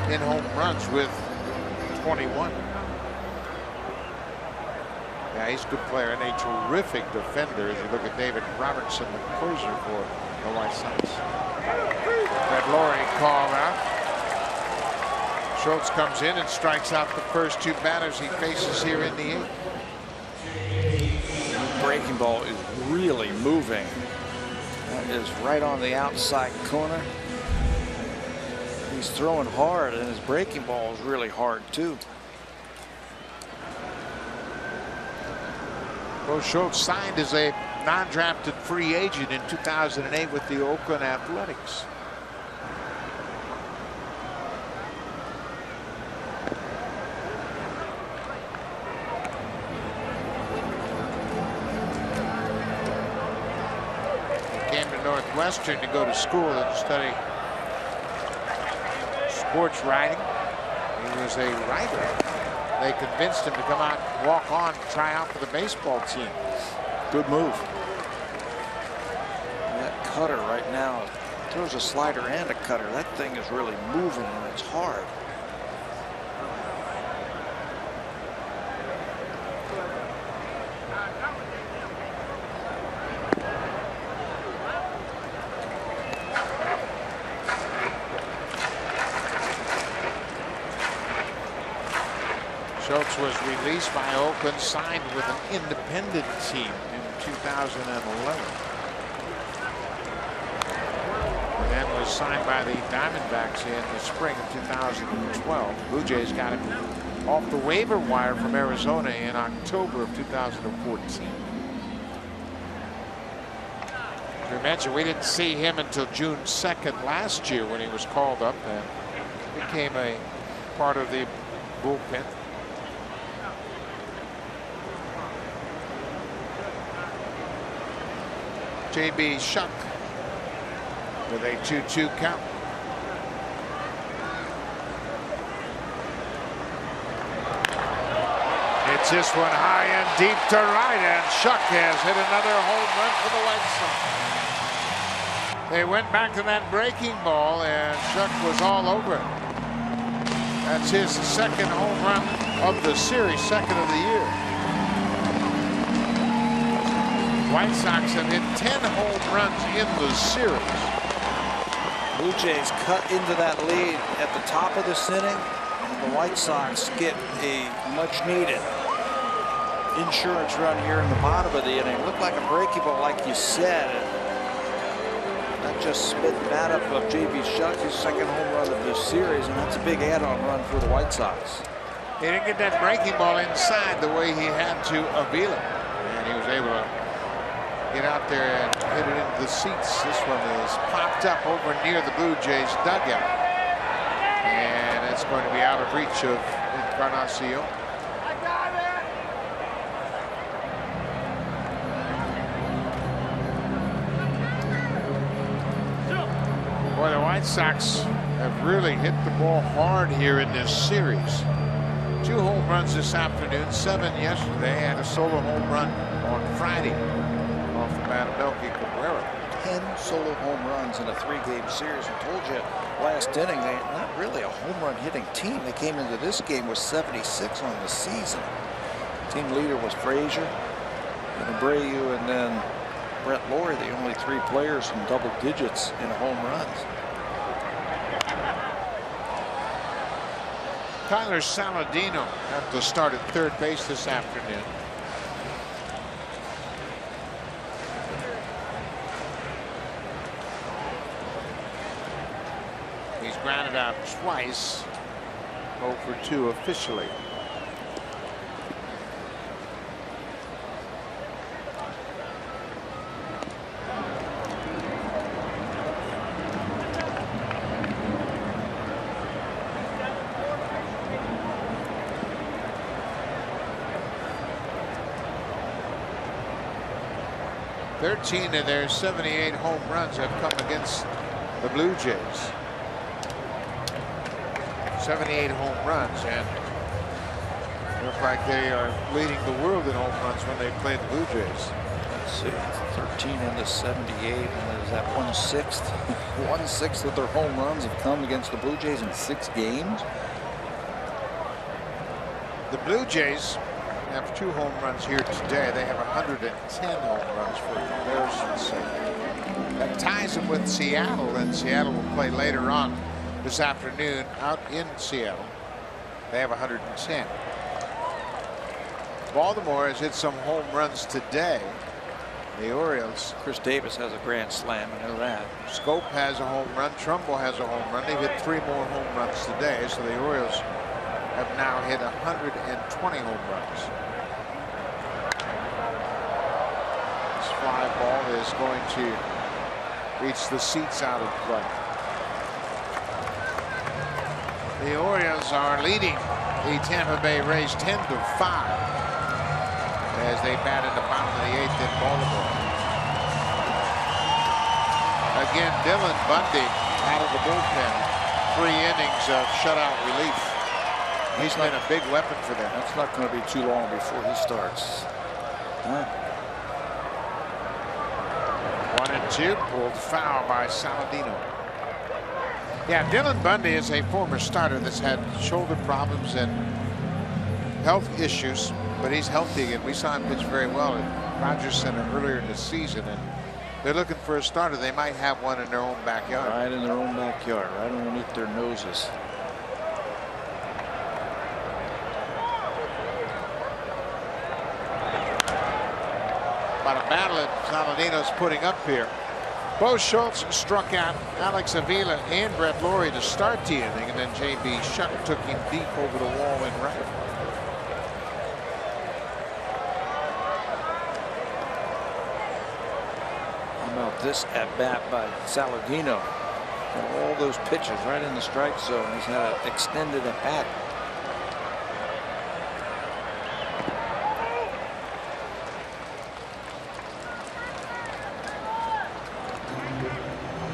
in home runs with 21. Yeah, he's a good player and a terrific defender as you look at David Robertson, the closer for the White Sox. That Laurie called out. Schultz comes in and strikes out the first 2 batters he faces here in the 8th. The breaking ball is really moving. That is right on the outside corner. He's throwing hard, and his breaking ball is really hard too. Well, Schultz signed as a non-drafted free agent in 2008 with the Oakland Athletics. He came to Northwestern to go to school and study sports writing. He was a writer. They convinced him to come out, walk on, try out for the baseball team. Good move. That cutter right now throws a slider and a cutter. That thing is really moving, and it's hard. Schultz was released by Oakland, signed with an independent team in 2011. And then was signed by the Diamondbacks in the spring of 2012. Blue Jays got him off the waiver wire from Arizona in October of 2014. As we mentioned, we didn't see him until June 2nd last year when he was called up and became a part of the bullpen. J.B. Shuck with a 2-2 count. It's this one high and deep to right, and Shuck has hit another home run for the White Sox. They went back to that breaking ball, and Shuck was all over it. That's his second home run of the series, second of the year. White Sox have hit 10 home runs in the series. Blue Jays cut into that lead at the top of this inning. The White Sox get a much-needed insurance run here in the bottom of the inning. Looked like a breaking ball, like you said. That just spit that up of J.B. Shuck, his second home run of this series, and that's a big add-on run for the White Sox. He didn't get that breaking ball inside the way he had to Avila, and he was able to get out there and hit it into the seats. This one is popped up over near the Blue Jays dugout, and it's going to be out of reach of Encarnacion. Boy, the White Sox have really hit the ball hard here in this series. 2 home runs this afternoon, 7 yesterday, and a solo home run on Friday off the bat of Melky Cabrera. 10 solo home runs in a 3-game series. I told you last inning, they're not really a home run hitting team. They came into this game with 76 on the season. Team leader was Frazier, and Abreu, and then Brett Lawrie, the only 3 players from double digits in home runs. Tyler Saladino at the start at third base this afternoon. He's grounded out twice, 0 for 2 officially. Thirteen of their 78 home runs have come against the Blue Jays. 78 home runs, and look like they are leading the world in home runs when they play the Blue Jays. Let's see, 13 into 78, and is that 1/6? 1/6 of their home runs have come against the Blue Jays in 6 games. The Blue Jays have 2 home runs here today. They have 110 home runs for comparison's sake. That ties them with Seattle, and Seattle will play later on this afternoon out in Seattle. They have 110. Baltimore has hit some home runs today. The Orioles. Chris Davis has a grand slam. I know that. Scope has a home run. Trumbull has a home run. They've hit 3 more home runs today. So the Orioles have now hit 120 home runs. This fly ball is going to reach the seats out of play. The Orioles are leading the Tampa Bay Rays 10-5 as they bat in the bottom of the 8th in Baltimore. Again, Dylan Bundy out of the bullpen. 3 innings of shutout relief. He's been a big weapon for them. That's not going to be too long before he starts. 1-2, pulled foul by Saladino. Yeah, Dylan Bundy is a former starter that's had shoulder problems and health issues, but he's healthy again. We saw him pitch very well at Rogers Center earlier in the season, and they're looking for a starter. They might have one in their own backyard. Right in their own backyard, right underneath their noses. About a battle that Saladino's putting up here. Bo Schultz struck out Alex Avila and Brett Lawrie to start the inning, and then J.B. Shuck took him deep over the wall in right. How about this at bat by Saladino? All those pitches right in the strike zone. He's had an extended at bat.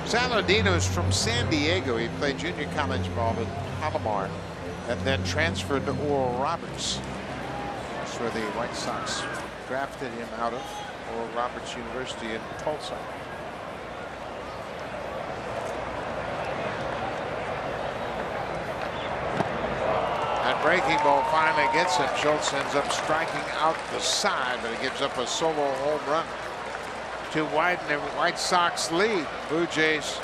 Saladino's from San Diego. He played junior college ball at Palomar and then transferred to Oral Roberts. That's where the White Sox drafted him out of, Oral Roberts University in Tulsa. That breaking ball finally gets him. Schultz ends up striking out the side, but he gives up a solo home run to widen the White Sox lead. Blue Jays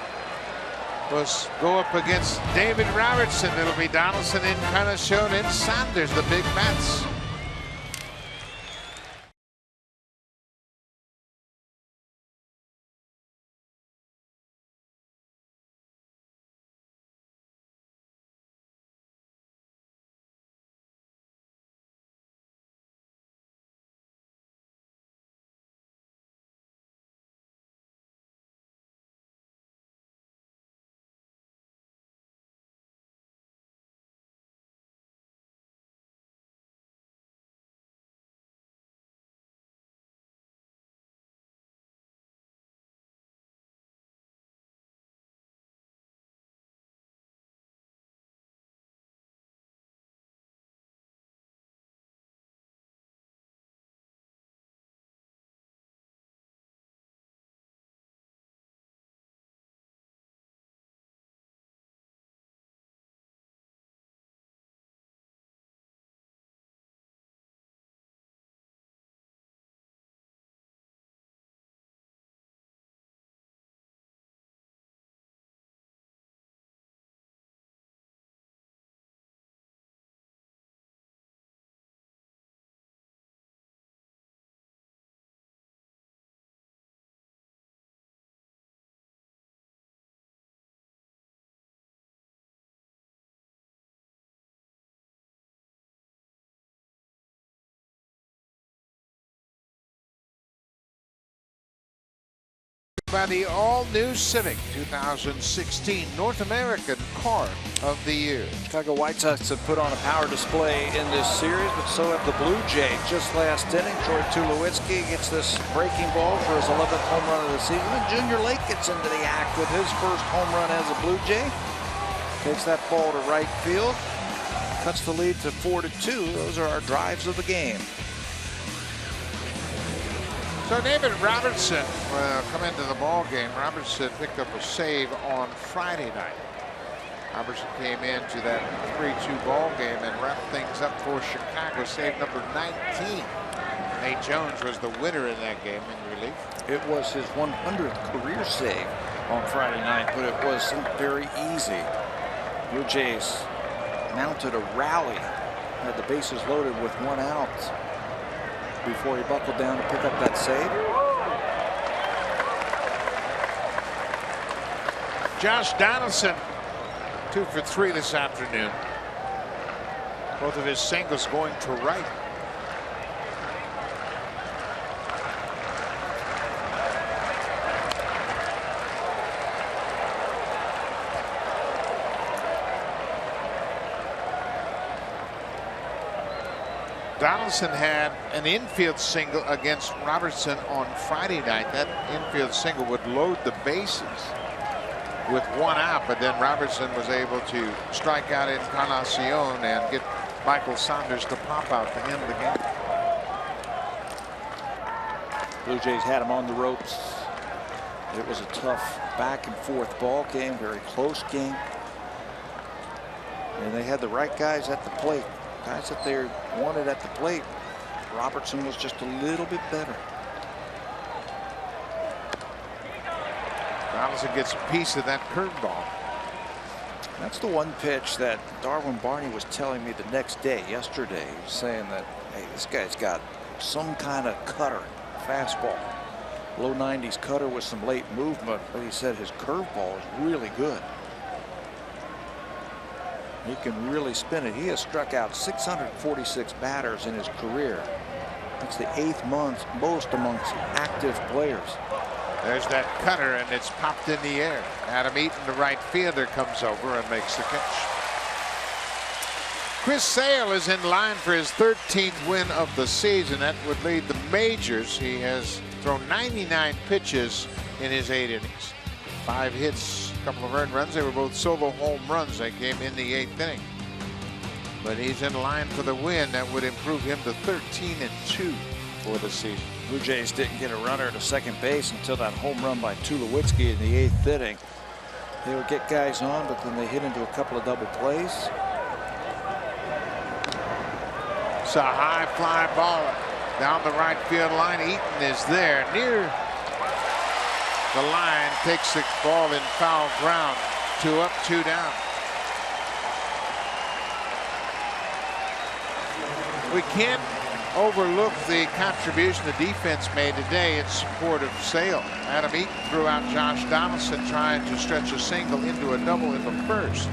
will go up against David Robertson. It'll be Donaldson, Encarnacion, and Saunders, the big bats. By the all-new Civic 2016 North American Car of the Year. Chicago White Sox have put on a power display in this series, but so have the Blue Jays. Just last inning, Troy Tulowitzki gets this breaking ball for his 11th home run of the season. And Junior Lake gets into the act with his first home run as a Blue Jay. Takes that ball to right field, cuts the lead to 4-2. Those are our drives of the game. So David Robertson will come into the ball game. Robertson picked up a save on Friday night. Robertson came into that 3-2 ball game and wrapped things up for Chicago. Save number 19. Nate Jones was the winner in that game in relief. It was his 100th career save on Friday night, but it wasn't very easy. Blue Jays mounted a rally, had the bases loaded with 1 out before he buckled down to pick up that save. Josh Donaldson, 2 for 3 this afternoon. Both of his singles going to right. Donaldson had an infield single against Robertson on Friday night. That infield single would load the bases with 1 out, but then Robertson was able to strike out Encarnacion and get Michael Saunders to pop out to end the game. Blue Jays had him on the ropes. It was a tough back and forth ball game, very close game. And they had the right guys at the plate. Guys that they wanted at the plate. Robertson was just a little bit better. Donaldson gets a piece of that curveball. That's the one pitch that Darwin Barney was telling me the next day, yesterday. He was saying that, hey, this guy's got some kind of cutter, fastball. Low 90s cutter with some late movement, but he said his curveball is really good. He can really spin it. He has struck out 646 batters in his career. That's the 8th most amongst active players. There's that cutter, and it's popped in the air. Adam Eaton, the right fielder, comes over and makes the catch. Chris Sale is in line for his 13th win of the season. That would lead the majors. He has thrown 99 pitches in his 8 innings. 5 hits, a couple of earned runs. They were both solo home runs that came in the 8th inning. But he's in line for the win. That would improve him to 13-2 for the season. Blue Jays didn't get a runner to second base until that home run by Tulowitzki in the 8th inning. They would get guys on, but then they hit into a couple of double plays. It's a high fly ball down the right field line. Eaton is there near the line, takes the ball in foul ground. 2 up, 2 down. We can't overlook the contribution the defense made today in support of Sale. Adam Eaton threw out Josh Donaldson trying to stretch a single into a double in the first.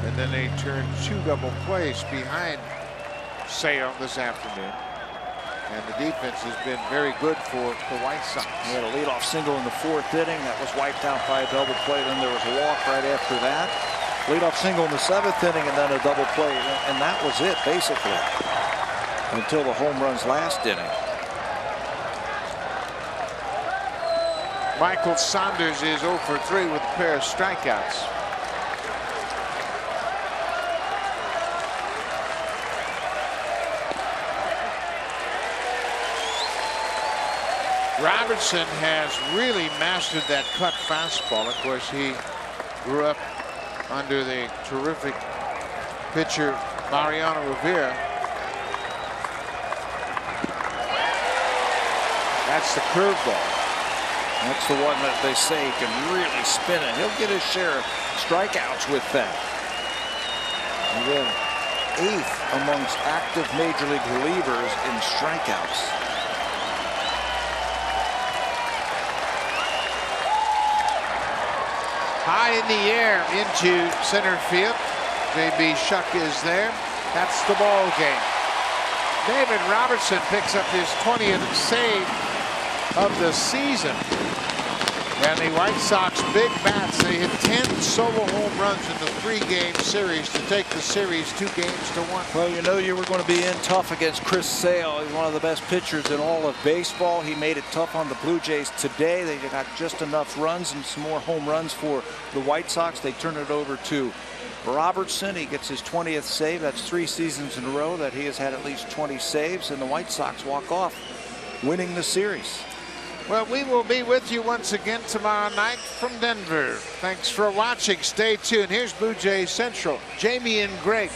And then they turned 2 double plays behind Sale this afternoon. And the defense has been very good for the White Sox. He had a leadoff single in the 4th inning. That was wiped out by a double play. Then there was a walk right after that. Leadoff single in the 7th inning and then a double play. And that was it, basically, until the home runs last inning. Michael Saunders is 0 for 3 with a pair of strikeouts. Robertson has really mastered that cut fastball. Of course, he grew up under the terrific pitcher Mariano Rivera. That's the curveball. That's the one that they say can really spin it. He'll get his share of strikeouts with that. And then 8th amongst active major league relievers in strikeouts. High in the air into center field. J.B. Shuck is there. That's the ball game. David Robertson picks up his 20th save of the season. And the White Sox big bats, they hit 10 solo home runs in the 3-game series to take the series 2 games to 1. Well, you know you were going to be in tough against Chris Sale. He's one of the best pitchers in all of baseball. He made it tough on the Blue Jays today. They got just enough runs and some more home runs for the White Sox. They turn it over to Robertson. He gets his 20th save. That's 3 seasons in a row that he has had at least 20 saves, and the White Sox walk off winning the series. Well, we will be with you once again tomorrow night from Denver. Thanks for watching. Stay tuned. Here's Blue Jays Central. Jamie and Greg.